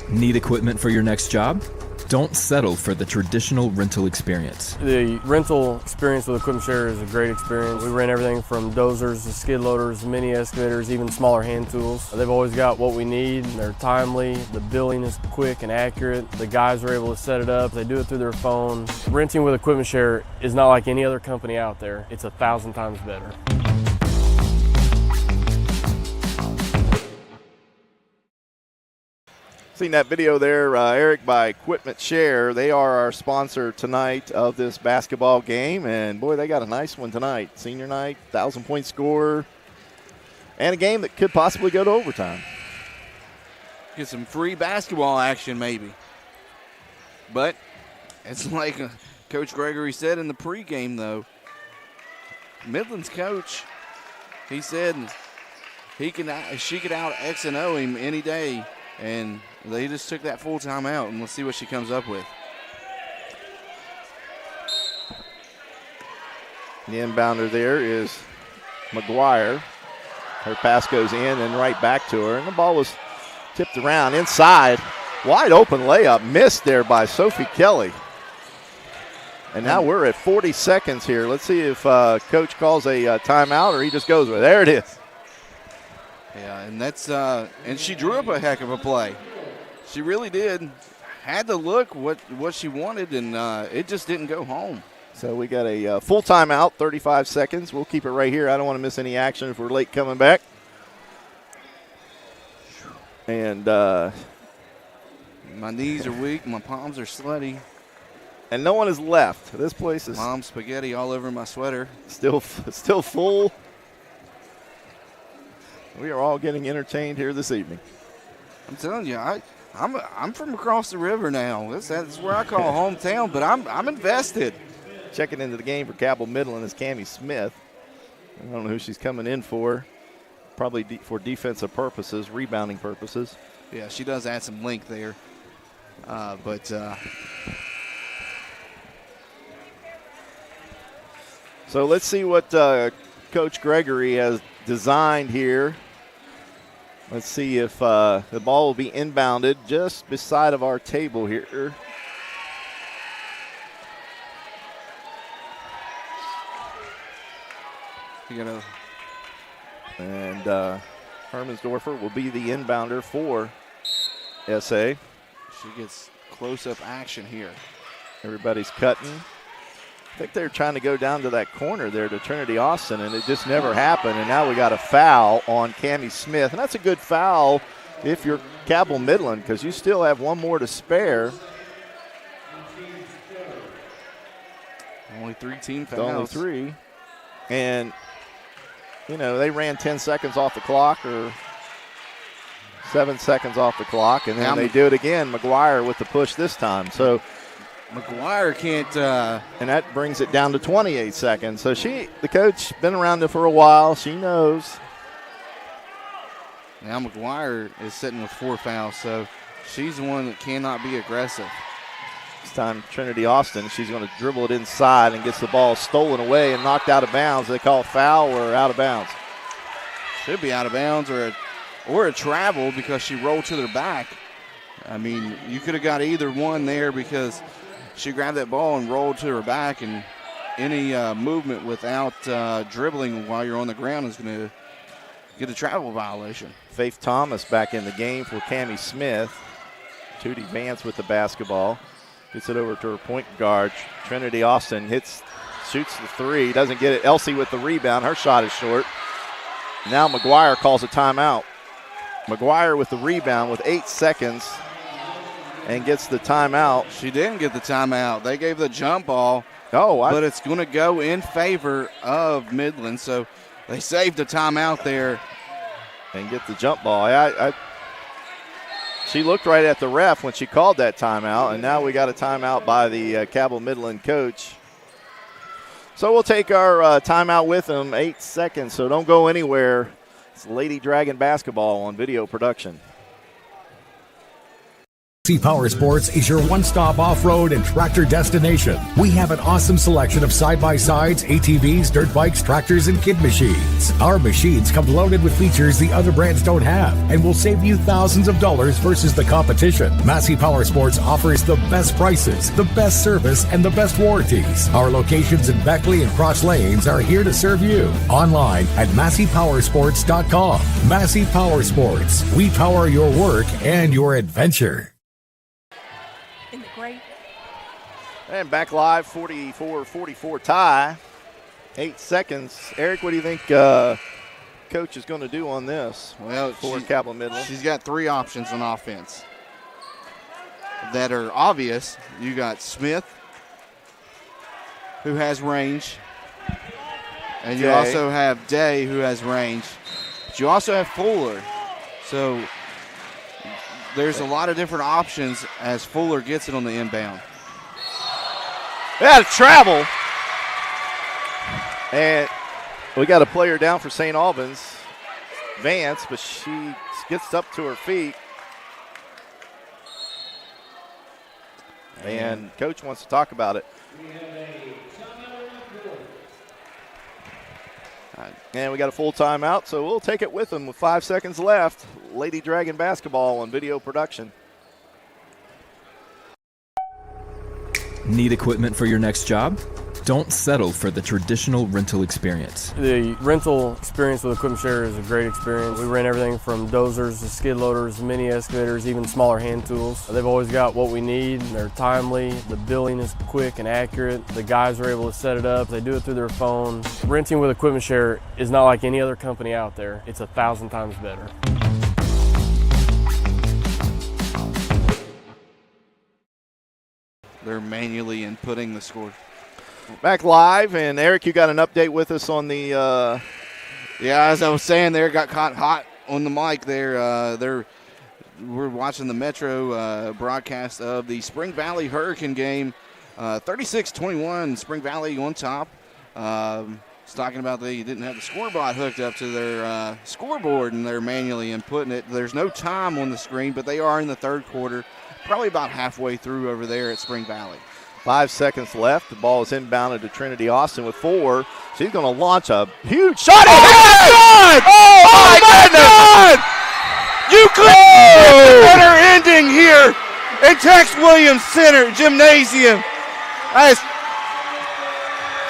Need equipment for your next job? Don't settle for the traditional rental experience. The rental experience with Equipment Share is a great experience. We rent everything from dozers to skid loaders, mini excavators, even smaller hand tools. They've always got what we need. They're timely. The billing is quick and accurate. The guys are able to set it up. They do it through their phone. Renting with Equipment Share is not like any other company out there. It's 1,000 times better. Seen that video there, Eric, by Equipment Share. They are our sponsor tonight of this basketball game, and boy, they got a nice one tonight. Senior night, 1,000-point score, and a game that could possibly go to overtime. Get some free basketball action maybe. But it's like Coach Gregory said in the pregame, though. Midland's coach, he said she could out X and O him any day, and they just took that full timeout, and let's see what she comes up with. The inbounder there is McGuire. Her pass goes in and right back to her, and the ball was tipped around inside. Wide open layup missed there by Sophie Kelly. And now we're at 40 seconds here. Let's see if Coach calls a timeout or he just goes with it. There it is. Yeah, and that's and she drew up a heck of a play. She really did. Had to look what she wanted, and it just didn't go home. So we got a full timeout, 35 seconds. We'll keep it right here. I don't want to miss any action if we're late coming back. And my knees are weak. My palms are sweaty. And no one is left. This place is Mom spaghetti all over my sweater. Still full. We are all getting entertained here this evening. I'm telling you, I'm from across the river now. That's where I call hometown, but I'm invested. Checking into the game for Cabell Midland is Cammie Smith. I don't know who she's coming in for. Probably for defensive purposes, rebounding purposes. Yeah, she does add some length there. So let's see what Coach Gregory has designed here. Let's see if the ball will be inbounded just beside of our table here. And Hermansdorfer will be the inbounder for SA. She gets close-up action here. Everybody's cutting. I think they're trying to go down to that corner there to Trinity Austin, and it just never happened. And now we got a foul on Cammie Smith. And that's a good foul if you're Cabell Midland, because you still have one more to spare. Only 3 team fouls. Only 3. And, you know, they ran 10 seconds off the clock or 7 seconds off the clock, and then they do it again. McGuire with the push this time. So McGuire can't. And that brings it down to 28 seconds. So the coach, been around there for a while. She knows. Now McGuire is sitting with 4 fouls, so she's the one that cannot be aggressive. This time Trinity Austin, she's going to dribble it inside and gets the ball stolen away and knocked out of bounds. They call foul or out of bounds? Should be out of bounds or a travel because she rolled to their back. I mean, you could have got either one there because she grabbed that ball and rolled to her back, and any movement without dribbling while you're on the ground is going to get a travel violation. Faith Thomas back in the game for Cammie Smith. Tootie Vance with the basketball. Gets it over to her point guard. Trinity Austin shoots the 3, doesn't get it. Elsie with the rebound. Her shot is short. Now McGuire calls a timeout. McGuire with the rebound with 8 seconds and gets the timeout. She didn't get the timeout. They gave the jump ball, but it's going to go in favor of Midland. So they saved a timeout there. And get the jump ball. She looked right at the ref when she called that timeout, and now we got a timeout by the Cabell Midland coach. So we'll take our timeout with them, 8 seconds, so don't go anywhere. It's Lady Dragon basketball on video production. Massey Power Sports is your one-stop off-road and tractor destination. We have an awesome selection of side-by-sides, ATVs, dirt bikes, tractors, and kid machines. Our machines come loaded with features the other brands don't have and will save you thousands of dollars versus the competition. Massey Power Sports offers the best prices, the best service, and the best warranties. Our locations in Beckley and Cross Lanes are here to serve you. Online at MasseyPowersports.com. Massey Power Sports. We power your work and your adventure. And back live, 44-44 tie. 8 seconds. Eric, what do you think Coach is going to do on this? Well, for Cabell Midland? She's got 3 options on offense that are obvious. You got Smith, who has range, and you also have Day, who has range. But you also have Fuller. So there's a lot of different options as Fuller gets it on the inbound. They had to travel. And we got a player down for St. Albans, Vance, but she gets up to her feet. And Coach wants to talk about it. And we got a full timeout, so we'll take it with them with 5 seconds left. Lady Dragon basketball on video production. Need equipment for your next job? Don't settle for the traditional rental experience. The rental experience with Equipment Share is a great experience. We rent everything from dozers to skid loaders, mini excavators, even smaller hand tools. They've always got what we need. They're timely. The billing is quick and accurate. The guys are able to set it up. They do it through their phone. Renting with Equipment Share is not like any other company out there. It's 1,000 times better. They're manually inputting the score. Back live, and Eric, you got an update with us on the. Yeah, as I was saying, there got caught hot on the mic. We're watching the Metro broadcast of the Spring Valley Hurricane game, 36-21. Spring Valley on top. It's talking about they didn't have the scoreboard hooked up to their scoreboard, and they're manually inputting it. There's no time on the screen, but they are in the third quarter, probably about halfway through over there at Spring Valley. 5 seconds left. The ball is inbounded to Trinity Austin with 4. She's going to launch a huge shot. Oh, my God! Oh, my God! You couldn't get a better ending here at Tex Williams Center Gymnasium. As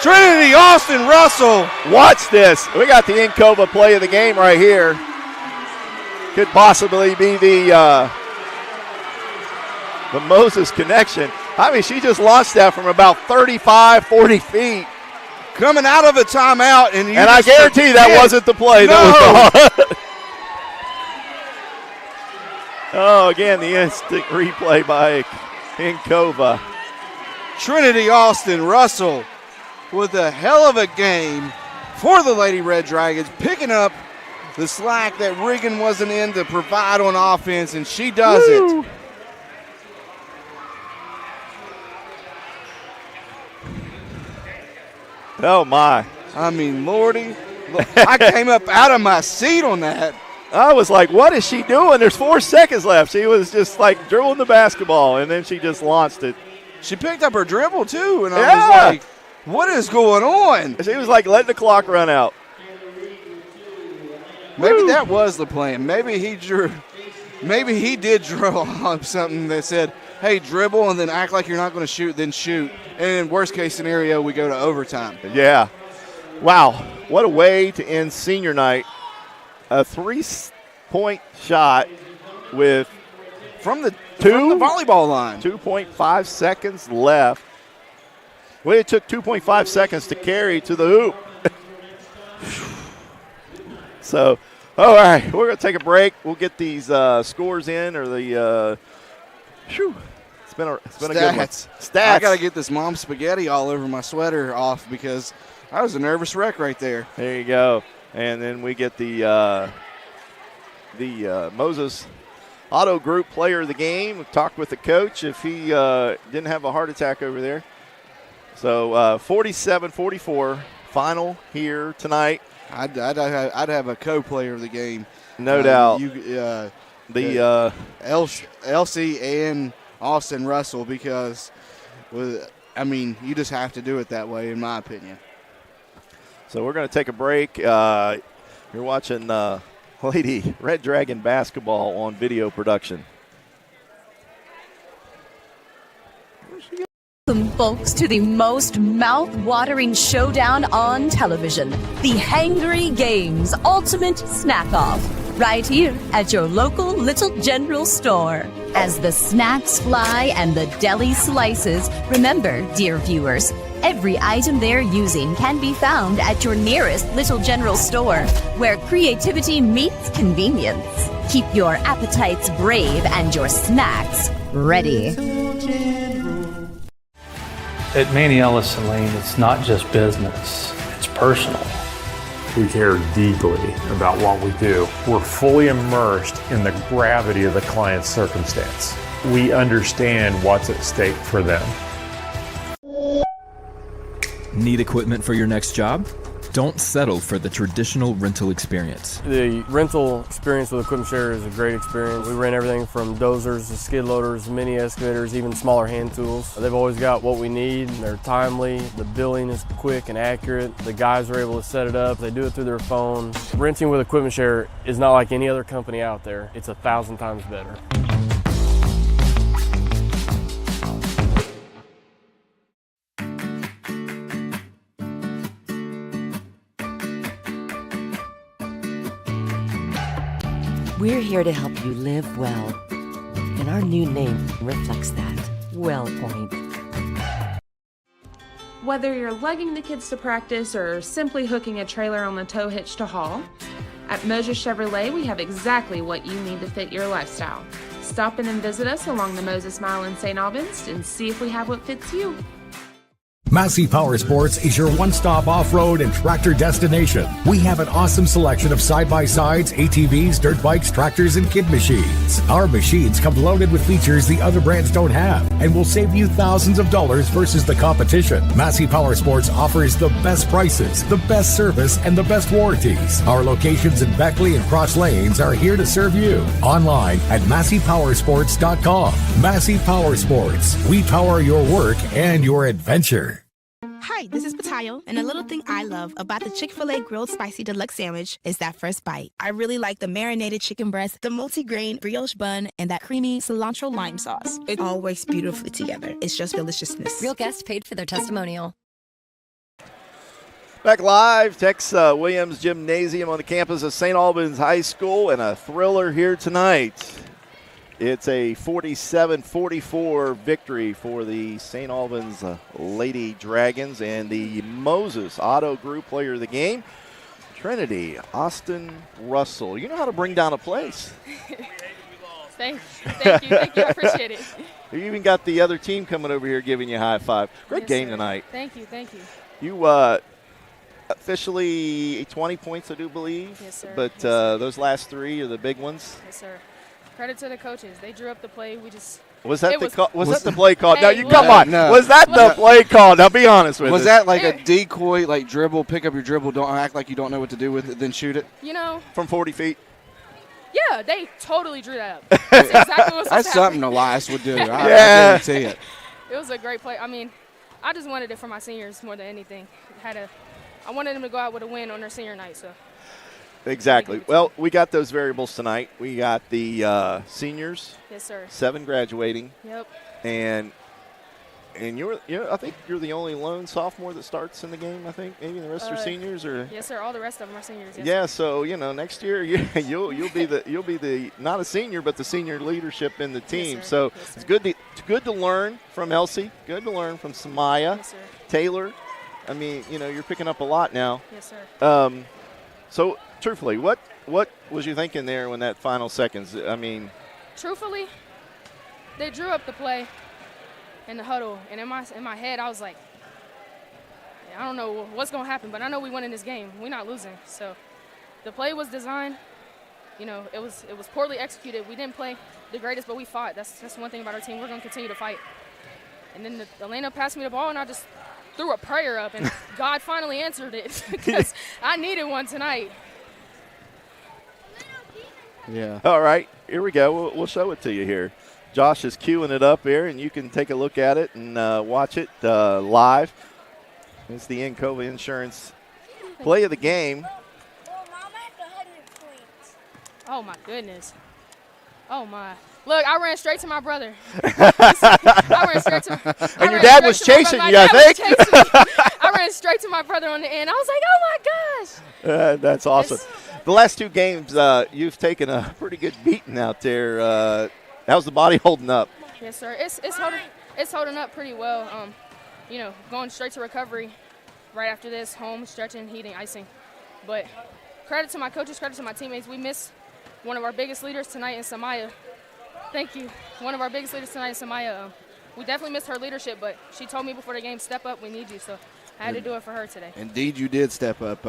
Trinity Austin Russell. Watch this. We got the Encova play of the game right here. Could possibly be the Moses connection. I mean, she just launched that from about 35, 40 feet. Coming out of a timeout. And I guarantee that wasn't the play that was called. Oh, again, the instant replay by Encova. Trinity Austin Russell with a hell of a game for the Lady Red Dragons, picking up the slack that Regan wasn't in to provide on offense, and she does it. Oh, my. I mean, Lordy, I came up out of my seat on that. I was like, what is she doing? There's 4 seconds left. She was just like dribbling the basketball, and then she just launched it. She picked up her dribble, too, and I was like, what is going on? She was like letting the clock run out. Maybe that was the plan. Maybe he did draw on something that said, hey, dribble and then act like you're not going to shoot, then shoot. And in worst case scenario, we go to overtime. Yeah. Wow. What a way to end senior night. A 3-point shot with from the volleyball line. 2.5 seconds left. Well, it took 2.5 seconds to carry to the hoop. So, all right, we're going to take a break. We'll get these scores in, or the It's been a good one. Stats. I got to get this mom spaghetti all over my sweater off because I was a nervous wreck right there. There you go. And then we get the Moses Auto Group player of the game. We talked with the coach if he didn't have a heart attack over there. So 47-44 final here tonight. I'd have a co-player of the game. No doubt. The Elsie and Austin Russell, because you just have to do it that way, in my opinion. So we're going to take a break. You're watching Lady Red Dragon basketball on video production. Welcome, folks, to the most mouth-watering showdown on television, the Hangry Games Ultimate Snack-Off, right here at your local Little General store. As the snacks fly and the deli slices, remember, dear viewers, every item they're using can be found at your nearest Little General store, where creativity meets convenience. Keep your appetites brave and your snacks ready. At Manny Ellison Lane, it's not just business, it's personal. We care deeply about what we do. We're fully immersed in the gravity of the client's circumstance. We understand what's at stake for them. Need equipment for your next job? Don't settle for the traditional rental experience. The rental experience with Equipment Share is a great experience. We rent everything from dozers to skid loaders, mini excavators, even smaller hand tools. They've always got what we need. They're timely. The billing is quick and accurate. The guys are able to set it up. They do it through their phone. Renting with Equipment Share is not like any other company out there. It's 1,000 times better. We're here to help you live well, and our new name reflects that. WellPoint. Whether you're lugging the kids to practice or simply hooking a trailer on the tow hitch to haul, at Moses Chevrolet we have exactly what you need to fit your lifestyle. Stop in and visit us along the Moses Mile in St. Albans and see if we have what fits you. Massey Power Sports is your one-stop off-road and tractor destination. We have an awesome selection of side-by-sides, ATVs, dirt bikes, tractors, and kid machines. Our machines come loaded with features the other brands don't have and will save you thousands of dollars versus the competition. Massey Power Sports offers the best prices, the best service, and the best warranties. Our locations in Beckley and Cross Lanes are here to serve you. Online at MasseyPowersports.com. Massey Power Sports. We power your work and your adventure. Hi, this is Patayo, and a little thing I love about the Chick-fil-A Grilled Spicy Deluxe Sandwich is that first bite. I really like the marinated chicken breast, the multi-grain brioche bun, and that creamy cilantro lime sauce. It all works beautifully together. It's just deliciousness. Real guests paid for their testimonial. Back live, Tex Williams Gymnasium on the campus of St. Albans High School, and a thriller here tonight. It's a 47-44 victory for the St. Albans Lady Dragons, and the Moses Auto Group player of the game, Trinity Austin Russell. You know how to bring down a place. Thank you, I appreciate it. You even got the other team coming over here giving you a high five. Great game tonight. Thank you. You officially 20 points, I do believe. Yes, sir. But those last three are the big ones. Yes, sir. Credit to the coaches. They drew up the play. Was that the play call? Hey, now you come on. No. Was that the play call? Now be honest with us. Was that like a decoy, like dribble, pick up your dribble, don't act like you don't know what to do with it, then shoot it? From 40 feet? Yeah, they totally drew that up. That's exactly what's That's something Elias would do. I guarantee it. It was a great play. I mean, I just wanted it for my seniors more than anything. I wanted them to go out with a win on their senior night, so. Exactly. Well, we got those variables tonight. We got the seniors. Yes, sir. 7 graduating. Yep. And I think you're the only lone sophomore that starts in the game. I think maybe the rest are seniors, or. Yes, sir. All the rest of them are seniors. Yes, yeah. sir. So next year you'll be the not a senior but the senior leadership in the team. Yes, so it's good to learn from Elsie. Good to learn from Samaya, yes, sir. Taylor. I mean, you're picking up a lot now. Yes, sir. So truthfully, what was you thinking there when that final seconds? I mean. Truthfully, they drew up the play in the huddle, and in my head, I was like, I don't know what's going to happen, but I know we win in this game. We're not losing. So the play was designed. It was poorly executed. We didn't play the greatest, but we fought. That's one thing about our team. We're going to continue to fight. And then Elena passed me the ball, and I just threw a prayer up, and God finally answered it because I needed one tonight. Yeah. All right. here we go. We'll show it to you here. Josh is queuing it up here, and you can take a look at it and watch it live. It's the Encova Insurance play of the game. Oh, my goodness. Oh, my. Look, I ran straight to my brother. I ran straight to And your dad was chasing you, I think. I ran straight to my brother on the end. I was like, oh, my gosh. That's awesome. The last 2 games, you've taken a pretty good beating out there. How's the body holding up? Yes, sir. It's holding up pretty well. Going straight to recovery right after this, home, stretching, heating, icing. But credit to my coaches, credit to my teammates. We missed one of our biggest leaders tonight in Samaya. Thank you. One of our biggest leaders tonight in Samaya. We definitely missed her leadership, but she told me before the game, step up, we need you. So I had to do it for her today. Indeed, you did step up.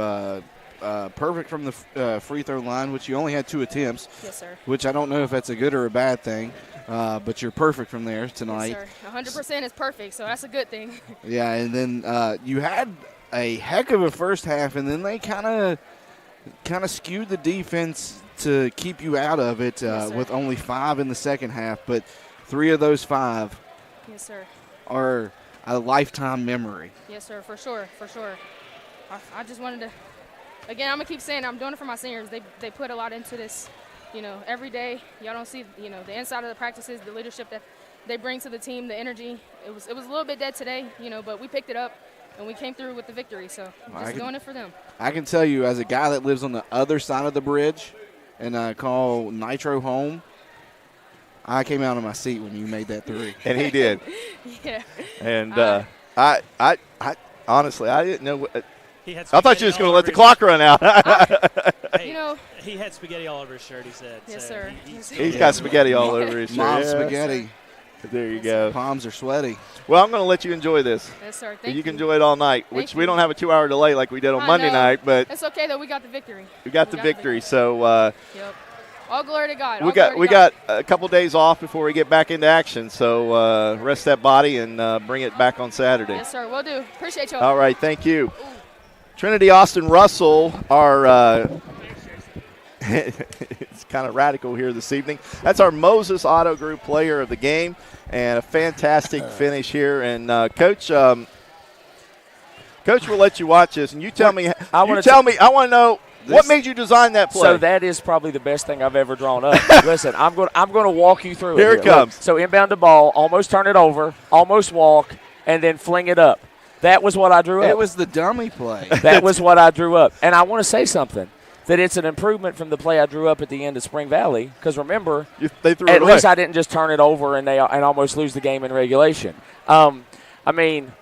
Perfect from the free throw line, which you only had 2 attempts. Yes, sir. Which I don't know if that's a good or a bad thing, but you're perfect from there tonight. Yes, sir. 100% is perfect, so that's a good thing. Yeah, and then you had a heck of a first half, and then they kind of skewed the defense to keep you out of it with only 5 in the second half. But 3 of those 5 yes, sir, are a lifetime memory. Yes, sir, for sure. I just wanted to, again, I'm going to keep saying I'm doing it for my seniors. They put a lot into this, every day. Y'all don't see, the inside of the practices, the leadership that they bring to the team, the energy. It was a little bit dead today, but we picked it up. And we came through with the victory, so I'm just doing it for them. I can tell you, as a guy that lives on the other side of the bridge and I call Nitro home, I came out of my seat when you made that 3. And he did. Yeah. And I honestly, I didn't know what. I thought you were just going to let the clock run out. He had spaghetti all over his shirt, he said. Yes, so sir. He's got spaghetti all over his shirt. Mom's spaghetti. There you go. Palms are sweaty. Well, I'm going to let you enjoy this. Yes, sir. Thank you. You can enjoy it all night, which we don't have a 2-hour delay like we did on Monday night, but it's okay though. We got the victory. We got the victory. So yep. All glory to God. We got a couple days off before we get back into action. So rest that body and bring it back on Saturday. Yes, sir. We'll do. Appreciate you. All right. Thank you. Trinity Austin Russell are it's kind of radical here this evening. That's our Moses Auto Group player of the game, and a fantastic finish here. And Coach, will let you watch this, and you tell me. I want to know what made you design that play. So that is probably the best thing I've ever drawn up. Listen, I'm going to walk you through it. Here it comes. Look, so inbound the ball, almost turn it over, almost walk, and then fling it up. That was what I drew up. It was the dummy play. That was what I drew up. And I want to say something, that it's an improvement from the play I drew up at the end of Spring Valley. Because remember, they threw at it least away. I didn't just turn it over and almost lose the game in regulation. I mean,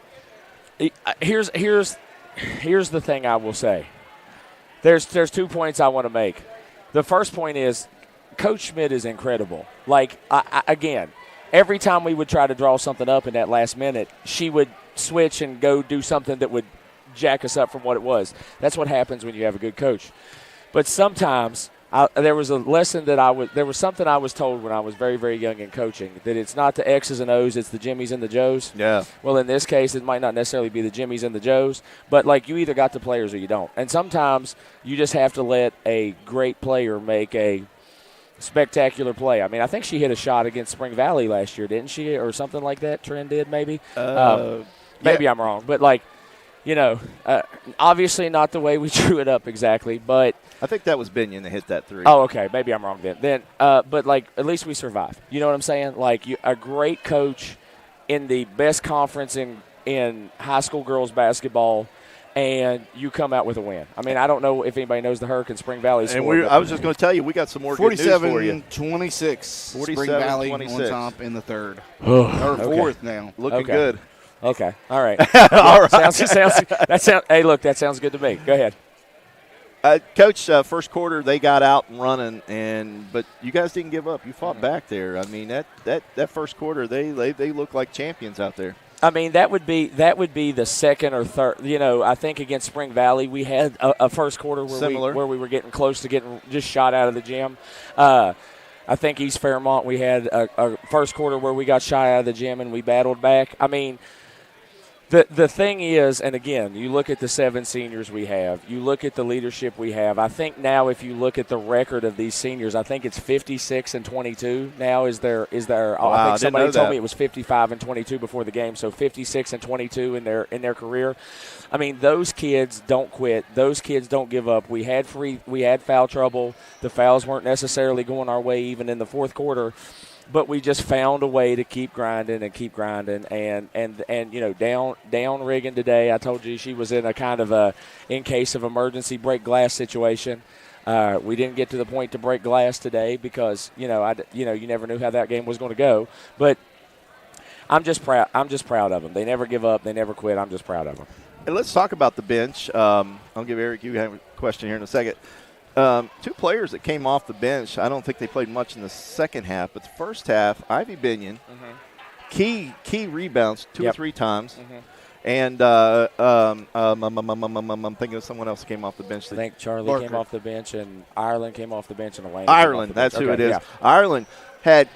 here's the thing I will say. There's 2 points I want to make. The first point is Coach Schmidt is incredible. Like, again, every time we would try to draw something up in that last minute, she would switch and go do something that would jack us up from what it was. That's what happens when you have a good coach. But sometimes there was a lesson there was something I was told when I was very, very young in coaching, that it's not the X's and O's, it's the Jimmies and the Joes. Yeah. Well, in this case, it might not necessarily be the Jimmies and the Joes, but like you either got the players or you don't. And sometimes you just have to let a great player make a spectacular play. I mean, I think she hit a shot against Spring Valley last year, didn't she? Or something like that, Trent did maybe? Maybe I'm wrong. But, like, obviously not the way we drew it up exactly, but I think that was Binion that hit that 3. Oh, okay. Maybe I'm wrong then. But, like, at least we survived. You know what I'm saying? Like, a great coach in the best conference in high school girls basketball, and you come out with a win. I mean, I don't know if anybody knows the Hurricane Spring Valley score. And I was just going to tell you, we got some more good news for you. 47-26. Spring Valley on top in the third. Or fourth now. Looking good. Okay. All right. All right. Hey, look, that sounds good to me. Go ahead. Coach, first quarter they got out and running, but you guys didn't give up. You fought back there. I mean, that first quarter they look like champions out there. I mean, that would be the second or third. I think against Spring Valley we had a first quarter where we were getting close to getting just shot out of the gym. I think East Fairmont we had a first quarter where we got shot out of the gym and we battled back. I mean, The thing is, and again, you look at the 7 seniors we have, you look at the leadership we have. I think now if you look at the record of these seniors, I think it's 56-22 now is their Wow, I think somebody told that. me it was 55-22 before the game, so 56-22 in their career. I mean, those kids don't quit. Those kids don't give up. We had foul trouble. The fouls weren't necessarily going our way even in the fourth quarter. But we just found a way to keep grinding and keep grinding, and down rigging today. I told you she was in a kind of a in case of emergency break glass situation. We didn't get to the point to break glass today because you never knew how that game was going to go. But I'm just proud. I'm just proud of them. They never give up. They never quit. I'm just proud of them. And let's talk about the bench. I'll give Eric, you have a question here in a second. 2 players that came off the bench, I don't think they played much in the second half, but the first half, Ivy Binion, key rebounds 2 or 3 times. And I'm thinking of someone else came off the bench. I think Charlie came off the bench, and Ireland came off the bench, and Elaine. Ireland, that's who it is. Yeah. Ireland had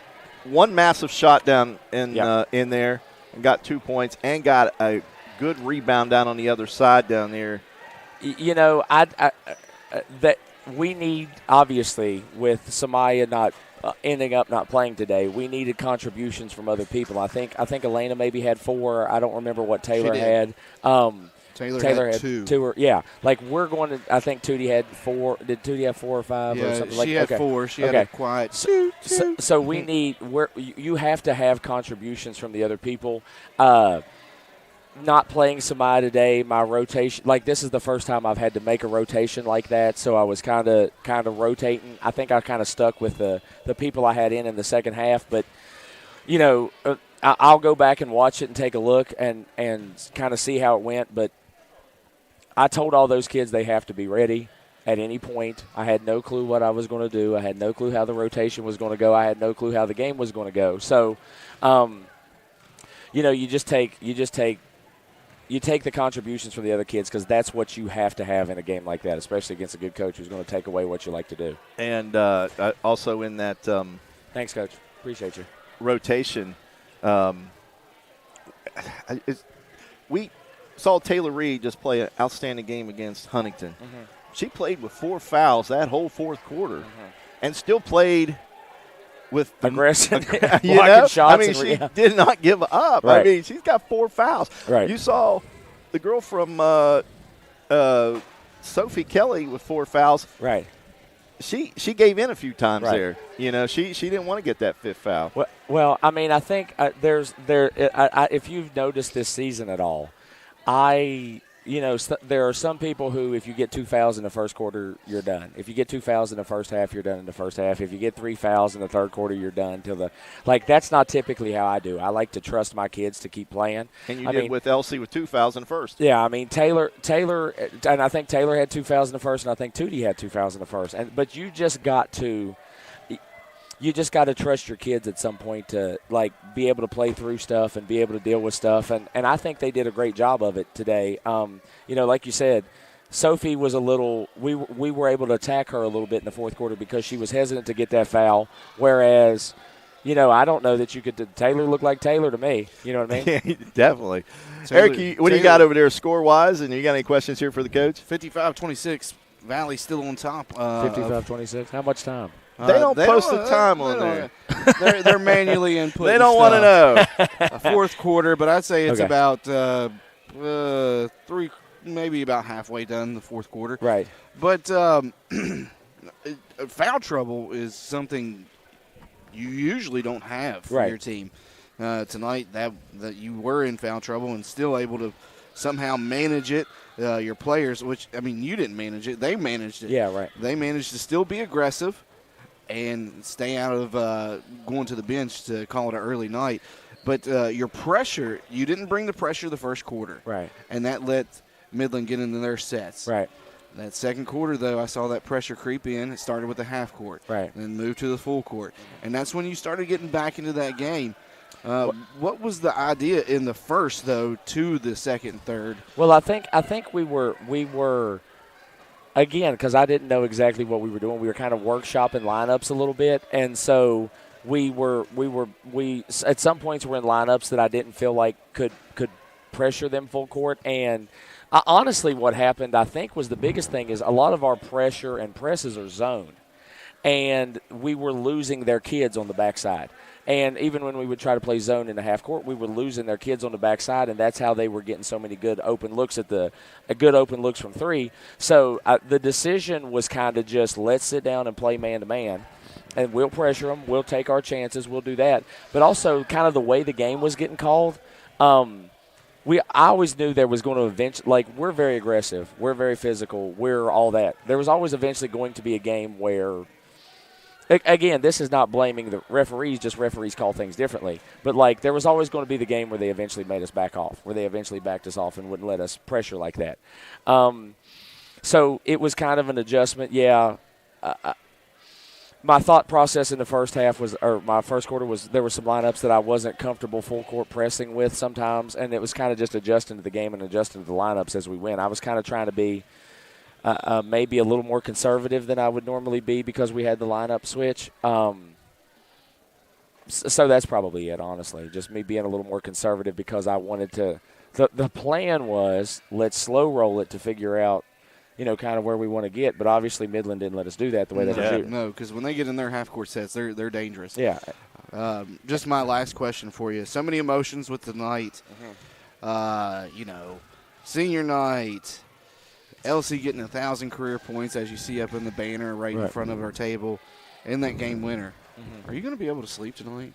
one massive shot down in there and got 2 points and got a good rebound down on the other side down there. That we need, obviously, with Samaya not ending up not playing today, we needed contributions from other people. I think Elena maybe had 4. I don't remember what Taylor had. Taylor had 2. 2 like we're going to. I think Tootie had 4. Did Tootie have 4 or 5 or something like that? She had 4. She had a quiet. So we need. You have to have contributions from the other people. Not playing Samaya today, my rotation, this is the first time I've had to make a rotation like that, so I was kind of rotating. I think I kind of stuck with the people I had in the second half, but, I'll go back and watch it and take a look and kind of see how it went, but I told all those kids they have to be ready at any point. I had no clue what I was going to do. I had no clue how the rotation was going to go. I had no clue how the game was going to go. So, you take the contributions from the other kids because that's what you have to have in a game like that, especially against a good coach who's going to take away what you like to do. And also in that thanks, Coach. Appreciate you. Rotation, we saw Taylor Reed just play an outstanding game against Huntington. She played with 4 fouls that whole fourth quarter and still played – with aggression, shots. I mean, she did not give up. Right. I mean, she's got 4 fouls. Right. You saw the girl from Sophie Kelly with 4 fouls. Right. She gave in a few times there. She didn't want to get that 5th foul. Well, I mean, I think if you've noticed this season at all, there are some people who, if you get 2 fouls in the first quarter, you're done. If you get 2 fouls in the first half, you're done in the first half. If you get 3 fouls in the third quarter, you're done that's not typically how I do. I like to trust my kids to keep playing. And you did with Elsie with 2 fouls in the first. Yeah, I mean Taylor, and I think Taylor had 2 fouls in the first, and I think Tootie had 2 fouls in the first. But you just got to trust your kids at some point to be able to play through stuff and be able to deal with stuff. And I think they did a great job of it today. Like you said, Sophie was a little we were able to attack her a little bit in the fourth quarter because she was hesitant to get that foul. Whereas, I don't know that you could. Taylor looked like Taylor to me. You know what I mean? Yeah, definitely. Eric, what do you got over there score-wise? And you got any questions here for the coach? 55-26. Valley still on top. 55-26. How much time? They don't post the time on there. They're manually inputting. They don't want to know. Fourth quarter, but I'd say it's about 3, maybe about halfway done the fourth quarter. Right. But foul trouble is something you usually don't have for your team. Tonight, that you were in foul trouble and still able to somehow manage it. Your players, which, I mean, you didn't manage it. They managed it. Yeah, right. They managed to still be aggressive and stay out of going to the bench to call it an early night. But your pressure, you didn't bring the pressure the first quarter. Right. And that let Midland get into their sets. Right. That second quarter, though, I saw that pressure creep in. It started with the half court. Right. And then moved to the full court. And that's when you started getting back into that game. What was the idea in the first, though, to the second and third? Well, I think we were again, because I didn't know exactly what we were doing. We were kind of workshopping lineups a little bit, and so we at some points were in lineups that I didn't feel like could pressure them full court. And honestly, what happened, I think, was the biggest thing is a lot of our pressure and presses are zoned. And we were losing their kids on the backside. And even when we would try to play zone in the half court, we were losing their kids on the backside, and that's how they were getting so many good open looks good open looks from three. So the decision was kind of just let's sit down and play man-to-man, and we'll pressure them. We'll take our chances. We'll do that. But also kind of the way the game was getting called, I always knew there was going to eventually, like, we're very aggressive. We're very physical. We're all that. There was always eventually going to be a game where, again, this is not blaming the referees, just referees call things differently. But, like, there was always going to be the game where they eventually made us back off, where they eventually backed us off and wouldn't let us pressure like that. So it was kind of an adjustment. Yeah, my thought process in the first half was, or my first quarter was, there were some lineups that I wasn't comfortable full court pressing with sometimes, and it was kind of just adjusting to the game and adjusting to the lineups as we went. I was kind of trying to be maybe a little more conservative than I would normally be because we had the lineup switch. So that's probably it, honestly, just me being a little more conservative because I wanted to. The plan was let's slow roll it to figure out, kind of where we want to get. But obviously Midland didn't let us do that the way they were shooting. No, because when they get in their half-court sets, they're dangerous. Yeah. Just my last question for you. So many emotions with the night. Senior night, LC getting 1,000 career points, as you see up in the banner right in front of our table, and that game winner. Are you going to be able to sleep tonight?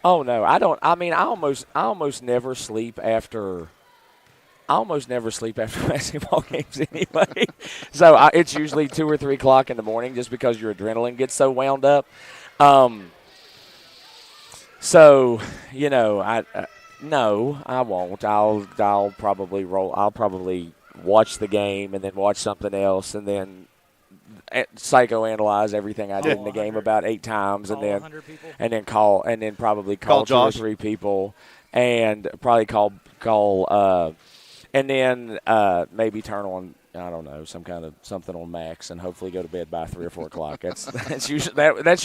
Oh, no. I don't. I mean, I almost never sleep after – basketball games anyway. So it's usually 2 or 3 o'clock in the morning just because your adrenaline gets so wound up. No, I won't. I'll probably watch the game and then watch something else and then psychoanalyze everything I did in the game about 8 times and then probably call 2 or 3 people and probably call and then maybe turn on, I don't know, something on Max and hopefully go to bed by 3 or 4 o'clock. That's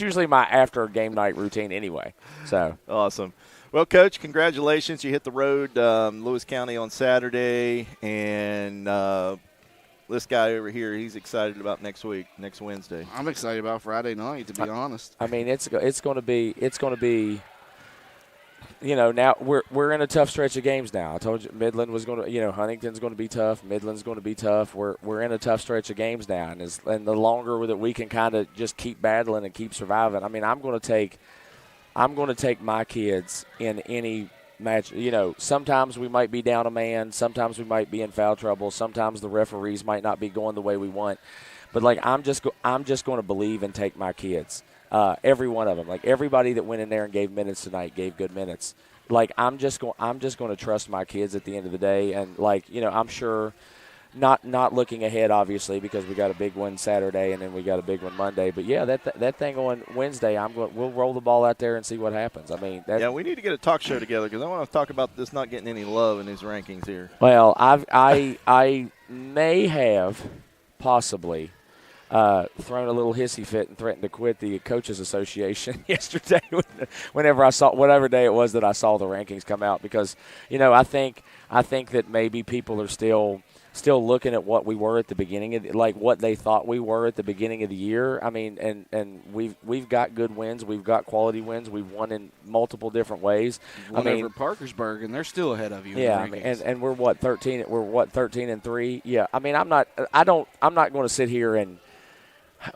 usually my after game night routine anyway. So awesome. Well, Coach, congratulations. You hit the road, Lewis County on Saturday, and this guy over here, he's excited about next Wednesday. I'm excited about Friday night, to be honest. I mean, it's going to be. Now we're in a tough stretch of games now. I told you Midland was going to, Huntington's going to be tough. Midland's going to be tough. We're in a tough stretch of games now, and the longer that we can kind of just keep battling and keep surviving. I mean, I'm going to take my kids in any match. Sometimes we might be down a man. Sometimes we might be in foul trouble. Sometimes the referees might not be going the way we want. But I'm just going to believe and take my kids. Every one of them, like everybody that went in there and gave minutes tonight, gave good minutes. Like I'm just going to trust my kids at the end of the day, and I'm sure, not looking ahead obviously because we got a big one Saturday and then we got a big one Monday. But yeah, that thing on Wednesday, we'll roll the ball out there and see what happens. I mean, we need to get a talk show together because I want to talk about this not getting any love in these rankings here. Well, I may have possibly. Thrown a little hissy fit and threatened to quit the Coaches Association yesterday whenever I saw whatever day it was that I saw the rankings come out because I think that maybe people are still looking at what we were at the beginning of what they thought we were at the beginning of the year. I mean, and we've got good wins, we've got quality wins, we've won in multiple different ways. Over Parkersburg, and they're still ahead of you. Yeah, in the rankings. and we're 13. We're 13-3. Yeah, I mean, I'm not going to sit here and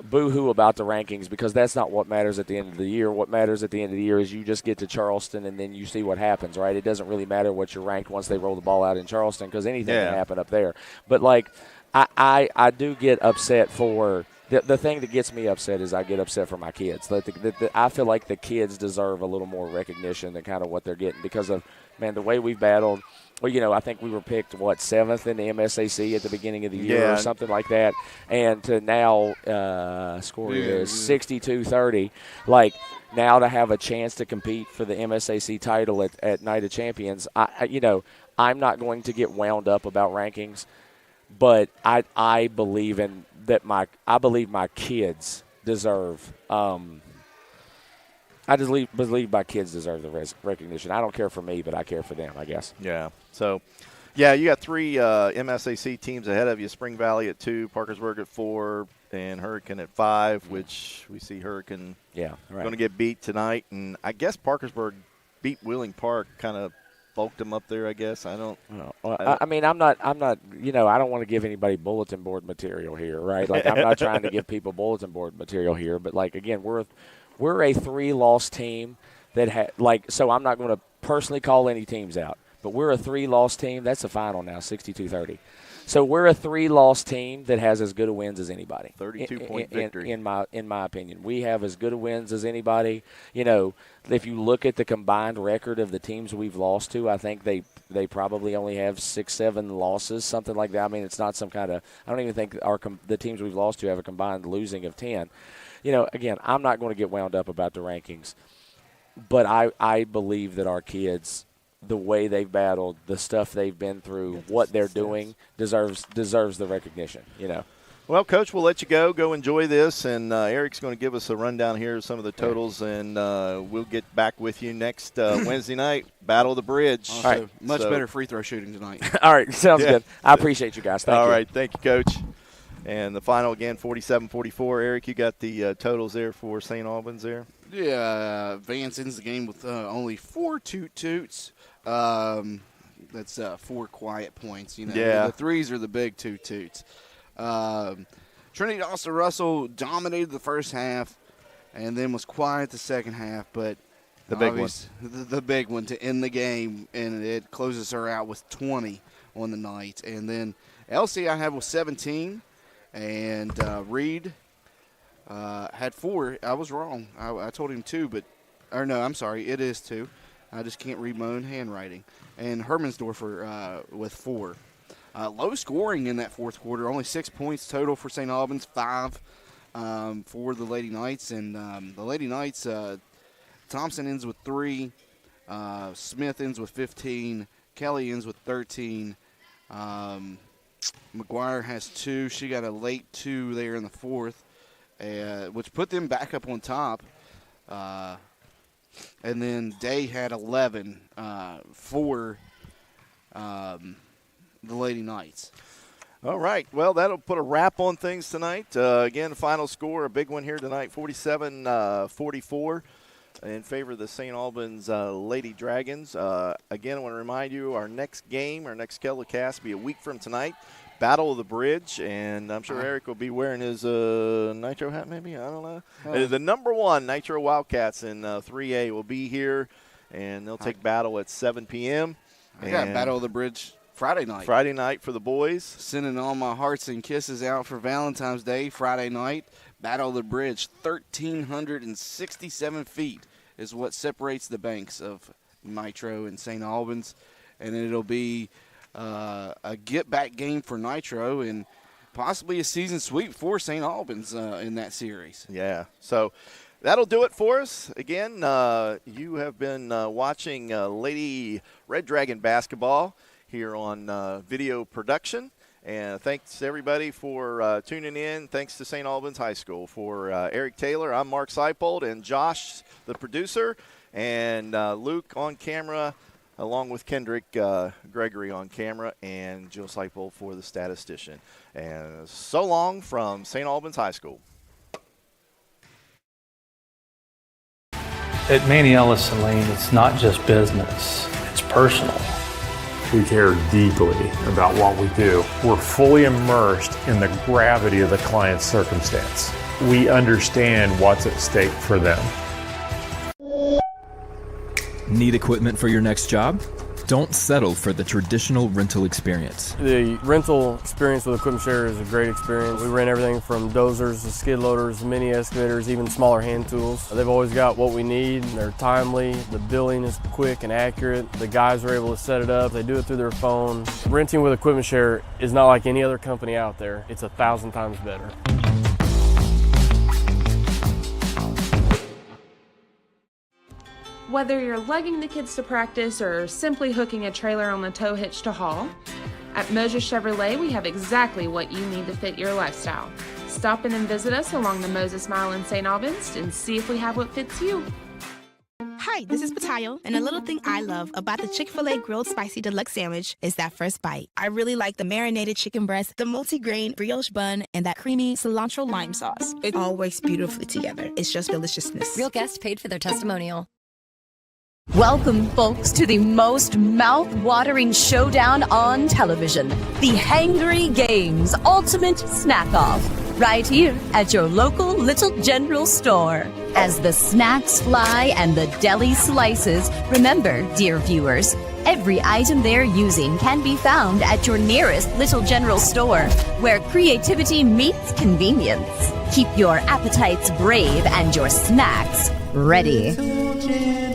boo-hoo about the rankings because that's not what matters at the end of the year. What matters at the end of the year is you just get to Charleston and then you see what happens, right? It doesn't really matter what you're ranked once they roll the ball out in Charleston because anything can happen up there. But, I do get upset for the thing that gets me upset is I get upset for my kids. I feel like the kids deserve a little more recognition than kind of what they're getting because of, the way we've battled. Well, I think we were picked, 7th in the MSAC at the beginning of the year or something like that. And to now score is 62-30. Now to have a chance to compete for the MSAC title at Night of Champions, I'm not going to get wound up about rankings, but I believe I believe my kids deserve I just believe my kids deserve the recognition. I don't care for me, but I care for them, I guess. Yeah. So, Yeah, you got 3 MSAC teams ahead of you. Spring Valley at 2, Parkersburg at 4, and Hurricane at 5, which we see Hurricane going to get beat tonight. And I guess Parkersburg beat Wheeling Park, kind of bulked them up there, I guess. I don't know. I mean, I'm not, I don't want to give anybody bulletin board material here, right? Like, I'm not trying to give people bulletin board material here, but, like, again, we're a 3-loss team that so I'm not going to personally call any teams out. But we're a 3-loss team. That's the final now, 62-30. So we're a 3-loss team that has as good a wins as anybody. 32-point victory. In my opinion. We have as good a wins as anybody. You know, if you look at the combined record of the teams we've lost to, I think they probably only have 6-7 losses, something like that. I mean, it's not some kind of – I don't even think the teams we've lost to have a combined losing of 10. You know, again, I'm not going to get wound up about the rankings, but I believe that our kids – the way they've battled, the stuff they've been through, what they're doing deserves the recognition, you know. Well, Coach, we'll let you go enjoy this, and Eric's going to give us a rundown here of some of the totals, and we'll get back with you next Wednesday night, Battle of the Bridge. Also, all right. Much better free throw shooting tonight. All right, sounds good. I appreciate you guys. Thank you. All right, thank you, Coach. And the final, again, 47-44. Eric, you got the totals there for St. Albans there? Yeah, Vance ends the game with only 4 toot-toots. That's 4 quiet points. You know, the threes are the big toot-toots. Trinity Dawson Russell dominated the first half and then was quiet the second half, but the big one to end the game, and it closes her out with 20 on the night. And then Elsie I have with 17, and Reed had 4. I was wrong. I told him 2, no, I'm sorry, it is 2. I just can't read my own handwriting. And Hermansdorfer with 4. Low scoring in that fourth quarter, only 6 points total for St. Albans, 5 for the Lady Knights. And the Lady Knights, Thompson ends with 3, Smith ends with 15, Kelly ends with 13. McGuire has 2. She got a late 2 there in the fourth, which put them back up on top. And then Day had 11 for the Lady Knights. All right. Well, that'll put a wrap on things tonight. Again, final score, a big one here tonight, 47-44 in favor of the St. Albans Lady Dragons. Again, I want to remind you, our next telecast will be a week from tonight. Battle of the Bridge, and I'm sure Eric will be wearing his Nitro hat maybe. I don't know. The number 1 Nitro Wildcats in 3A will be here, and they'll take battle at 7 p.m. I got Battle of the Bridge Friday night. Friday night for the boys. Sending all my hearts and kisses out for Valentine's Day Friday night. Battle of the Bridge, 1,367 feet is what separates the banks of Nitro and St. Albans, and it'll be a get-back game for Nitro and possibly a season sweep for St. Albans in that series. Yeah, so that'll do it for us. Again, you have been watching Lady Red Dragon basketball here on video production. And thanks, everybody, for tuning in. Thanks to St. Albans High School. For Eric Taylor, I'm Mark Seipold, and Josh, the producer, and Luke on camera, along with Kendrick Gregory on camera, and Jill Seipold for the statistician. And so long from St. Albans High School. At Manny Ellison Lane, it's not just business, it's personal. We care deeply about what we do. We're fully immersed in the gravity of the client's circumstance. We understand what's at stake for them. Need equipment for your next job? Don't settle for the traditional rental experience. The rental experience with Equipment Share is a great experience. We rent everything from dozers to skid loaders, mini excavators, even smaller hand tools. They've always got what we need. They're timely. The billing is quick and accurate. The guys are able to set it up. They do it through their phone. Renting with Equipment Share is not like any other company out there. It's 1,000 times better. Whether you're lugging the kids to practice or simply hooking a trailer on the tow hitch to haul, at Moses Chevrolet we have exactly what you need to fit your lifestyle. Stop in and visit us along the Moses Mile in St. Albans and see if we have what fits you. Hi, Hi, this is Patayo, and a little thing I love about the Chick-fil-A Grilled Spicy Deluxe Sandwich is that first bite. I really like the marinated chicken breast, the multi-grain brioche bun, and that creamy cilantro lime sauce. It all works beautifully together. It's just deliciousness. Real guest paid for their testimonial. Welcome, folks, to the most mouth-watering showdown on television, the Hangry Games Ultimate Snack-Off, right here at your local Little General store. As the snacks fly and the deli slices, remember, dear viewers, every item they're using can be found at your nearest Little General store, where creativity meets convenience. Keep your appetites brave and your snacks ready.